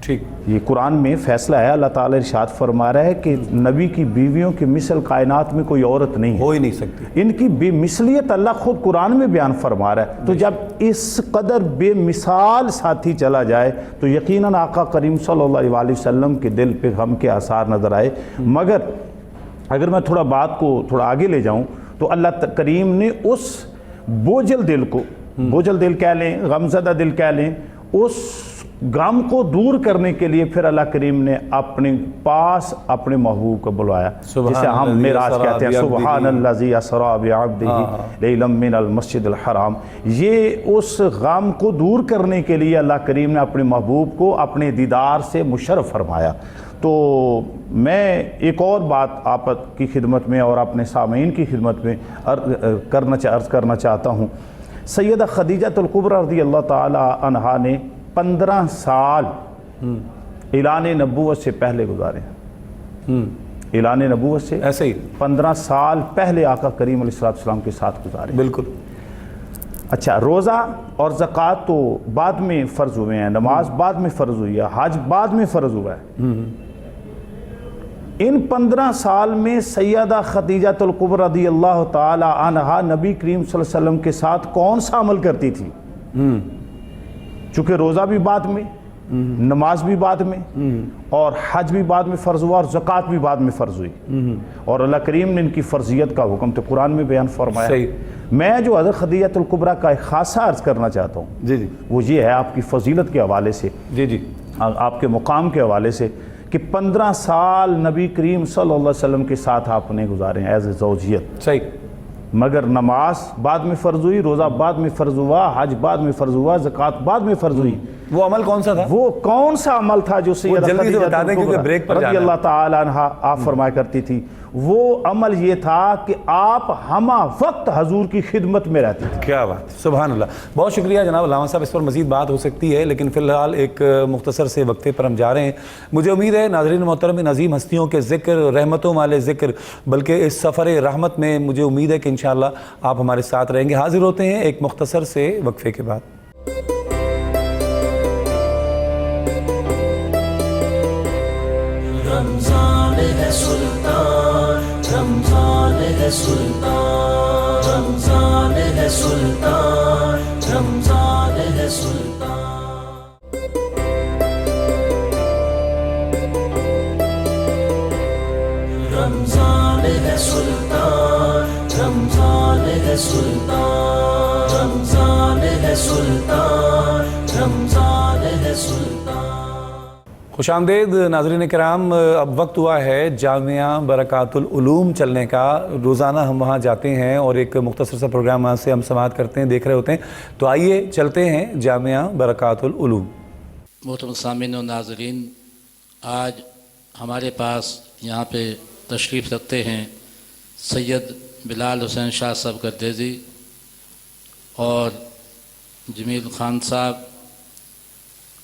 ٹھیک. یہ قرآن میں فیصلہ ہے، اللہ تعالیٰ ارشاد فرما رہا ہے کہ نبی کی بیویوں کی مثل کائنات میں کوئی عورت نہیں ہے، ہو ہی نہیں سکتی. ان کی بے مثلیت اللہ خود قرآن میں بیان فرما رہا ہے. تو جب اس قدر بے مثال ساتھی چلا جائے تو یقیناً آقا کریم صلی اللہ علیہ وسلم کے دل پہ غم کے آثار نظر آئے. مگر اگر میں تھوڑا بات کو تھوڑا آگے لے جاؤں تو اللہ کریم نے اس بوجھل دل کو، بوجھل دل کہہ لیں، غمزدہ دل کہہ لیں، اس غم کو دور کرنے کے لیے پھر اللہ کریم نے اپنے پاس اپنے محبوب کو بلوایا، جسے ہم معراج کہتے ہیں، سبحان الذی اسریٰ بعبدہ لیلا من المسجد الحرام. یہ اس غم کو دور کرنے کے لیے اللہ کریم نے اپنے محبوب کو اپنے دیدار سے مشرف فرمایا. تو میں ایک اور بات آپ کی خدمت میں اور اپنے سامعین کی خدمت میں عرض کرنا چاہتا ہوں. سیدہ خدیجۃ الکبریٰ رضی اللہ تعالی عنہا نے 15 سال اعلان نبوت سے پہلے گزارے ہیں. اعلان نبوت سے ایسے ہی 15 سال پہلے آقا کریم علیہ السلام کے ساتھ گزارے. بالکل. اچھا، روزہ اور زکوٰۃ تو بعد میں فرض ہوئے ہیں، نماز بعد میں فرض ہوئی ہے، حج بعد میں فرض ہوا ہے. ان 15 سال میں سیدہ خدیجۃ الکبریٰ رضی اللہ تعالی عنہا نبی کریم صلی اللہ علیہ وسلم کے ساتھ کون سا عمل کرتی تھی؟ چونکہ روزہ بھی بعد میں، نماز بھی بعد میں، اور حج بھی بعد میں فرض ہوا، اور زکوٰۃ بھی بعد میں فرض ہوئی. اور اللہ کریم نے ان کی فرضیت کا حکم تو قرآن میں بیان فرمایا. صحیح. میں جو حضرت خدیجۃ الکبریٰ کا ایک خاصہ عرض کرنا چاہتا ہوں جی جی وہ یہ ہے آپ کی فضیلت کے حوالے سے، جی جی آپ کے مقام کے حوالے سے، کہ 15 سال نبی کریم صلی اللہ علیہ وسلم کے ساتھ آپ نے گزارے ہیں ایز اے زوجیت. صحیح. مگر نماز بعد میں فرض ہوئی، روزہ بعد میں فرض ہوا، حج بعد میں فرض ہوا، زکوٰۃ بعد میں فرض ہوئی. وہ عمل کون سا تھا؟ وہ کون سا عمل تھا جو سیدہ جلدی سے بتا دیں کیونکہ بریک پر رضی اللہ تعالی عنہا آپ فرمایا کرتی تھی؟ وہ عمل یہ تھا کہ آپ ہمہ وقت حضور کی خدمت میں رہتی تھی. کیا بات، سبحان اللہ. بہت شکریہ جناب علامہ صاحب. اس پر مزید بات ہو سکتی ہے لیکن فی الحال ایک مختصر سے وقفے پر ہم جا رہے ہیں. مجھے امید ہے ناظرین محترم عظیم ہستیوں کے ذکر، رحمتوں والے ذکر، بلکہ اس سفر رحمت میں مجھے امید ہے کہ انشاءاللہ آپ ہمارے ساتھ رہیں گے. حاضر ہوتے ہیں ایک مختصر سے وقفے کے بعد. رمضان ہے سلطان، رمضان ہے سلطان، رمضان ہے سلطان، رمضان ہے سلطان، رمضان ہے سلطان، رمضان ہے سلطان، رمضان ہے سلطان۔ خوش آمدید ناظرین کرام، اب وقت ہوا ہے جامعہ برکات العلوم چلنے کا۔ روزانہ ہم وہاں جاتے ہیں اور ایک مختصر سا پروگرام وہاں سے ہم سماعت کرتے ہیں، دیکھ رہے ہوتے ہیں۔ تو آئیے چلتے ہیں جامعہ برکات العلوم۔ محترم سامعین و ناظرین، آج ہمارے پاس یہاں پہ تشریف رکھتے ہیں سید بلال حسین شاہ صاحب گردیزی اور جمیل خان صاحب،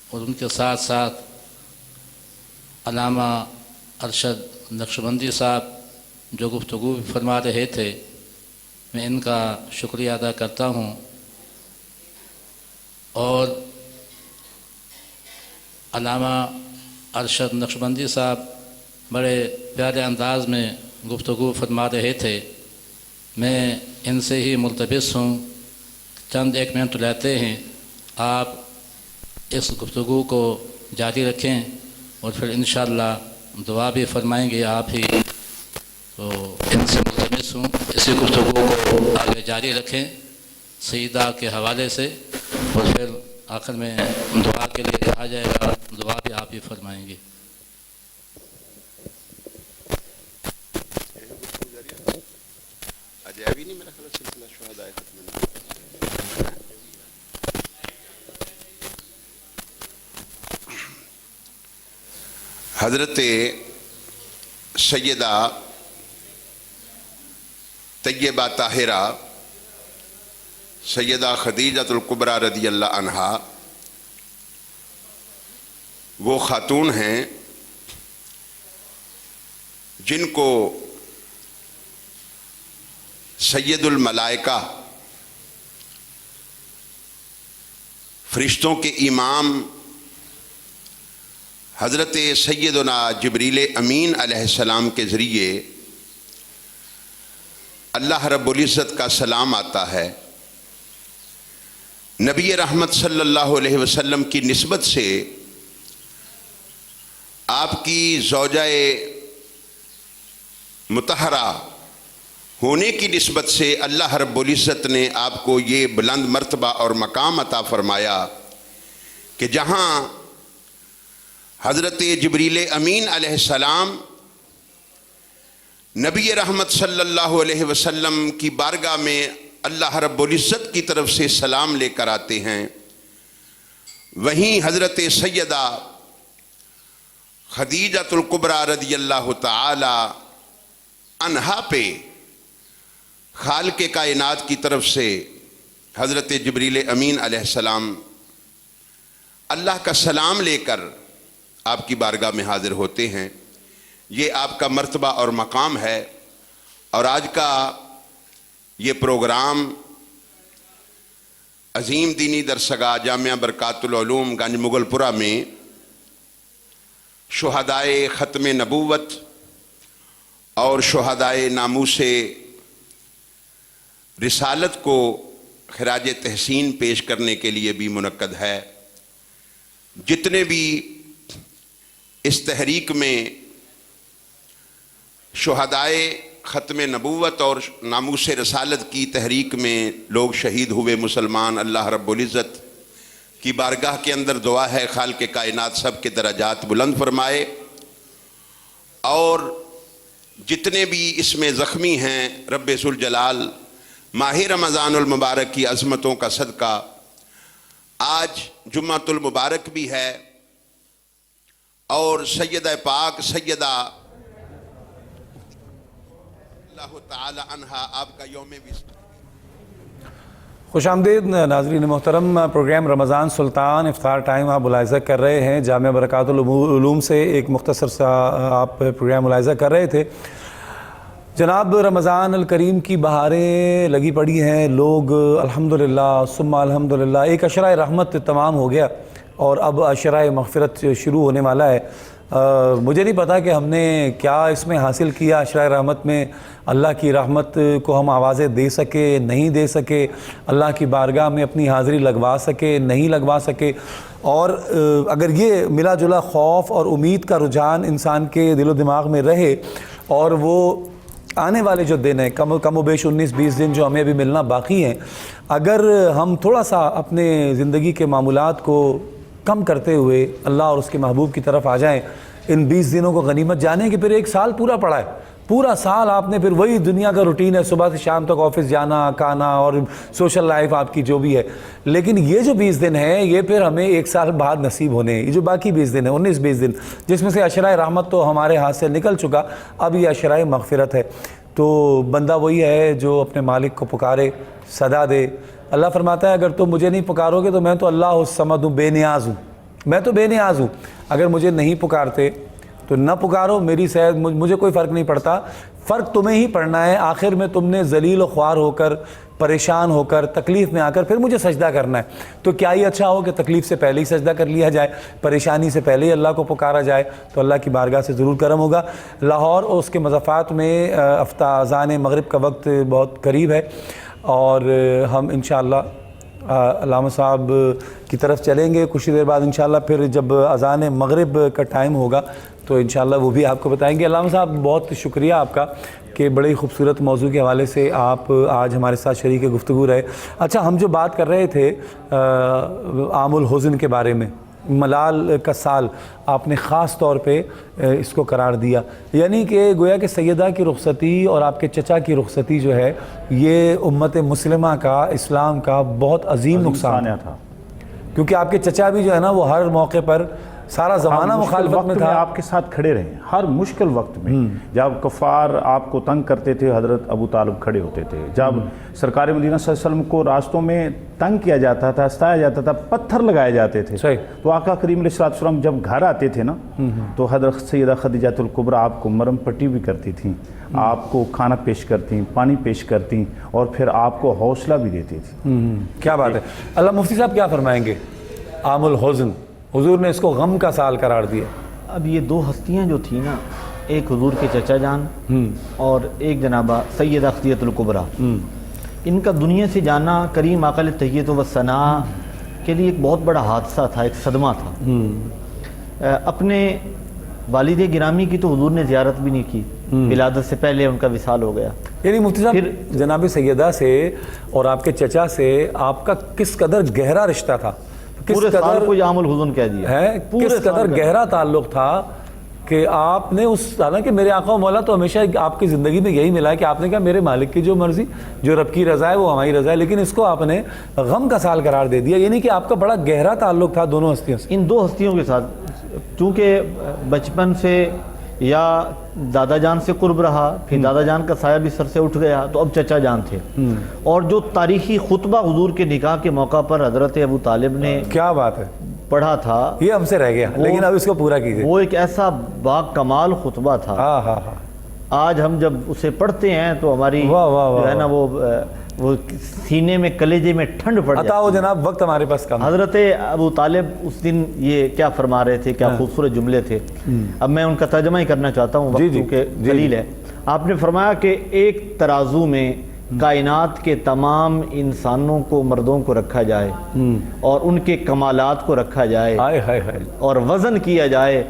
اور ان کے ساتھ ساتھ علامہ ارشد نقشبندی صاحب جو گفتگو بھی فرما رہے تھے۔ میں ان کا شکریہ ادا کرتا ہوں، اور علامہ ارشد نقشبندی صاحب بڑے پیارے انداز میں گفتگو فرما رہے تھے۔ میں ان سے ہی ملتمس ہوں، چند ایک منٹ لیتے ہیں، آپ اس گفتگو کو جاری رکھیں اور پھر انشاءاللہ دعا بھی فرمائیں گے آپ ہی۔ تو ان سے ملتمس ہوں اسی گفتگو کو آگے جاری رکھیں سیدہ کے حوالے سے، اور پھر آخر میں دعا کے لیے کہا جائے گا، دعا بھی آپ ہی فرمائیں گے۔ حضرت سیدہ طیبہ طاہرہ سیدہ خدیجۃ الکبریٰ رضی اللہ عنہا وہ خاتون ہیں جن کو سید الملائکہ، فرشتوں کے امام حضرت سیدنا جبریل امین علیہ السلام کے ذریعے اللہ رب العزت کا سلام آتا ہے۔ نبی رحمت صلی اللہ علیہ وسلم کی نسبت سے، آپ کی زوجہ مطہرہ ہونے کی نسبت سے اللہ رب العزت نے آپ کو یہ بلند مرتبہ اور مقام عطا فرمایا کہ جہاں حضرت جبریل امین علیہ السلام نبی رحمت صلی اللہ علیہ وسلم کی بارگاہ میں اللہ رب العزت کی طرف سے سلام لے کر آتے ہیں، وہیں حضرت سیدہ خدیجۃ الکبریٰ رضی اللہ تعالی عنہا پہ خالق کائنات کی طرف سے حضرت جبریل امین علیہ السلام اللہ کا سلام لے کر آپ کی بارگاہ میں حاضر ہوتے ہیں۔ یہ آپ کا مرتبہ اور مقام ہے، اور آج کا یہ پروگرام عظیم دینی درسگاہ جامعہ برکات العلوم گنج مغل پورہ میں شہدائے ختم نبوت اور شہدائے ناموس رسالت کو خراج تحسین پیش کرنے کے لیے بھی منعقد ہے۔ جتنے بھی اس تحریک میں شہدائے ختم نبوت اور ناموس رسالت کی تحریک میں لوگ شہید ہوئے مسلمان، اللہ رب العزت کی بارگاہ کے اندر دعا ہے خالق کائنات سب کے درجات بلند فرمائے، اور جتنے بھی اس میں زخمی ہیں رب ذوالجلال ماہ رمضان المبارک کی عظمتوں کا صدقہ، آج جمعۃ المبارک بھی ہے، اور سیدہ پاک سیدہ اللہ تعالی عنہا آپ کا یوم وصال۔ خوش آمدید ناظرین محترم، پروگرام رمضان سلطان افطار ٹائم آپ ملاحظہ کر رہے ہیں۔ جامعہ برکات العلوم سے ایک مختصر سا آپ پروگرام ملاحظہ کر رہے تھے۔ جناب رمضان الکریم کی بہاریں لگی پڑی ہیں، لوگ الحمدللہ ثم الحمدللہ، ایک عشرہ رحمت تمام ہو گیا اور اب عشرہ مغفرت شروع ہونے والا ہے۔ مجھے نہیں پتا کہ ہم نے کیا اس میں حاصل کیا عشرۂ رحمت میں، اللہ کی رحمت کو ہم آوازیں دے سکے نہیں دے سکے، اللہ کی بارگاہ میں اپنی حاضری لگوا سکے نہیں لگوا سکے، اور اگر یہ ملا جلا خوف اور امید کا رجحان انسان کے دل و دماغ میں رہے، اور وہ آنے والے جو دن ہیں کم و بیش 19-20 دن جو ہمیں ابھی ملنا باقی ہیں، اگر ہم تھوڑا سا اپنے زندگی کے معمولات کو کم کرتے ہوئے اللہ اور اس کے محبوب کی طرف آ جائیں، ان 20 دنوں کو غنیمت جانیں کہ پھر ایک سال پورا پڑا ہے، پورا سال آپ نے پھر وہی دنیا کا روٹین ہے، صبح سے شام تک آفس جانا کھانا اور سوشل لائف آپ کی جو بھی ہے، لیکن یہ جو 20 دن ہیں یہ پھر ہمیں ایک سال بعد نصیب ہونے ہیں، یہ جو باقی 20 دن ہیں 19-20 دن، جس میں سے عشرۂ رحمت تو ہمارے ہاتھ سے نکل چکا، اب یہ عشرۂ مغفرت ہے۔ تو بندہ وہی ہے جو اپنے مالک کو پکارے، صدا دے۔ اللہ فرماتا ہے اگر تم مجھے نہیں پکارو گے تو میں تو اللہ الصمد ہوں، بے نیاز ہوں، میں تو بے نیاز ہوں، اگر مجھے نہیں پکارتے تو نہ پکارو، میری صحت مجھے کوئی فرق نہیں پڑتا، فرق تمہیں ہی پڑنا ہے، آخر میں تم نے ذلیل و خوار ہو کر، پریشان ہو کر، تکلیف میں آ کر پھر مجھے سجدہ کرنا ہے، تو کیا ہی اچھا ہو کہ تکلیف سے پہلے ہی سجدہ کر لیا جائے، پریشانی سے پہلے ہی اللہ کو پکارا جائے، تو اللہ کی بارگاہ سے ضرور کرم ہوگا۔ لاہور اور اس کے مضافات میں اذان مغرب کا وقت بہت قریب ہے، اور ہم انشاءاللہ علامہ صاحب کی طرف چلیں گے کچھ دیر بعد انشاءاللہ، پھر جب اذان مغرب کا ٹائم ہوگا تو انشاءاللہ وہ بھی آپ کو بتائیں گے۔ علامہ صاحب بہت شکریہ آپ کا کہ بڑی خوبصورت موضوع کے حوالے سے آپ آج ہمارے ساتھ شریک گفتگو رہے۔ اچھا، ہم جو بات کر رہے تھے عام الحزن کے بارے میں، ملال کا سال آپ نے خاص طور پہ اس کو قرار دیا، یعنی کہ گویا کہ سیدہ کی رخصتی اور آپ کے چچا کی رخصتی جو ہے یہ امت مسلمہ کا، اسلام کا بہت عظیم نقصان تھا، کیونکہ آپ کے چچا بھی جو ہے نا وہ ہر موقع پر سارا زمانہ مخالفت میں تھا، آپ کے ساتھ کھڑے رہے ہر مشکل وقت میں، جب کفار آپ کو تنگ کرتے تھے حضرت ابو طالب کھڑے ہوتے تھے، جب سرکار مدینہ صلی اللہ علیہ وسلم کو راستوں میں تنگ کیا جاتا تھا، ستایا جاتا تھا، پتھر لگائے جاتے تھے، تو آقا کریم علیہ السلام جب گھر آتے تھے نا تو حضرت سیدہ خدیجہ الکبریٰ آپ کو مرم پٹی بھی کرتی تھیں، آپ کو کھانا پیش کرتی، پانی پیش کرتی، اور پھر آپ کو حوصلہ بھی دیتی تھی۔ کیا بات ہے۔ اللہ مفتی صاحب کیا فرمائیں گے؟ عام الحزن، حضور نے اس کو غم کا سال قرار دیا۔ اب یہ دو ہستیاں جو تھیں نا، ایک حضور کے چچا جان اور ایک جنابہ سیدہ خدیجہ الکبریٰ، ان کا دنیا سے جانا کریم آقا علیہ التحیۃ والثناء کے لیے ایک بہت بڑا حادثہ تھا، ایک صدمہ تھا۔ اپنے والد گرامی کی تو حضور نے زیارت بھی نہیں کی، ولادت سے پہلے ان کا وصال ہو گیا۔ یعنی مفتی صاحب جناب سیدہ سے اور آپ کے چچا سے آپ کا کس قدر گہرا رشتہ تھا، پورے سال کو عام الحزن کہہ دیا ہے، کس قدر گہرا تعلق تھا کہ آپ نے اس، حالانکہ میرے آقا و مولا تو ہمیشہ آپ کی زندگی میں یہی ملا ہے کہ آپ نے کہا میرے مالک کی جو مرضی، جو رب کی رضا ہے وہ ہماری رضا ہے، لیکن اس کو آپ نے غم کا سال قرار دے دیا، یعنی کہ آپ کا بڑا گہرا تعلق تھا دونوں ہستیوں سے۔ ان دو ہستیوں کے ساتھ چونکہ بچپن سے یا دادا جان سے قرب رہا، پھر دادا جان کا سایہ بھی سر سے اٹھ گیا، تو اب چچا جان تھے، اور جو تاریخی خطبہ حضور کے نکاح کے موقع پر حضرت ابو طالب نے کیا بات ہے پڑھا تھا، یہ ہم سے رہ گیا، لیکن اب اس کو پورا کیجئے۔ وہ ایک ایسا با کمال خطبہ تھا، آج ہم جب اسے پڑھتے ہیں تو ہماری جو ہے نا وہ سینے میں کلیجے میں ٹھنڈ پڑ جاتی ہے۔ عطا ہو جناب، وقت ہمارے پاس کم۔ حضرت ابو طالب اس دن یہ کیا فرما رہے تھے، کیا خوبصورت جملے تھے، اب میں ان کا ترجمہ ہی کرنا چاہتا ہوں، وقت کیونکہ قلیل ہے۔ آپ نے فرمایا کہ ایک ترازو میں کائنات کے تمام انسانوں کو، مردوں کو رکھا جائے اور ان کے کمالات کو رکھا جائے اور وزن کیا جائے،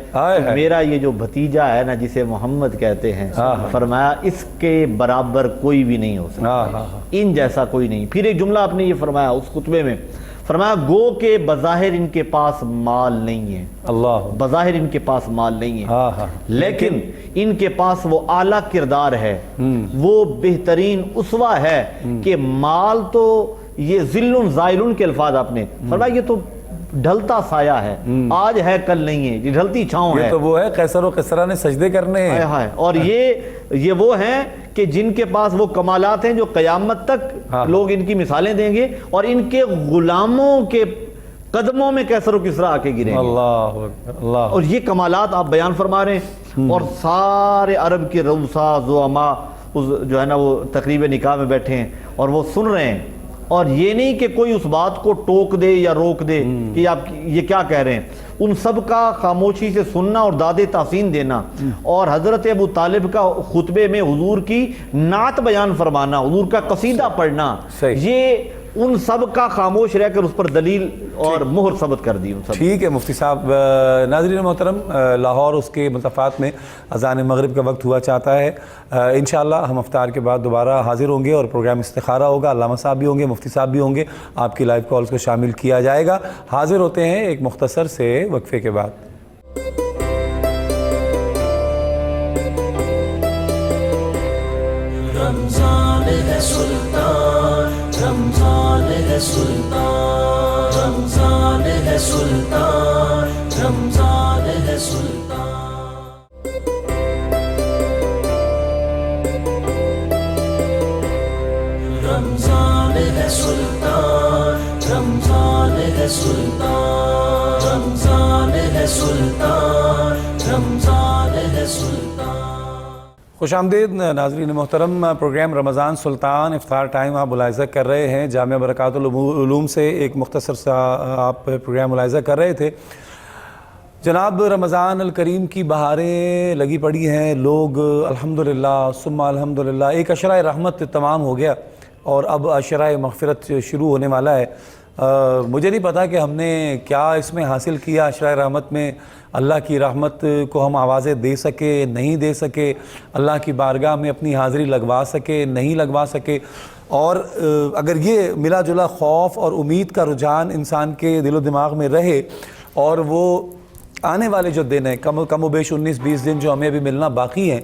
میرا یہ جو بھتیجا ہے نا جسے محمد کہتے ہیں، فرمایا اس کے برابر کوئی بھی نہیں ہو سکتا، ان جیسا کوئی نہیں۔ پھر ایک جملہ آپ نے یہ فرمایا اس خطبے میں، فرمایا گو کہ بظاہر ان کے پاس مال نہیں ہے، اللہ بظاہر ان کے پاس مال نہیں ہے، لیکن ان کے پاس وہ اعلیٰ کردار ہے، وہ بہترین اسوہ ہے کہ مال تو یہ ذل زائل کے الفاظ آپ نے فرمایا، یہ تو ڈھلتا سایہ ہے، آج ہے کل نہیں ہے، یہ ڈھلتی چھاؤں ہے، یہ تو وہ ہے قیصر و کسریٰ نے سجدے کرنے ہیں، اور یہ وہ ہیں کہ جن کے پاس وہ کمالات ہیں جو قیامت تک لوگ ان کی مثالیں دیں گے، اور ان کے غلاموں کے قدموں میں قیصر و کسریٰ آ کے گریں گے۔ اللہ، اور یہ کمالات آپ بیان فرما رہے ہیں، اور سارے عرب کے رؤسا زعماء جو ہے نا وہ تقریب نکاح میں بیٹھے ہیں اور وہ سن رہے ہیں، اور یہ نہیں کہ کوئی اس بات کو ٹوک دے یا روک دے کہ آپ یہ کیا کہہ رہے ہیں، ان سب کا خاموشی سے سننا اور داد تحسین دینا، اور حضرت ابو طالب کا خطبے میں حضور کی نعت بیان فرمانا، حضور کا قصیدہ پڑھنا، یہ ان سب کا خاموش رہ کر اس پر دلیل اور مہر ثبت کر دی ان سب۔ ٹھیک ہے مفتی صاحب۔ ناظرین محترم، لاہور اس کے مضافات میں اذان مغرب کا وقت ہوا چاہتا ہے۔ انشاءاللہ ہم افطار کے بعد دوبارہ حاضر ہوں گے اور پروگرام استخارہ ہوگا، علامہ صاحب بھی ہوں گے، مفتی صاحب بھی ہوں گے، آپ کی لائیو کالز کو شامل کیا جائے گا۔ حاضر ہوتے ہیں ایک مختصر سے وقفے کے بعد۔ رمضان ہے سلطان، رمضان ہے سلطان، رمضان ہے سلطان، رمضان ہے سلطان۔ رمضان ہے سلطان، رمضان ہے سلطان، رمضان ہے سلطان، رمضان ہے سلطان۔ خوش آمدید ناظرین محترم، پروگرام رمضان سلطان افطار ٹائم آپ ملاحظہ کر رہے ہیں۔ جامعہ برکات العلوم سے ایک مختصر سا آپ پروگرام ملاحظہ کر رہے تھے۔ جناب رمضان الکریم کی بہاریں لگی پڑی ہیں، لوگ الحمدللہ ثم الحمدللہ، ایک عشرہ رحمت تمام ہو گیا اور اب عشرہ مغفرت شروع ہونے والا ہے۔ مجھے نہیں پتا کہ ہم نے کیا اس میں حاصل کیا، عشرہ رحمت میں اللہ کی رحمت کو ہم آوازیں دے سکے نہیں دے سکے، اللہ کی بارگاہ میں اپنی حاضری لگوا سکے نہیں لگوا سکے، اور اگر یہ ملا جلا خوف اور امید کا رجحان انسان کے دل و دماغ میں رہے، اور وہ آنے والے جو دن ہیں کم و بیش 19-20 دن جو ہمیں ابھی ملنا باقی ہیں،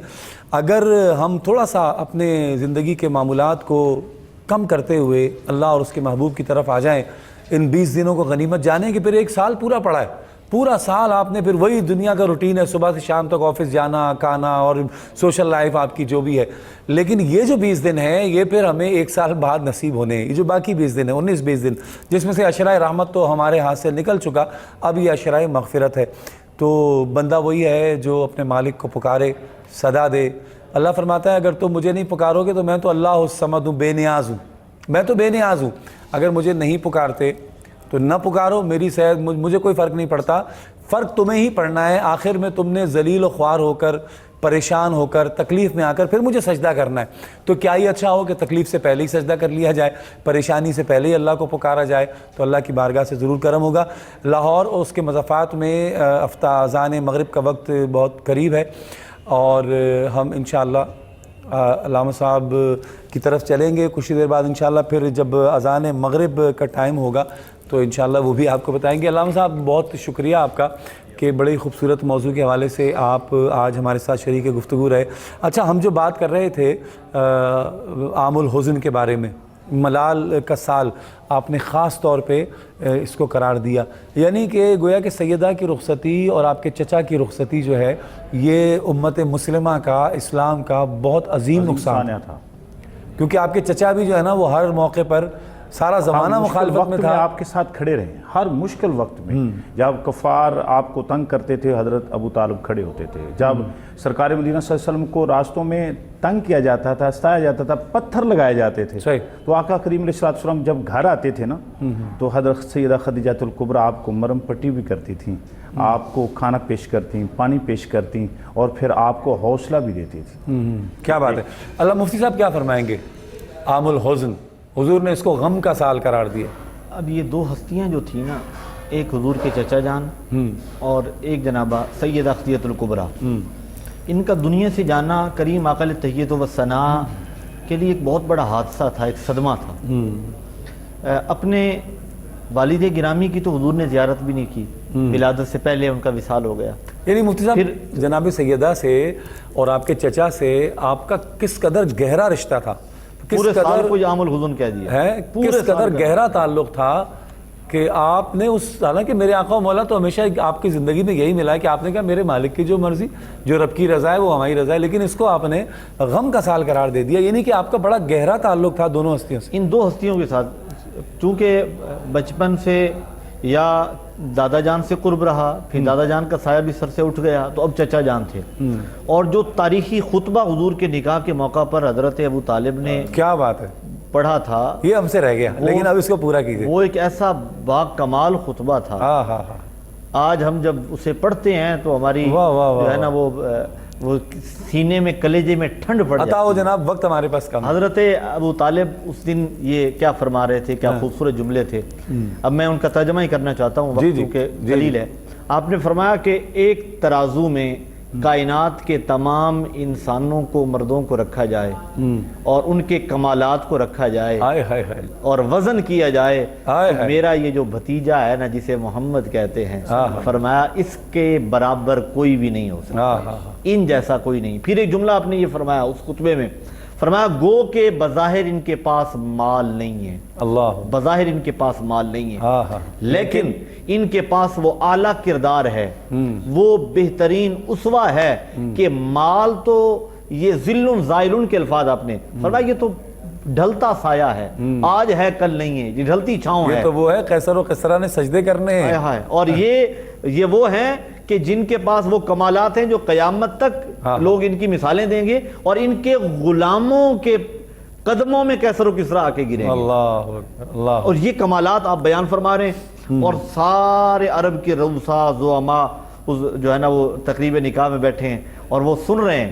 اگر ہم تھوڑا سا اپنے زندگی کے معمولات کو کم کرتے ہوئے اللہ اور اس کے محبوب کی طرف آ جائیں، ان 20 دنوں کو غنیمت جانیں کہ پھر ایک سال پورا پڑا ہے، پورا سال آپ نے پھر وہی دنیا کا روٹین ہے، صبح سے شام تک آفس جانا، کھانا اور سوشل لائف آپ کی جو بھی ہے، لیکن یہ جو 20 دن ہیں یہ پھر ہمیں ایک سال بعد نصیب ہونے ہیں۔ یہ جو باقی 20 دن ہیں 19-20 دن، جس میں سے عشرہ رحمت تو ہمارے ہاتھ سے نکل چکا، اب یہ عشرہ مغفرت ہے۔ تو بندہ وہی ہے جو اپنے مالک کو پکارے، صدا دے۔ اللہ فرماتا ہے اگر تم مجھے نہیں پکارو گے تو میں تو اللہ الصمد ہوں، بے نیاز ہوں، میں تو بے نیاز ہوں، اگر مجھے نہیں پکارتے تو نہ پکارو، میری صحت مجھے کوئی فرق نہیں پڑتا، فرق تمہیں ہی پڑنا ہے، آخر میں تم نے ذلیل و خوار ہو کر، پریشان ہو کر، تکلیف میں آ کر پھر مجھے سجدہ کرنا ہے۔ تو کیا ہی اچھا ہو کہ تکلیف سے پہلے ہی سجدہ کر لیا جائے، پریشانی سے پہلے ہی اللہ کو پکارا جائے، تو اللہ کی بارگاہ سے ضرور کرم ہوگا۔ لاہور اور اس کے مضافات میں اذان مغرب کا وقت بہت قریب ہے، اور ہم انشاءاللہ علامہ صاحب کی طرف چلیں گے کچھ دیر بعد انشاءاللہ۔ پھر جب اذان مغرب کا ٹائم ہوگا تو انشاءاللہ وہ بھی آپ کو بتائیں گے۔ علامہ صاحب بہت شکریہ آپ کا کہ بڑی خوبصورت موضوع کے حوالے سے آپ آج ہمارے ساتھ شریک گفتگو رہے۔ اچھا، ہم جو بات کر رہے تھے عام الحزن کے بارے میں، ملال کا سال آپ نے خاص طور پہ اس کو قرار دیا، یعنی کہ گویا کہ سیدہ کی رخصتی اور آپ کے چچا کی رخصتی جو ہے یہ امت مسلمہ کا، اسلام کا بہت عظیم نقصان تھا، کیونکہ آپ کے چچا بھی جو ہے نا وہ ہر موقع پر سارا زمانہ مخالفت میں تھا، آپ کے ساتھ کھڑے رہے ہر مشکل وقت میں۔ جب کفار آپ کو تنگ کرتے تھے حضرت ابو طالب کھڑے ہوتے تھے، جب سرکار مدینہ صلی اللہ علیہ وسلم کو راستوں میں تنگ کیا جاتا تھا، ستایا جاتا تھا، پتھر لگائے جاتے تھے، تو آقا کریم علیہ السلام جب گھر آتے تھے نا تو حضرت سیدہ خدیجہ الکبریٰ آپ کو مرم پٹی بھی کرتی تھیں، آپ کو کھانا پیش کرتی، پانی پیش کرتی، اور پھر آپ کو حوصلہ بھی دیتی تھی۔ کیا بات ہے۔ اللہ مفتی صاحب کیا فرمائیں گے؟ عام الحزن، حضور نے اس کو غم کا سال قرار دیا۔ اب یہ دو ہستیاں جو تھیں نا، ایک حضور کے چچا جان اور ایک جنابہ سیدہ خدیجہ الکبریٰ، ان کا دنیا سے جانا کریم آقا علیہ تحیت و ثناء کے لیے ایک بہت بڑا حادثہ تھا، ایک صدمہ تھا۔ اپنے والد گرامی کی تو حضور نے زیارت بھی نہیں کی، ولادت سے پہلے ان کا وصال ہو گیا۔ یعنی مفتی صاحب جناب سیدہ سے اور آپ کے چچا سے آپ کا کس قدر گہرا رشتہ تھا، پورے سال کو عام الحزن کہہ دیا ہے، کس قدر گہرا تعلق تھا کہ آپ نے اس، حالانکہ میرے آقا و مولا تو ہمیشہ آپ کی زندگی میں یہی ملا ہے کہ آپ نے کہا میرے مالک کی جو مرضی، جو رب کی رضا ہے وہ ہماری رضا ہے، لیکن اس کو آپ نے غم کا سال قرار دے دیا، یعنی کہ آپ کا بڑا گہرا تعلق تھا دونوں ہستیوں سے۔ ان دو ہستیوں کے ساتھ چونکہ بچپن سے یا دادا جان سے قرب رہا، پھر دادا جان کا سایہ بھی سر سے اٹھ گیا، تو اب چچا جان تھے، اور جو تاریخی خطبہ حضور کے نکاح کے موقع پر حضرت ابو طالب نے، کیا بات ہے، پڑھا تھا یہ ہم سے رہ گیا، لیکن اب اس کو پورا کیجیے۔ وہ ایک ایسا با کمال خطبہ تھا، ہاں ہاں ہاں، آج ہم جب اسے پڑھتے ہیں تو ہماری واہ واہ واہ، جو ہے نا وہ سینے میں کلیجے میں ٹھنڈ پڑ عطا جاتی ہو جناب، وقت ہمارے پاس کم ہے۔ حضرت ابو طالب اس دن یہ کیا فرما رہے تھے، کیا خوبصورت جملے تھے، اب میں ان کا ترجمہ ہی کرنا چاہتا ہوں، وقت کیونکہ قلیل ہے۔ آپ نے فرمایا کہ ایک ترازو میں کائنات کے تمام انسانوں کو، مردوں کو رکھا جائے اور ان کے کمالات کو رکھا جائے اور وزن کیا جائے، میرا یہ جو بھتیجا ہے نا جسے محمد کہتے ہیں، فرمایا اس کے برابر کوئی بھی نہیں ہو سکتا، ان جیسا کوئی نہیں۔ پھر ایک جملہ آپ نے یہ فرمایا اس خطبے میں، فرمایا گو کہ بظاہر ان کے پاس مال نہیں ہے، اللہ، بظاہر ان کے پاس مال نہیں ہے، لیکن ان کے پاس وہ اعلیٰ کردار ہے، وہ بہترین اسوہ ہے کہ مال تو یہ ذل زائل کے الفاظ آپ نے فرمایا، یہ تو ڈھلتا سایہ ہے، آج ہے کل نہیں ہے، یہ ڈھلتی چھاؤں ہے، یہ تو وہ ہے قیصر و کسریٰ نے سجدے کرنے ہیں، اور یہ وہ ہیں کہ جن کے پاس وہ کمالات ہیں جو قیامت تک لوگ ان کی مثالیں دیں گے، اور ان کے غلاموں کے قدموں میں کیسر و کسریٰ آ کے گریں گے۔ اللہ اللہ، اور یہ کمالات آپ بیان فرما رہے ہیں، اور سارے عرب کے رؤساء زعماء جو ہے نا وہ تقریب نکاح میں بیٹھے ہیں اور وہ سن رہے ہیں،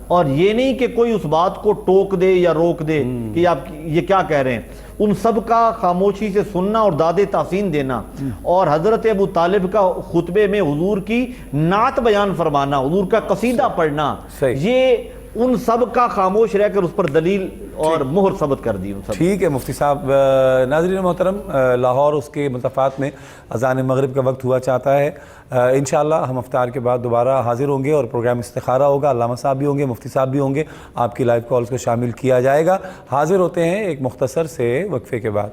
اور یہ نہیں کہ کوئی اس بات کو ٹوک دے یا روک دے کہ آپ یہ کیا کہہ رہے ہیں، ان سب کا خاموشی سے سننا اور داد تحسین دینا، اور حضرت ابو طالب کا خطبے میں حضور کی نعت بیان فرمانا، حضور کا قصیدہ پڑھنا، یہ ان سب کا خاموش رہ کر اس پر دلیل اور مہر ثبت کر دی۔ ٹھیک ہے مفتی صاحب۔ ناظرین محترم، لاہور اس کے ملتفات میں اذان مغرب کا وقت ہوا چاہتا ہے، انشاءاللہ ہم افطار کے بعد دوبارہ حاضر ہوں گے اور پروگرام استخارہ ہوگا، علامہ صاحب بھی ہوں گے، مفتی صاحب بھی ہوں گے، آپ کی لائیو کالز کو شامل کیا جائے گا۔ حاضر ہوتے ہیں ایک مختصر سے وقفے کے بعد۔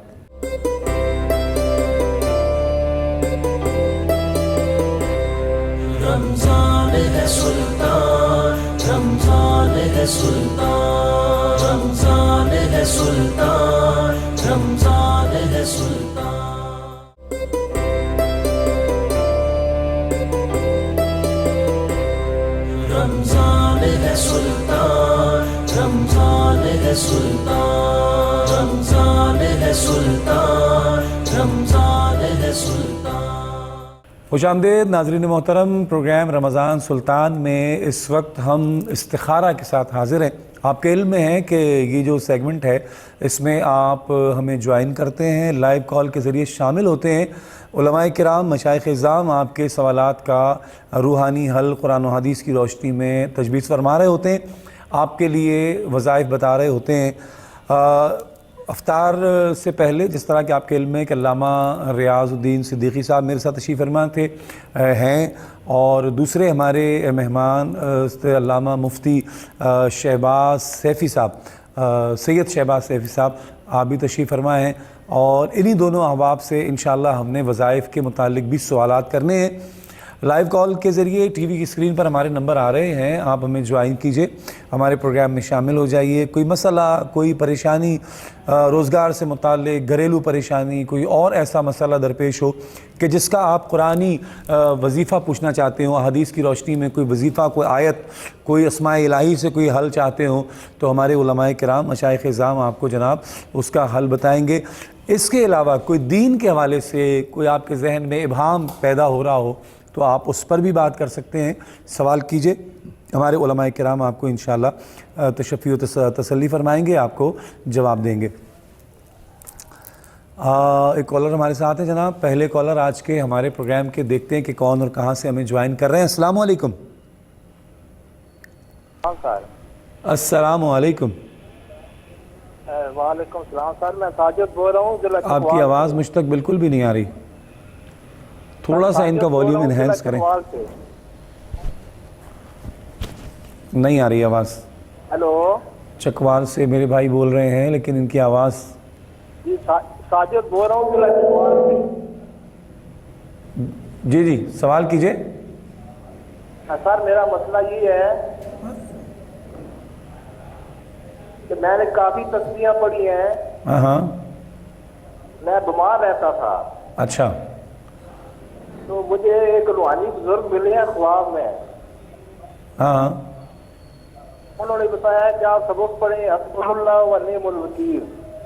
رمضان ہے سلطان، رمضان ہے سلطان، رمضان ہے سلطان، رمضان ہے سلطان۔ رمضان ہے سلطان، رمضان ہے سلطان، رمضان ہے سلطان، رمضان ہے سلطان۔ خوش آمدید ناظرین محترم، پروگرام رمضان سلطان میں اس وقت ہم استخارہ کے ساتھ حاضر ہیں۔ آپ کے علم میں ہے کہ یہ جو سیگمنٹ ہے اس میں آپ ہمیں جوائن کرتے ہیں، لائیو کال کے ذریعے شامل ہوتے ہیں، علماء کرام، مشائخ اعظام آپ کے سوالات کا روحانی حل قرآن و حدیث کی روشنی میں تجویز فرما رہے ہوتے ہیں، آپ کے لیے وظائف بتا رہے ہوتے ہیں۔ افطار سے پہلے جس طرح کہ آپ کے علم میں کہ علامہ ریاض الدین صدیقی صاحب میرے ساتھ تشریف فرما ہیں، اور دوسرے ہمارے مہمان علامہ مفتی شہباز سیفی صاحب، سید شہباز سیفی صاحب آپ بھی تشریف فرما ہیں، اور انہی دونوں احباب سے انشاءاللہ ہم نے وظائف کے متعلق بھی سوالات کرنے ہیں۔ لائیو کال کے ذریعے ٹی وی کی اسکرین پر ہمارے نمبر آ رہے ہیں، آپ ہمیں جوائن کیجئے، ہمارے پروگرام میں شامل ہو جائیے۔ کوئی مسئلہ، کوئی پریشانی روزگار سے متعلق، گھریلو پریشانی، کوئی اور ایسا مسئلہ درپیش ہو کہ جس کا آپ قرآنی وظیفہ پوچھنا چاہتے ہوں، حدیث کی روشنی میں کوئی وظیفہ، کوئی آیت، کوئی اسماء الہی سے کوئی حل چاہتے ہوں، تو ہمارے علماء کرام، مشائخ اعظام آپ کو جناب اس کا حل بتائیں گے۔ اس کے علاوہ کوئی دین کے حوالے سے کوئی آپ کے ذہن میں ابہام پیدا ہو رہا ہو تو آپ اس پر بھی بات کر سکتے ہیں، سوال کیجئے، ہمارے علماء کرام آپ کو انشاءاللہ تشفی و تسلی فرمائیں گے، آپ کو جواب دیں گے۔ ایک کالر ہمارے ساتھ ہیں جناب، پہلے کالر آج کے ہمارے پروگرام کے، دیکھتے ہیں کہ کون اور کہاں سے ہمیں جوائن کر رہے ہیں۔ السلام علیکم۔ السلام علیکم۔ وعلیکم السلام سر، میں ساجد بول رہا ہوں۔ آپ کی آواز مجھ تک بالکل بھی نہیں آ رہی، تھوڑا سا ان کا والیوم انہینس کریں، نہیں آ رہی آواز۔ ہیلو، چکوال سے میرے بھائی بول رہے ہیں لیکن ان کی آواز۔ جی ساجد بول رہا ہوں۔ جی جی سوال کیجئے۔ سر میرا مسئلہ یہ ہے کہ میں نے کافی تسبیحاں پڑھی ہیں، ہاں، میں بیمار رہتا تھا، اچھا، تو مجھے ایک روحانی بزرگ ملے ہیں خواب میں، ہاں، انہوں نے بتایا کہ آپ سبق پڑھیں حسبنا اللہ و نعم الوکیل،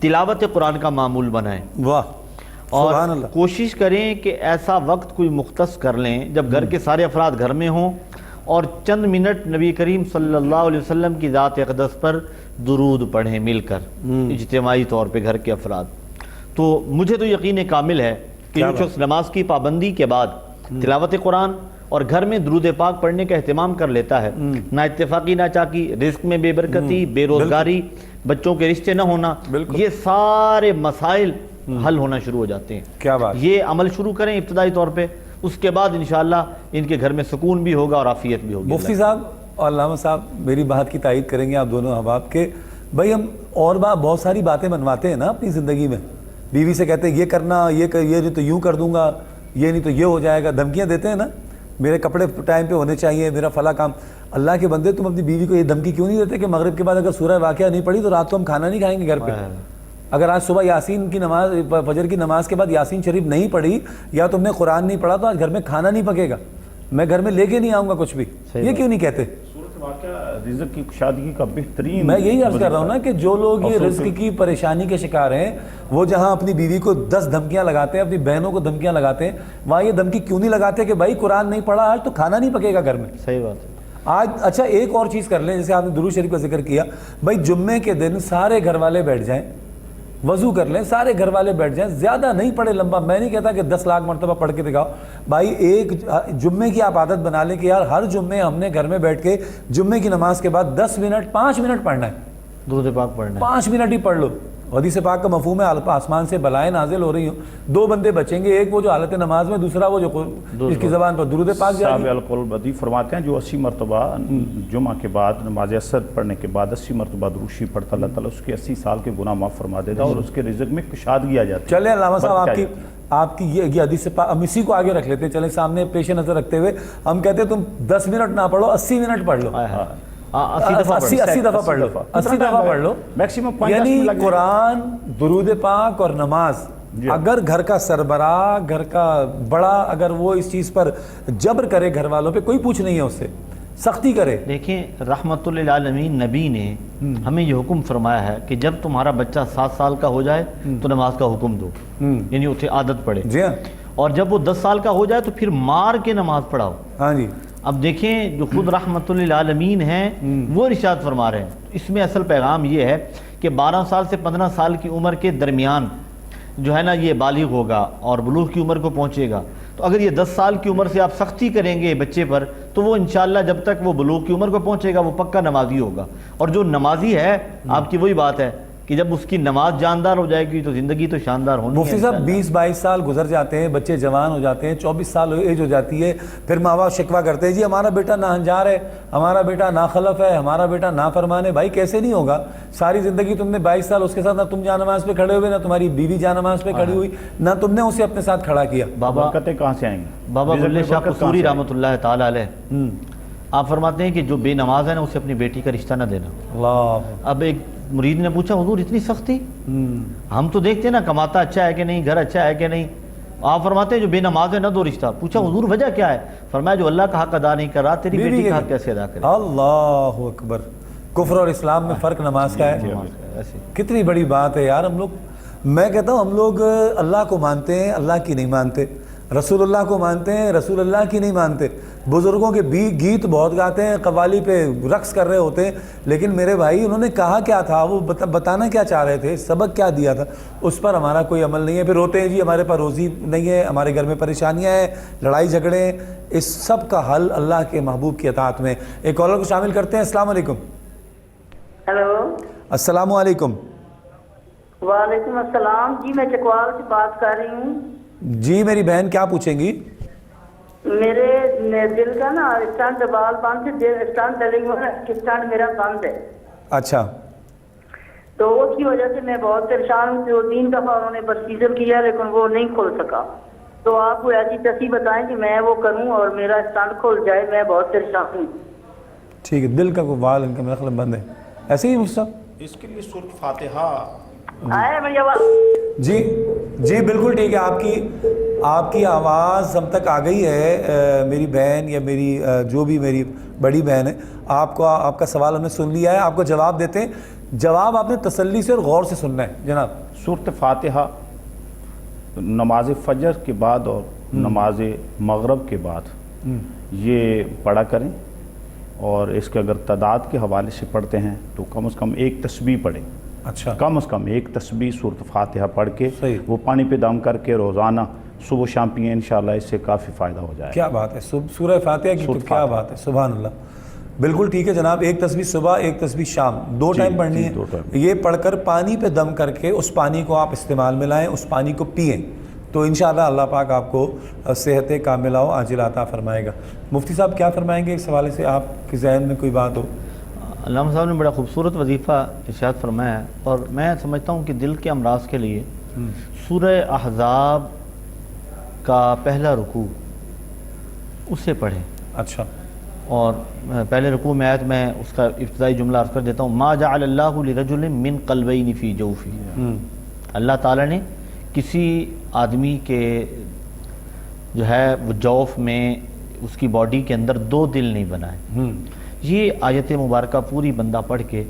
تلاوت قرآن کا معمول بنائیں واہ اور سبحان اللہ. کوشش کریں کہ ایسا وقت کوئی مختص کر لیں جب گھر کے سارے افراد گھر میں ہوں اور چند منٹ نبی کریم صلی اللہ علیہ وسلم کی ذات اقدس پر درود پڑھیں مل کر اجتماعی طور پہ گھر کے افراد. تو مجھے تو یقین کامل ہے کہ جو شخص نماز کی پابندی کے بعد تلاوت قرآن اور گھر میں درود پاک پڑھنے کا اہتمام کر لیتا ہے، نہ اتفاقی نہ چاکی، رزق میں بے برکتی، بے روزگاری، بچوں کے رشتے نہ ہونا، یہ سارے مسائل حل ہونا شروع ہو جاتے ہیں. کیا بات. یہ عمل شروع کریں ابتدائی طور پہ، اس کے بعد انشاءاللہ ان کے گھر میں سکون بھی ہوگا اور عافیت بھی ہوگی. مفتی صاحب اور علامہ صاحب میری بات کی تائید کریں گے آپ دونوں احباب کے. بھائی ہم اور بہت ساری باتیں منواتے ہیں نا اپنی زندگی میں، بیوی سے کہتے ہیں یہ کرنا، یہ نہیں تو یوں کر دوں گا، یہ نہیں تو یہ ہو جائے گا، دھمکیاں دیتے ہیں نا، میرے کپڑے ٹائم پہ ہونے چاہیے، میرا فلاں کام. اللہ کے بندے تم اپنی بیوی کو یہ دھمکی کیوں نہیں دیتے کہ مغرب کے بعد اگر سورہ واقعہ نہیں پڑھی تو رات کو ہم کھانا نہیں کھائیں گے گھر پہ؟ اگر آج صبح یاسین کی نماز، فجر کی نماز کے بعد یاسین شریف نہیں پڑھی یا تم نے قرآن نہیں پڑھا تو آج گھر میں کھانا نہیں پکے گا، میں گھر میں لے کے نہیں آؤں گا کچھ بھی. یہ کیوں نہیں کہتے؟ رزق کی کشادگی کا بہترین، میں یہی عرض کر رہا ہوں نا کہ جو لوگ یہ رزق کی پریشانی کے شکار ہیں وہ جہاں اپنی بیوی کو 10 دھمکیاں لگاتے ہیں، اپنی بہنوں کو دھمکیاں لگاتے ہیں، وہاں یہ دھمکی کیوں نہیں لگاتے کہ بھائی قرآن نہیں پڑھا آج تو کھانا نہیں پکے گا گھر میں. صحیح بات ہے. آج اچھا ایک اور چیز کر لیں، جیسے آپ نے درود شریف کا ذکر کیا، بھائی جمعے کے دن سارے گھر والے بیٹھ جائیں، وضو کر لیں، سارے گھر والے بیٹھ جائیں، زیادہ نہیں پڑھے لمبا، میں نہیں کہتا کہ 10 لاکھ مرتبہ پڑھ کے دکھاؤ بھائی، ایک جمعے کی آپ عادت بنا لیں کہ یار ہر جمعے ہم نے گھر میں بیٹھ کے جمعے کی نماز کے بعد 10 منٹ 5 منٹ پڑھنا ہے، درود پاک پڑھنا ہے، 5 منٹ ہی پڑھ لو. حدیث پاک کا مفہوم ہے آسمان سے بلائیں نازل ہو رہی ہوں، 2 بندے بچیں گے، ایک وہ جو حالت نماز میں، دوسرا وہ جو اس کی زبان پر درود پاک جاری. صاحب القلبدی فرماتے ہیں جو 80 مرتبہ جمعہ کے بعد نماز عصر پڑھنے کے بعد 80 مرتبہ درود شریف پڑھتا اللہ تعالیٰ اس کے 80 سال کے گناہ معاف فرما دیتا اور اس کے رزق میں کشادگی آ جاتی ہے. چلیں علامہ صاحب آپ کی یہ حدیث پاک ہم اسی کو آگے رکھ لیتے ہیں، چلیں سامنے پیش نظر رکھتے ہوئے ہم کہتے ہیں تم 10 منٹ نہ پڑھو 80 منٹ پڑھ لو، 80 دفعہ پڑھ لو، 80 دفعہ پڑھ لو میکسیمم. یعنی قرآن، درود پاک اور نماز. اگر گھر کا سربراہ، گھر کا بڑا اگر وہ اس چیز پر جبر کرے گھر والوں پہ، کوئی پوچھ نہیں ہے اس سے، سختی کرے. دیکھیں رحمت للعالمین نبی نے ہمیں یہ حکم فرمایا ہے کہ جب تمہارا بچہ 7 سال کا ہو جائے تو نماز کا حکم دو، یعنی اسے عادت پڑے. جی ہاں. اور جب وہ 10 سال کا ہو جائے تو پھر مار کے نماز پڑھاؤ. ہاں جی. اب دیکھیں جو خود رحمت للعالمین ہیں وہ ارشاد فرما رہے ہیں. اس میں اصل پیغام یہ ہے کہ 12 سال سے 15 سال کی عمر کے درمیان جو ہے نا یہ بالغ ہوگا اور بلوغ کی عمر کو پہنچے گا. تو اگر یہ 10 سال کی عمر سے آپ سختی کریں گے بچے پر تو وہ انشاءاللہ جب تک وہ بلوغ کی عمر کو پہنچے گا وہ پکا نمازی ہوگا. اور جو نمازی ہے آپ کی وہی بات ہے کہ جب اس کی نماز جاندار ہو جائے گی تو زندگی تو شاندار ہونی ہے. مفتی صاحب 20-22 سال گزر جاتے ہیں، بچے جوان ہو جاتے ہیں، 24 سال ایج ہو جاتی ہے، پھر ماں باپ شکوہ کرتے ہیں جی ہمارا بیٹا ناہنجار ہے، ہمارا بیٹا ناخلف ہے، ہمارا بیٹا نافرمان ہے. بھائی کیسے نہیں ہوگا؟ ساری زندگی تم نے 22 سال اس کے ساتھ نہ تم جان نماز پہ کھڑے ہوئے، نہ تمہاری بیوی جان نماز پہ کھڑی ہوئی، نہ تم نے اسے اپنے ساتھ کھڑا کیا. بابا کہاں سے آئیں گے؟ بابا بلے شاہ قصوری رحمۃ اللہ تعالی علیہ آپ فرماتے ہیں کہ جو بے نماز ہے نا اسے اپنی بیٹی کا رشتہ نہ دینا. اللہ. اب ایک مرید نے پوچھا حضور اتنی سختی؟ ہم تو دیکھتے ہیں نا کماتا اچھا ہے کہ نہیں، گھر اچھا ہے کہ نہیں. آپ فرماتے ہیں جو بے نماز ہے نہ دو رشتہ. پوچھا حضور وجہ کیا ہے؟ فرمایا جو اللہ کا حق ادا نہیں کر رہا تیری بیٹی کا حق کیسے ادا کرے. اللہ اکبر. کفر اور اسلام میں فرق نماز کا ہے. کتنی بڑی بات ہے یار. ہم لوگ، میں کہتا ہوں ہم لوگ اللہ کو مانتے ہیں، اللہ کی نہیں مانتے. رسول اللہ کو مانتے ہیں، رسول اللہ کی نہیں مانتے. بزرگوں کے گیت بہت گاتے ہیں، قوالی پہ رقص کر رہے ہوتے ہیں، لیکن میرے بھائی انہوں نے کہا کیا تھا، وہ بتانا کیا چاہ رہے تھے، سبق کیا دیا تھا، اس پر ہمارا کوئی عمل نہیں ہے. پھر روتے ہیں جی ہمارے پاس روزی نہیں ہے، ہمارے گھر میں پریشانیاں ہیں، لڑائی جھگڑے ہیں. اس سب کا حل اللہ کے محبوب کی اطاعت میں. ایک کالر کو شامل کرتے ہیں. السلام علیکم. ہیلو. السلام علیکم. وعلیکم السلام. جی میں چکوال سے بات کر رہی ہوں. جی میری بہن کیا پوچھیں گی؟ میرے دل کا نا اسٹنٹ بال بند ہے، اسٹنٹ ڈلنگ اسٹنٹ میرا بند ہے. اچھا. تو اس کی وجہ سے میں بہت پریشان ہوں. 2-3 دفعہ انہوں نے پروسیجر کیا لیکن وہ نہیں کھل سکا. تو آپ کو ایسی تصحیح بتائیں کہ میں وہ کروں اور میرا اسٹنٹ کھل جائے. میں بہت پریشان ہوں. ٹھیک ہے. دل کا کوئی وال ان کا میرا خیال بند ہے ایسے ہی مجھ سے. اس کے لیے سورۃ فاتحہ آئے بھیا جی جی بالکل ٹھیک ہے، آپ کی آواز ہم تک آ گئی ہے میری بہن، یا میری جو بھی میری بڑی بہن ہے، آپ کا سوال ہم نے سن لیا ہے، آپ کو جواب دیتے ہیں۔ جواب آپ نے تسلی سے اور غور سے سننا ہے جناب۔ سورۃ فاتحہ نماز فجر کے بعد اور نماز مغرب کے بعد یہ پڑھا کریں، اور اس کے اگر تعداد کے حوالے سے پڑھتے ہیں تو کم از کم ایک تسبیح پڑھیں۔ اچھا، کم از کم ایک تسبیح سورۃ فاتحہ پڑھ کے صحیح، وہ پانی پہ دم کر کے روزانہ صبح شام پئیں، انشاءاللہ اس سے کافی فائدہ ہو جائے گا۔ کیا بات ہے، سورہ فاتحہ کی تو کیا بات ہے، سبحان اللہ۔ بالکل ٹھیک ہے جناب، ایک تسبیح صبح ایک تسبیح شام، دو ٹائم پڑھنی ہے۔ یہ پڑھ کر پانی پہ دم کر کے اس پانی کو آپ استعمال میں لائیں، اس پانی کو پئیں، تو انشاءاللہ اللہ پاک آپ کو صحت کاملہ و عاجلہ عطا فرمائے گا۔ مفتی صاحب کیا فرمائیں گے اس حوالے سے، آپ کے ذہن میں کوئی بات ہو؟ علامہ صاحب نے بڑا خوبصورت وظیفہ ارشاد فرمایا ہے، اور میں سمجھتا ہوں کہ دل کے امراض کے لیے سورہ احزاب کا پہلا رکوع اسے پڑھیں۔ اچھا، اور پہلے رکوع میں آیت میں اس کا ابتدائی جملہ عرض کر دیتا ہوں، ما جعل اللہ لرجل من قلبین فی جوفی، اللہ تعالیٰ نے کسی آدمی کے جو ہے وہ جوف میں، اس کی باڈی کے اندر دو دل نہیں بنائے۔ یہ آیت مبارکہ پوری بندہ پڑھ کے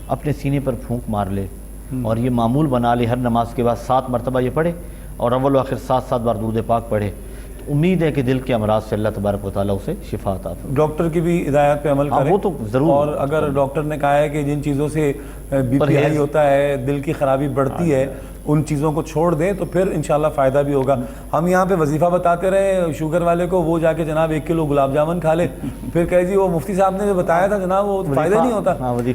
اپنے سینے پر پھونک مار لے، اور یہ معمول بنا لے، ہر نماز کے بعد 7 مرتبہ یہ پڑھے، اور اول و آخر 7 بار درود پاک پڑھے، تو امید ہے کہ دل کے امراض سے اللہ تبارک و تعالیٰ اسے شفا عطا فرمائے۔ ڈاکٹر کی بھی ہدایات پہ عمل کریں، وہ تو ضرور، اور اگر ڈاکٹر نے کہا ہے کہ جن چیزوں سے بی پی ہائی ہوتا ہے، دل کی خرابی بڑھتی ہے، ان چیزوں کو چھوڑ دیں تو پھر انشاءاللہ فائدہ بھی ہوگا۔ ہم یہاں پہ وظیفہ بتاتے رہے شوگر والے کو، وہ جا کے جناب 1 کلو گلاب جامن کھا لے، پھر کہے جی وہ مفتی صاحب نے جو بتایا تھا جناب وہ فائدہ نہیں ہوتا،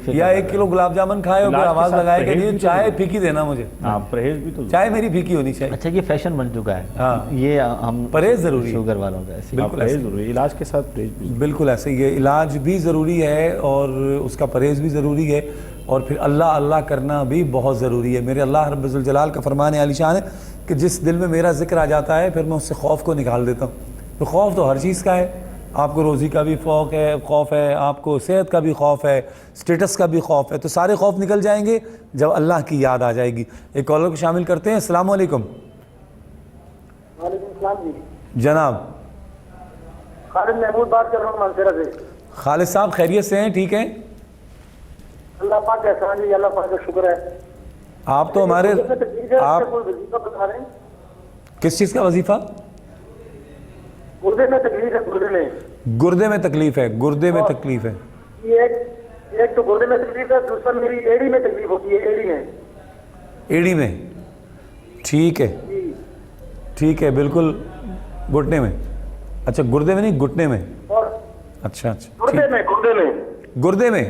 یا 1 کلو گلاب جامن کھائے اور پھر آواز لگائے کہ نہیں چائے پھیکی دینا مجھے، پرہیز بھی تو، چائے میری پھیکی ہونی چاہیے۔ اچھا، یہ فیشن بن چکا ہے، ہاں، یہ ہم پرہیز ضروری ہے شوگر والوں کا ایسے، بالکل پرہیز ضروری ہے، علاج کے ساتھ پرہیز بھی بالکل ایسے ہی ہے، علاج بھی ضروری ہے اور اس کا پرہیز بھی ضروری ہے، اور پھر اللہ اللہ کرنا بھی بہت ضروری ہے۔ میرے اللہ رب الجلال کا فرمان عالی شان ہے کہ جس دل میں میرا ذکر آ جاتا ہے پھر میں اس سے خوف کو نکال دیتا ہوں۔ تو خوف تو ہر چیز کا ہے، آپ کو روزی کا بھی خوف ہے، آپ کو صحت کا بھی خوف ہے، سٹیٹس کا بھی خوف ہے، تو سارے خوف نکل جائیں گے جب اللہ کی یاد آ جائے گی۔ ایک کالر کو شامل کرتے ہیں۔ السلام علیکم۔ وعلیکم السلام جی، جناب خالد محمود بات کر رہا ہوں مانسیرہ سے۔ خالد صاحب خیریت سے ہیں؟ ٹھیک ہیں؟ اللہ پاک کا احسان جی، اللہ پاک کا شکر ہے۔ آپ تو ہمارے آپ کوئی وظیفہ بتا رہے ہیں؟ کس چیز کا وظیفہ؟ گردے میں تکلیف ہے، گردے میں، گردے میں تکلیف ہے، گردے میں تکلیف ہے۔ یہ ایک تو گردے میں تکلیف ہے، دوسرا میری ایڑی میں تکلیف ہوتی ہے، ایڑی میں۔ ایڑی میں؟ ٹھیک ہے ٹھیک ہے، بالکل گھٹنے میں؟ اچھا گردے میں نہیں، گھٹنے میں؟ اور اچھا اچھا، گردے میں، گردے میں، گردے میں؟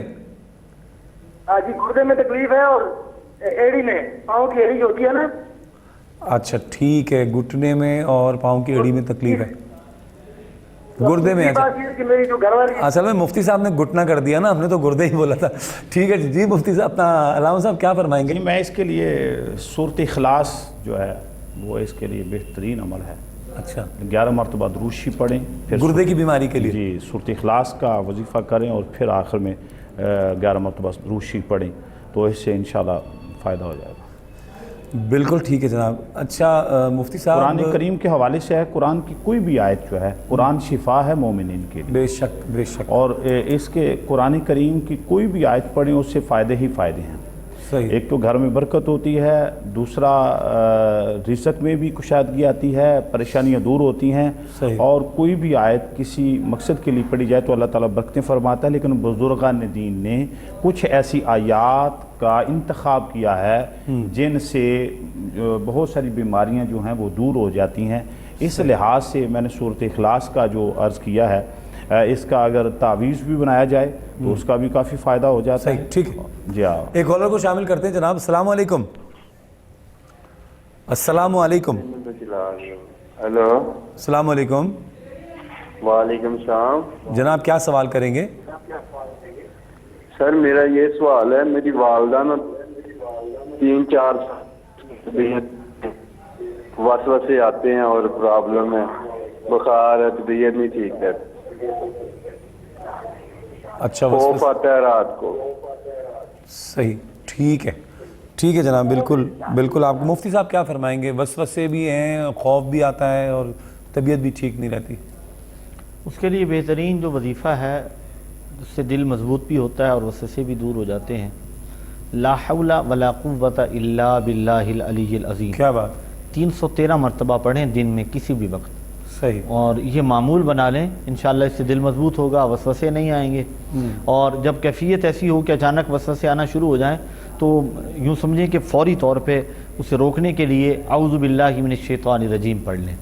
ہاں جی، گردے میں تکلیف ہے، اور ایڑی میں، پاؤں کی ایڑی ہوتی ہے نا۔ اچھا ٹھیک ہے، گھٹنے میں اور پاؤں کی ایڑی میں تکلیف ہے، گردے میں۔ بات یہ ہے کہ میری جو گھر والی، اصل میں مفتی صاحب نے گھٹنا کر دیا نا، ہم نے تو گردے ہی بولا تھا۔ ٹھیک ہے جی، مفتی صاحب اپنا علامہ صاحب کیا فرمائیں گے؟ میں اس کے لیے سورۃ اخلاص جو ہے وہ اس کے لیے بہترین عمل ہے۔ اچھا، 11 مرتبہ دروشی پڑھیں، پھر گردے کی بیماری کے لیے؟ جی، سورۃ اخلاص کا وظیفہ کریں، اور پھر آخر میں 11 مرتبہ دروشی پڑھیں، تو اس سے انشاءاللہ فائدہ ہو جائے گا۔ بالکل ٹھیک ہے جناب۔ اچھا مفتی صاحب، قرآن کریم کے حوالے سے ہے، قرآن کی کوئی بھی آیت جو ہے، قرآن شفا ہے مومنین کے لیے، بے شک بے شک، اور اس کے قرآن کریم کی کوئی بھی آیت پڑھیں اس سے فائدے ہی فائدے ہیں۔ صحیح، ایک تو گھر میں برکت ہوتی ہے، دوسرا رزق میں بھی کشادگی آتی ہے، پریشانیاں دور ہوتی ہیں، صحیح، اور کوئی بھی آیت کسی مقصد کے لیے پڑھی جائے تو اللہ تعالیٰ برکتیں فرماتا ہے۔ لیکن بزرگان دین نے کچھ ایسی آیات کا انتخاب کیا ہے جن سے بہت ساری بیماریاں جو ہیں وہ دور ہو جاتی ہیں۔ اس لحاظ سے میں نے سورۃ اخلاص کا جو عرض کیا ہے، اس کا اگر تعویذ بھی بنایا جائے تو اس کا بھی کافی فائدہ ہو جاتا ہے۔ صحیح، ٹھیک ہے جی ہاں، ایک کالر کو شامل کرتے ہیں جناب۔ السلام علیکم۔ السلام علیکم۔ ہیلو، السلام علیکم وعلیکم السلام جناب، کیا سوال کریں گے؟ سر، میرا یہ سوال ہے، میری والدہ نا 3-4 وسوسے آتے ہیں اور پرابلم ہے، بخار ہے، طبیعت نہیں ٹھیک ہے، اچھا، خوف آتا ہے رات کو۔ صحیح، ٹھیک ہے ٹھیک ہے جناب، بالکل بالکل. آپ کو مفتی صاحب کیا فرمائیں گے؟ وسوسے بھی ہیں، خوف بھی آتا ہے اور طبیعت بھی ٹھیک نہیں رہتی. اس کے لیے بہترین جو وظیفہ ہے اس سے دل مضبوط بھی ہوتا ہے اور وسوسے بھی دور ہو جاتے ہیں. لا حول ولا قوت الا باللہ العلی العظیم. کیا بات. 313 مرتبہ پڑھیں دن میں کسی بھی وقت. صحیح. اور یہ معمول بنا لیں، انشاءاللہ اس سے دل مضبوط ہوگا، وسوسے نہیں آئیں گے. اور جب کیفیت ایسی ہو کہ اچانک وسوسے آنا شروع ہو جائیں تو یوں سمجھیں کہ فوری طور پہ اسے روکنے کے لیے اعوذ باللہ من الشیطان الرجیم پڑھ لیں.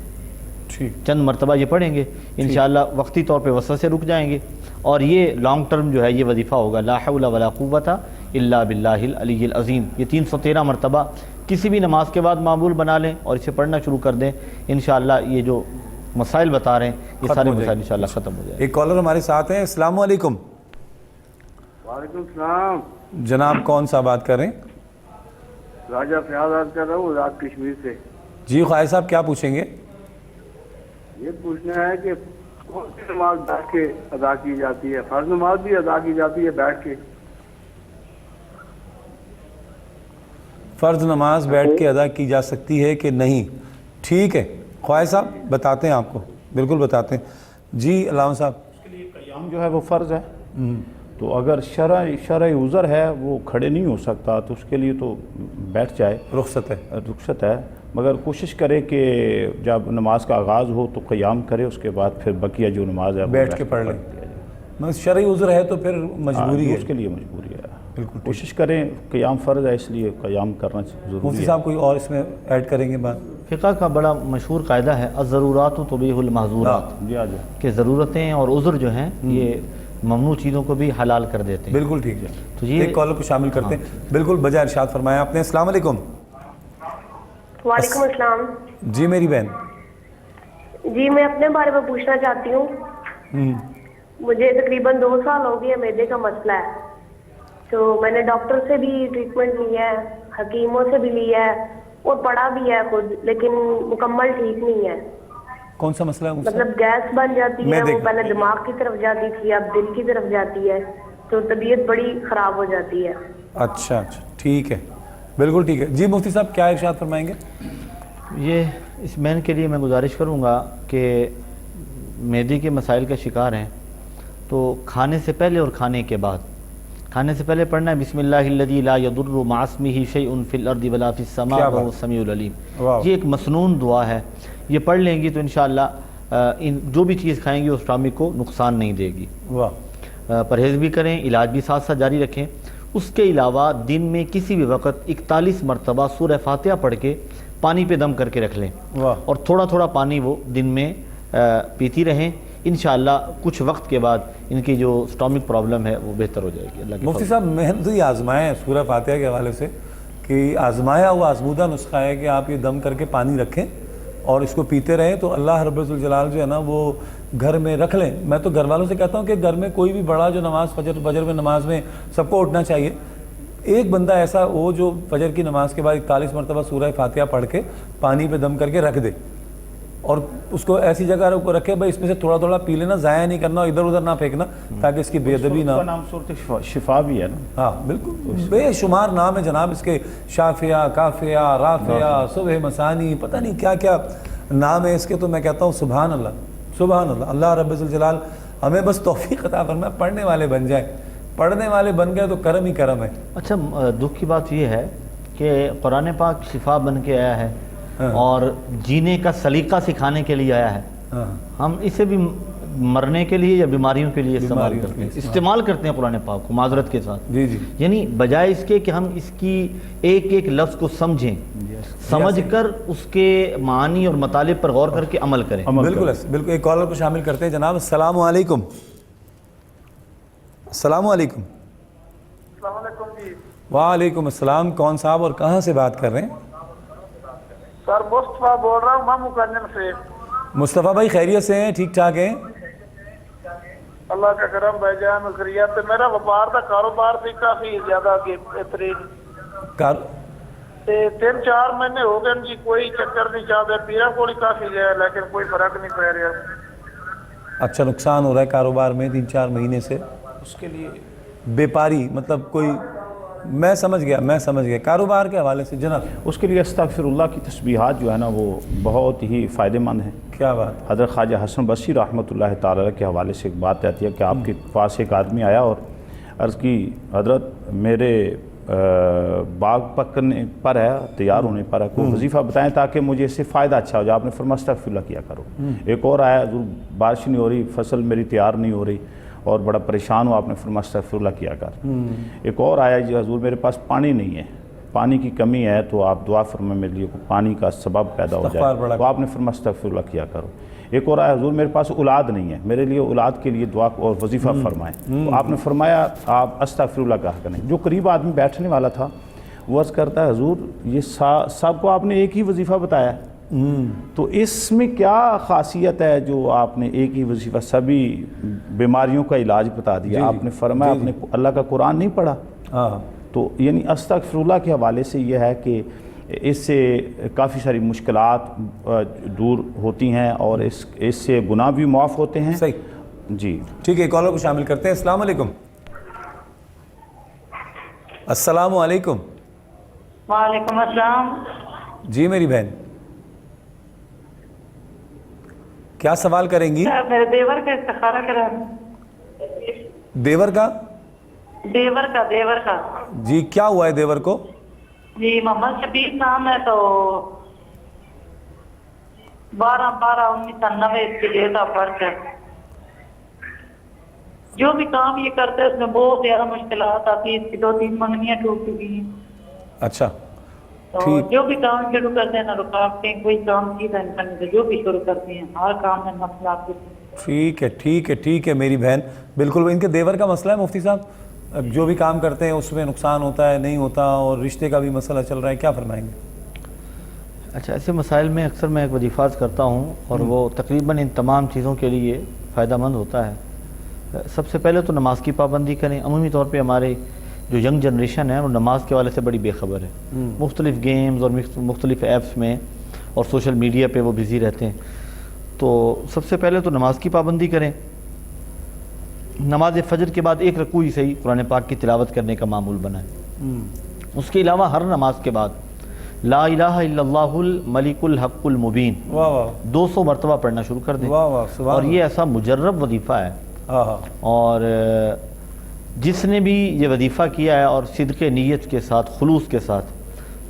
ٹھیک. چند مرتبہ یہ پڑھیں گے انشاءاللہ وقتی طور پہ وسوسے رک جائیں گے. اور یہ لانگ ٹرم جو ہے یہ وظیفہ ہوگا، لا حول ولا قوت الا باللہ العلی العظیم. یہ 313 مرتبہ کسی بھی نماز کے بعد معمول بنا لیں اور اسے پڑھنا شروع کر دیں. انشاءاللہ یہ جو مسائل بتا رہے ہیں یہ سارے مسائل انشاءاللہ ختم ہو جائیں. ایک کالر ہمارے ساتھ ہیں. السلام علیکم. وعلیکم السلام. جناب کون سا بات کر رہے ہیں؟ راجہ فیاض بات کر رہا ہوں آزاد کشمیر سے. جی خواجہ صاحب کیا پوچھیں گے؟ یہ پوچھنا ہے کہ کون سی نماز بیٹھ کے ادا کی جاتی ہے؟ فرض نماز بھی ادا کی جاتی ہے بیٹھ کے؟ فرض نماز بیٹھ کے ادا کی جا سکتی ہے کہ نہیں؟ ٹھیک ہے خواجہ صاحب بتاتے ہیں آپ کو، بالکل بتاتے ہیں. جی علامہ صاحب. اس کے لیے قیام جو ہے وہ فرض ہے. تو اگر شرعی عذر ہے وہ کھڑے نہیں ہو سکتا تو اس کے لیے تو بیٹھ جائے، رخصت ہے. مگر کوشش کرے کہ جب نماز کا آغاز ہو تو قیام کرے، اس کے بعد پھر بقیہ جو نماز ہے بیٹھ کے پڑھ لیں. شرعی عذر ہے تو پھر مجبوری ہے، اس کے لیے مجبوری ہے. بالکل کوشش کریں. قیام فرض ہے اس لیے قیام کرنا ضروری ہے. مفتی صاحب کوئی اور اس میں ایڈ کریں گے بات؟ فقہ کا بڑا مشہور قاعدہ ہے الضرورات تبیح المحظورات، کہ ضرورتیں اور عذر جو ہیں یہ ممنوع چیزوں کو بھی حلال کر دیتے ہیں. بالکل ٹھیک ہے. تو یہ ایک کالر کو شامل کرتے ہیں. بالکل بجا ارشاد فرمایا آپ نے. السلام علیکم. وعلیکم السلام. جی میری بہن. جی میں اپنے بارے میں پوچھنا چاہتی ہوں. مجھے تقریباً 2 سال ہو گئے، معدے کا مسئلہ ہے. تو میں نے ڈاکٹر سے بھی ٹریٹمنٹ لی ہے، حکیموں سے بھی لی ہے اور پڑھا بھی ہے خود، لیکن مکمل ٹھیک نہیں ہے. کون سا مسئلہ ہے؟ مطلب گیس بن جاتی ہے، وہ پہلے دماغ کی طرف جاتی تھی اب دل کی طرف جاتی ہے، تو طبیعت بڑی خراب ہو جاتی ہے. اچھا ٹھیک ہے، بالکل ٹھیک ہے. جی مفتی صاحب کیا ارشاد فرمائیں گے؟ یہ اس مین کے لیے میں گزارش کروں گا کہ معدے کے مسائل کا شکار ہیں تو کھانے سے پہلے اور کھانے کے بعد، کھانے سے پہلے پڑھنا ہے بسم اللہ الذی لا یضر مع اسمہ شیء فی الارض ولا فی السماء وهو السمیع العلیم. یہ ایک مسنون دعا ہے، یہ پڑھ لیں گی تو انشاءاللہ جو بھی چیز کھائیں گی اس اسٹامک کو نقصان نہیں دے گی. پرہیز بھی کریں، علاج بھی ساتھ ساتھ جاری رکھیں. اس کے علاوہ دن میں کسی بھی وقت 41 مرتبہ سورہ فاتحہ پڑھ کے پانی پہ دم کر کے رکھ لیں اور تھوڑا تھوڑا پانی وہ دن میں پیتی رہیں. انشاءاللہ کچھ وقت کے بعد ان کی جو اسٹامک پرابلم ہے وہ بہتر ہو جائے گی. اللہ مفتی صاحب محنت ہی آزمائیں ہیں سورہ فاتحہ کے حوالے سے کہ آزمایا ہوا آزمودہ نسخہ ہے کہ آپ یہ دم کر کے پانی رکھیں اور اس کو پیتے رہیں تو اللہ رب الجلال جو ہے نا وہ گھر میں رکھ لیں. میں تو گھر والوں سے کہتا ہوں کہ گھر میں کوئی بھی بڑا جو نماز فجر میں نماز میں سب کو اٹھنا چاہیے. ایک بندہ ایسا ہو جو فجر کی نماز کے بعد 41 مرتبہ سورہ فاتحہ پڑھ کے پانی پہ دم کر کے رکھ دے اور اس کو ایسی جگہ کو رکھے بھائی اس میں سے تھوڑا تھوڑا پی لینا، ضائع نہیں کرنا اور ادھر ادھر نہ پھینکنا تاکہ اس کی بے ادبی نہ. نام صورت شفا بھی ہے نا. ہاں بالکل بے شمار نام ہے جناب اس کے، شافیہ، کافیہ، رافیہ، صبح مسانی، پتہ نہیں کیا کیا نام ہے اس کے. تو میں کہتا ہوں سبحان اللہ سبحان اللہ. اللہ رب الجلال ہمیں بس توفیق عطا فرمائے، پڑھنے والے بن جائیں. پڑھنے والے بن گئے تو کرم ہی کرم ہے. اچھا دکھ کی بات یہ ہے کہ قرآن پاک شفا بن کے آیا ہے اور جینے کا سلیقہ سکھانے کے لیے آیا ہے. ہم اسے بھی مرنے کے لیے یا بیماریوں کے لیے استعمال کرتے ہیں قرآن پاک کو معذرت کے ساتھ. جی جی. یعنی بجائے اس کے کہ ہم اس کی ایک ایک لفظ کو سمجھیں، سمجھ کر اس کے معانی اور مطالب پر غور کر کے عمل کریں. بالکل بالکل. ایک کالر کو شامل کرتے ہیں جناب. السلام علیکم. السلام علیکم. السلام علیکم. جی وعلیکم السلام. کون صاحب اور کہاں سے بات کر رہے ہیں؟ سر مصطفیٰ بول رہا ہوں میں مکرم سے. مصطفیٰ بھائی خیریت سے ہیں؟ ٹھیک ٹھاک ہیں؟ اللہ کا کرم بھائی جان خیریت. میرا وپار کا کاروبار بھی کافی زیادہ بہترین 3-4 مہینے ہو گئے جی، کوئی چکر نہیں چاہتے. پیرا کوڑی کافی گیا لیکن کوئی فرق نہیں پڑ رہا. اچھا نقصان ہو رہا ہے کاروبار میں 3-4 مہینے سے. اس کے لیے بیپاری مطلب کوئی میں سمجھ گیا کاروبار کے حوالے سے جناب اس کے لیے استغفراللہ کی تسبیحات جو ہے نا وہ بہت ہی فائدہ مند ہیں. کیا بات. حضرت خواجہ حسن بصری رحمۃ اللہ تعالی علیہ کے حوالے سے ایک بات آتی ہے کہ آپ کے پاس ایک آدمی آیا اور عرض کی حضرت میرے باغ پکنے پر ہے, تیار ہونے پر ہے, کوئی وظیفہ بتائیں تاکہ مجھے اس سے فائدہ اچھا ہو جائے. آپ نے فرمایا استغفراللہ کیا کرو. ایک اور آیا, حضور بارش نہیں ہو رہی, فصل میری تیار نہیں ہو رہی اور بڑا پریشان ہو, آپ نے فرمایا استغفراللہ کیا کر. ایک اور آیا, جی حضور میرے پاس پانی نہیں ہے, پانی کی کمی ہے تو آپ دعا فرمائیں میرے لیے پانی کا سبب پیدا ہو جائے, تو آپ نے فرمایا استغفراللہ کیا کرو. ایک اور آیا, حضور میرے پاس اولاد نہیں ہے, میرے لیے اولاد کے لیے دعا اور وظیفہ فرمائیں. تو آپ نے فرمایا آپ استغفراللہ کہا کریں. جو قریب آدمی بیٹھنے والا تھا وہ عرض کرتا ہے حضور یہ سب کو آپ نے ایک ہی وظیفہ بتایا, تو اس میں کیا خاصیت ہے جو آپ نے ایک ہی وظیفہ سبھی بیماریوں کا علاج بتا دیا. آپ نے فرمایا آپ نے اللہ کا قرآن نہیں پڑھا. تو یعنی استغفراللہ کے حوالے سے یہ ہے کہ اس سے کافی ساری مشکلات دور ہوتی ہیں اور اس سے گناہ بھی معاف ہوتے ہیں. صحیح جی ٹھیک ہے, کالر کو شامل کرتے ہیں. السلام علیکم. السلام علیکم. وعلیکم السلام. جی میری بہن کیا سوال کریں گی؟ میرے دیور کا استخارہ کرا. دیور کا جی کیا ہوا ہے دیور کو؟ جی محمد شبیر نام ہے, تو 12/12/1990 اس کی ڈیٹ آف برتھ ہے. جو بھی کام یہ کرتے ہیں اس میں بہت زیادہ مشکلات آتی ہیں. اس کی 2-3 منگنیاں ٹوٹ چکی ہیں. اچھا تو جو بھی کام شروع کرتے ہیں نا رکاوٹیں, کوئی کام سیدھا نہیں کرنے سے, جو بھی شروع کرتے ہیں ہر کام میں مسئلہ آتے ہیں. ٹھیک ہے میری بہن, بالکل ان کے دیور کا مسئلہ ہے مفتی صاحب, جو بھی کام کرتے ہیں اس میں نقصان ہوتا ہے نہیں ہوتا, اور رشتے کا بھی مسئلہ چل رہا ہے, کیا فرمائیں گے؟ اچھا, ایسے مسائل میں اکثر میں ایک وظیفات کرتا ہوں اور وہ تقریباً ان تمام چیزوں کے لیے فائدہ مند ہوتا ہے. سب سے پہلے تو نماز کی پابندی کریں. عمومی طور پہ ہمارے جو ینگ جنریشن ہے وہ نماز کے حوالے سے بڑی بے خبر ہے. مختلف گیمز اور مختلف ایپس میں اور سوشل میڈیا پہ وہ بزی رہتے ہیں. تو سب سے پہلے تو نماز کی پابندی کریں. نماز فجر کے بعد ایک رکوع سے ہی قرآن پاک کی تلاوت کرنے کا معمول بنائیں. اس کے علاوہ ہر نماز کے بعد لا الہ الا اللہ الملک الحق المبین 200 مرتبہ پڑھنا شروع کر دیں. اور یہ ایسا مجرب وظیفہ ہے, اور جس نے بھی یہ وظیفہ کیا ہے اور صدق نیت کے ساتھ, خلوص کے ساتھ,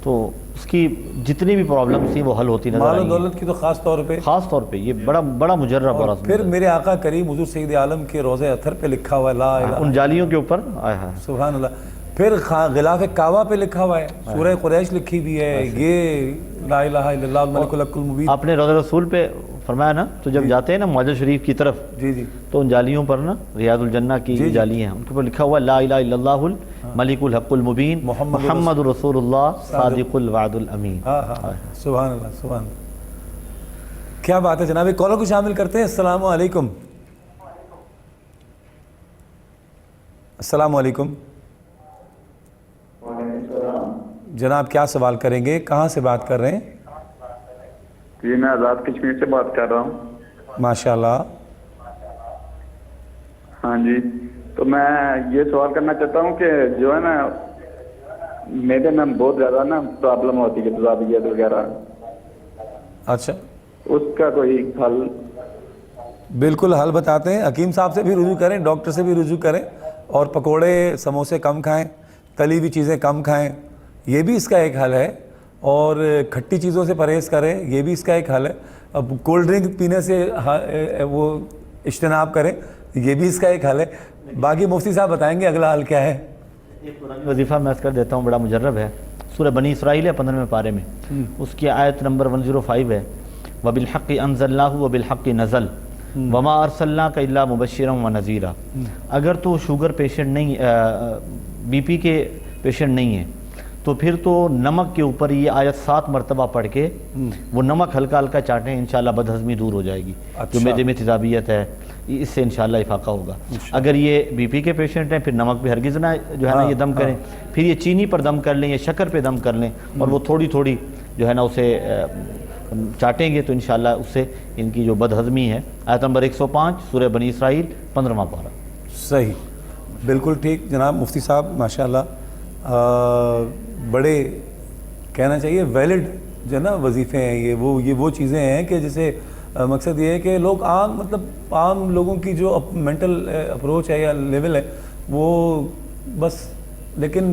تو اس کی جتنی بھی پرابلمز تھیں وہ حل ہوتی نظر آئیں. مال و دولت کی تو خاص طور پہ یہ بڑا مجرب اور پھر میرے آقا کریم حضور سید عالم کے روضہ اطہر پہ لکھا ہوا ہے لا الہ, ان جالیوں کے اوپر سبحان اللہ. پھر غلاف کعبہ پہ لکھا ہوا ہے, سورہ قریش لکھی ہوئی ہے, یہ لا الہ الا اللہ الملک الحق المبین. آپ نے روضہ رسول پہ فرمایا نا, تو جب جاتے ہیں نا معجز شریف کی طرف, جی تو ان جالیوں پر نا ریاض الجنہ کی جالی ہیں, ان کے اوپر لکھا ہوا ہے لا الہ الا اللہ الملک الحق المبین محمد رسول اللہ صادق الوعد الامین. سبحان اللہ, کیا بات ہے جناب. کالر کو شامل کرتے ہیں. السلام علیکم. السلام علیکم جناب, کیا سوال کریں گے؟ کہاں سے بات کر رہے ہیں؟ جی میں آزاد کشمیر سے بات کر رہا ہوں. ماشاء اللہ. ہاں جی, تو میں یہ سوال کرنا چاہتا ہوں کہ جو ہے نا میرے میں بہت زیادہ نا پرابلم ہوتی ہے, تذابیت وغیرہ. اچھا, اس کا کوئی حل؟ بالکل حل بتاتے ہیں. حکیم صاحب سے بھی رجوع کریں, ڈاکٹر سے بھی رجوع کریں, اور پکوڑے سموسے کم کھائیں, تلی ہوئی چیزیں کم کھائیں, یہ بھی اس کا ایک حل ہے. اور کھٹی چیزوں سے پرہیز کریں, یہ بھی اس کا ایک حل ہے. اب کولڈ ڈرنک پینے سے وہ اجتناب کریں, یہ بھی اس کا ایک حل ہے. باقی مفتی صاحب بتائیں گے اگلا حل کیا ہے. ایک قرآنی وظیفہ میں کر دیتا ہوں, بڑا مجرب ہے. سورہ بنی اسرائیل ہے 15ویں پارے میں, اس کی آیت نمبر 105 ہے. وَبِالْحَقِّ أَنزَلْنَاهُ وَبِالْحَقِّ نَزَلَ وَمَا أَرْسَلْنَاكَ إِلَّا مُبَشِّرًا وَنَذِيرًا. اگر تو شوگر پیشنٹ نہیں, بی پی کے پیشنٹ نہیں ہے, تو پھر تو نمک کے اوپر یہ آیت 7 مرتبہ پڑھ کے وہ نمک ہلکا ہلکا چاٹیں, انشاءاللہ بدہضمی دور ہو جائے گی. جو معدے میں تیزابیت ہے اس سے انشاءاللہ افاقہ ہوگا. اگر یہ بی پی کے پیشنٹ ہیں پھر نمک پہ ہرگز نہ جو ہے نا یہ دم کریں. پھر یہ چینی پر دم کر لیں یا شکر پہ دم کر لیں, اور وہ تھوڑی تھوڑی جو ہے نا اسے چاٹیں گے, تو انشاءاللہ اس سے ان کی جو بدہضمی ہے. آیت نمبر 105 سورہ بنی اسرائیل 15واں پارہ. صحیح, بالکل ٹھیک جناب مفتی صاحب, ماشاءاللہ بڑے کہنا چاہیے ویلڈ جو ہے نا وظیفے ہیں یہ وہ چیزیں ہیں کہ جسے مقصد یہ ہے کہ لوگ عام لوگوں کی جو مینٹل اپروچ ہے یا لیول ہے وہ بس، لیکن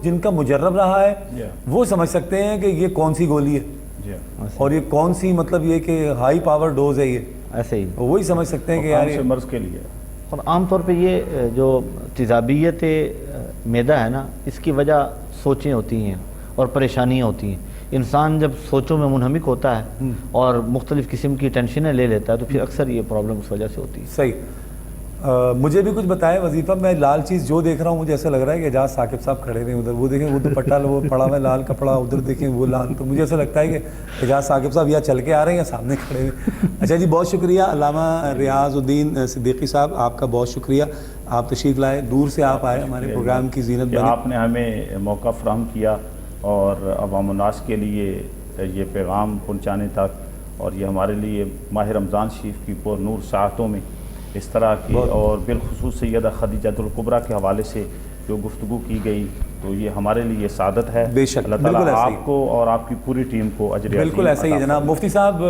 جن کا مجرب رہا ہے وہ سمجھ سکتے ہیں کہ یہ کون سی گولی ہے اور یہ کون سی مطلب یہ کہ ہائی پاور ڈوز ہے، یہ ایسے ہی وہی سمجھ سکتے ہیں کہ یار سے مرض کے لیے. اور عام طور پہ یہ جو تیزابیت معدہ ہے نا، اس کی وجہ سوچیں ہوتی ہیں اور پریشانیاں ہوتی ہیں. انسان جب سوچوں میں منہمک ہوتا ہے اور مختلف قسم کی ٹینشنیں لے لیتا ہے تو پھر اکثر یہ پرابلم اس وجہ سے ہوتی ہے. صحیح. مجھے بھی کچھ بتائیں وظیفہ. میں لال چیز جو دیکھ رہا ہوں مجھے ایسا لگ رہا ہے کہ اعجاز ثاقب صاحب کھڑے ہوئے ادھر، وہ دیکھیں وہ دوپٹہ وہ پڑا ہوا ہے لال کپڑا، ادھر دیکھیں وہ لال. تو مجھے ایسا لگتا ہے کہ اعجاز ثاقب صاحب یا چل کے آ رہے ہیں یا سامنے کھڑے ہوئے. اچھا جی، بہت شکریہ علامہ ریاض الدین صدیقی صاحب، آپ کا بہت شکریہ. آپ تشریف لائے، دور سے آپ آئے، ہمارے پروگرام کی زینت بنے. آپ نے ہمیں موقع فراہم کیا اور عوام الناس کے لیے یہ پیغام پہنچانے تک، اور یہ ہمارے لیے ماہ رمضان شریف کی پر نور ساعتوں میں اس طرح کی اور بالخصوص سیدہ خدیجۃ الکبریٰ کے حوالے سے جو گفتگو کی گئی، تو یہ ہمارے لیے سعادت ہے. بے شک، اللہ تعالیٰ آپ کو اور آپ کی پوری ٹیم کو اجر عظیم. بالکل ایسا ہی ہے جناب. مفتی صاحب،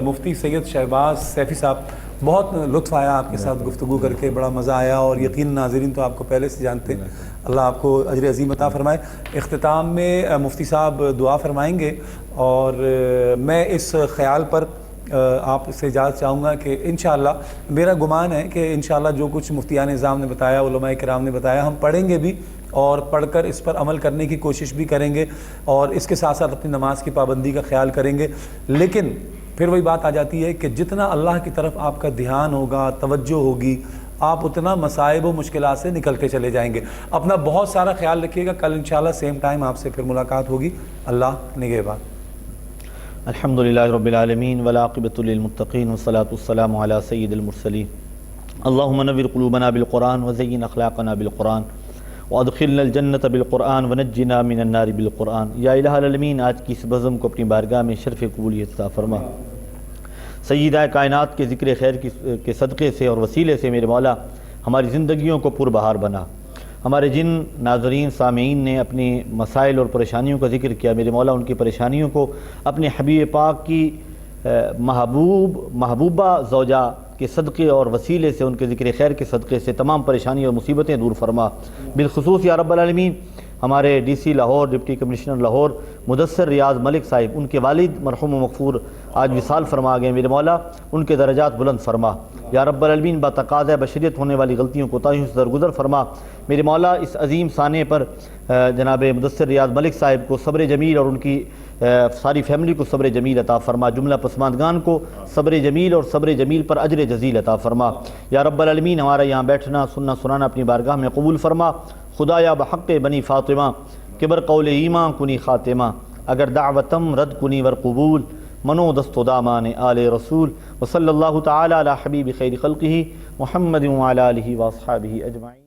مفتی سید شہباز سیفی صاحب، بہت لطف آیا آپ کے ساتھ گفتگو کر کے، بڑا مزہ آیا، اور یقین ناظرین تو آپ کو پہلے سے جانتے ہیں. اللہ آپ کو اجر عظیم عطا فرمائے. اختتام میں مفتی صاحب دعا فرمائیں گے، اور میں اس خیال پر آپ سے اجازت چاہوں گا کہ انشاءاللہ میرا گمان ہے کہ انشاءاللہ جو کچھ مفتیان نظام نے بتایا، علماء کرام نے بتایا، ہم پڑھیں گے بھی اور پڑھ کر اس پر عمل کرنے کی کوشش بھی کریں گے، اور اس کے ساتھ ساتھ اپنی نماز کی پابندی کا خیال کریں گے. لیکن پھر وہی بات آ جاتی ہے کہ جتنا اللہ کی طرف آپ کا دھیان ہوگا، توجہ ہوگی، آپ اتنا مصائب و مشکلات سے نکلتے چلے جائیں گے. اپنا بہت سارا خیال رکھیے گا. کل انشاءاللہ سیم ٹائم آپ سے پھر ملاقات ہوگی. اللہ نگہبان. الحمدللہ رب العالمین والعاقبۃ للمتقین والصلاۃ والسلام علی سید المرسلین. اللہم نور قلوبنا بالقرآن وزین اخلاقنا بالقرآن وادخلنا الجنۃ بالقرآن ونجنا من النار بالقرآن. یا الہ العالمین، آج کی اس بزم کو اپنی بارگاہ میں شرف قبولیت عطا فرما. سیدہ کائنات کے ذکر خیر کے صدقے سے اور وسیلے سے میرے مولا ہماری زندگیوں کو پربہار بنا. ہمارے جن ناظرین سامعین نے اپنی مسائل اور پریشانیوں کا ذکر کیا، میرے مولا ان کی پریشانیوں کو اپنے حبیب پاک کی محبوبہ زوجہ کے صدقے اور وسیلے سے، ان کے ذکر خیر کے صدقے سے تمام پریشانی اور مصیبتیں دور فرما. بالخصوص یا رب العالمین ہمارے D C Lahore, deputy commissioner Lahore Mudassar Riaz Malik صاحب، ان کے والد مرحوم و مغفور آج وصال فرما گئے. میرے مولا ان کے درجات بلند فرما. یا رب العالمین بتقاضۂ بشریت ہونے والی غلطیوں کوتاہیوں سے درگزر فرما. میرے مولا اس عظیم سانے پر جناب مدثر ریاض ملک صاحب کو صبر جمیل اور ان کی ساری فیملی کو صبر جمیل عطا فرما. جملہ پسماندگان کو صبر جمیل اور صبر جمیل پر اجر جزیل عطا فرما. یا رب العالمین ہمارا یہاں بیٹھنا سننا سنانا اپنی بارگاہ میں قبول فرما. خدایا بحق بنی فاطمہ کبر قول ایمان کنی خاتمہ، اگر دعوتم رد کنی ور قبول، منو دست دامان آل رسول. وصلی اللہ تعالی علی حبیب خیر خلقہ محمد وعلی آلہ واصحابہ اجمعین.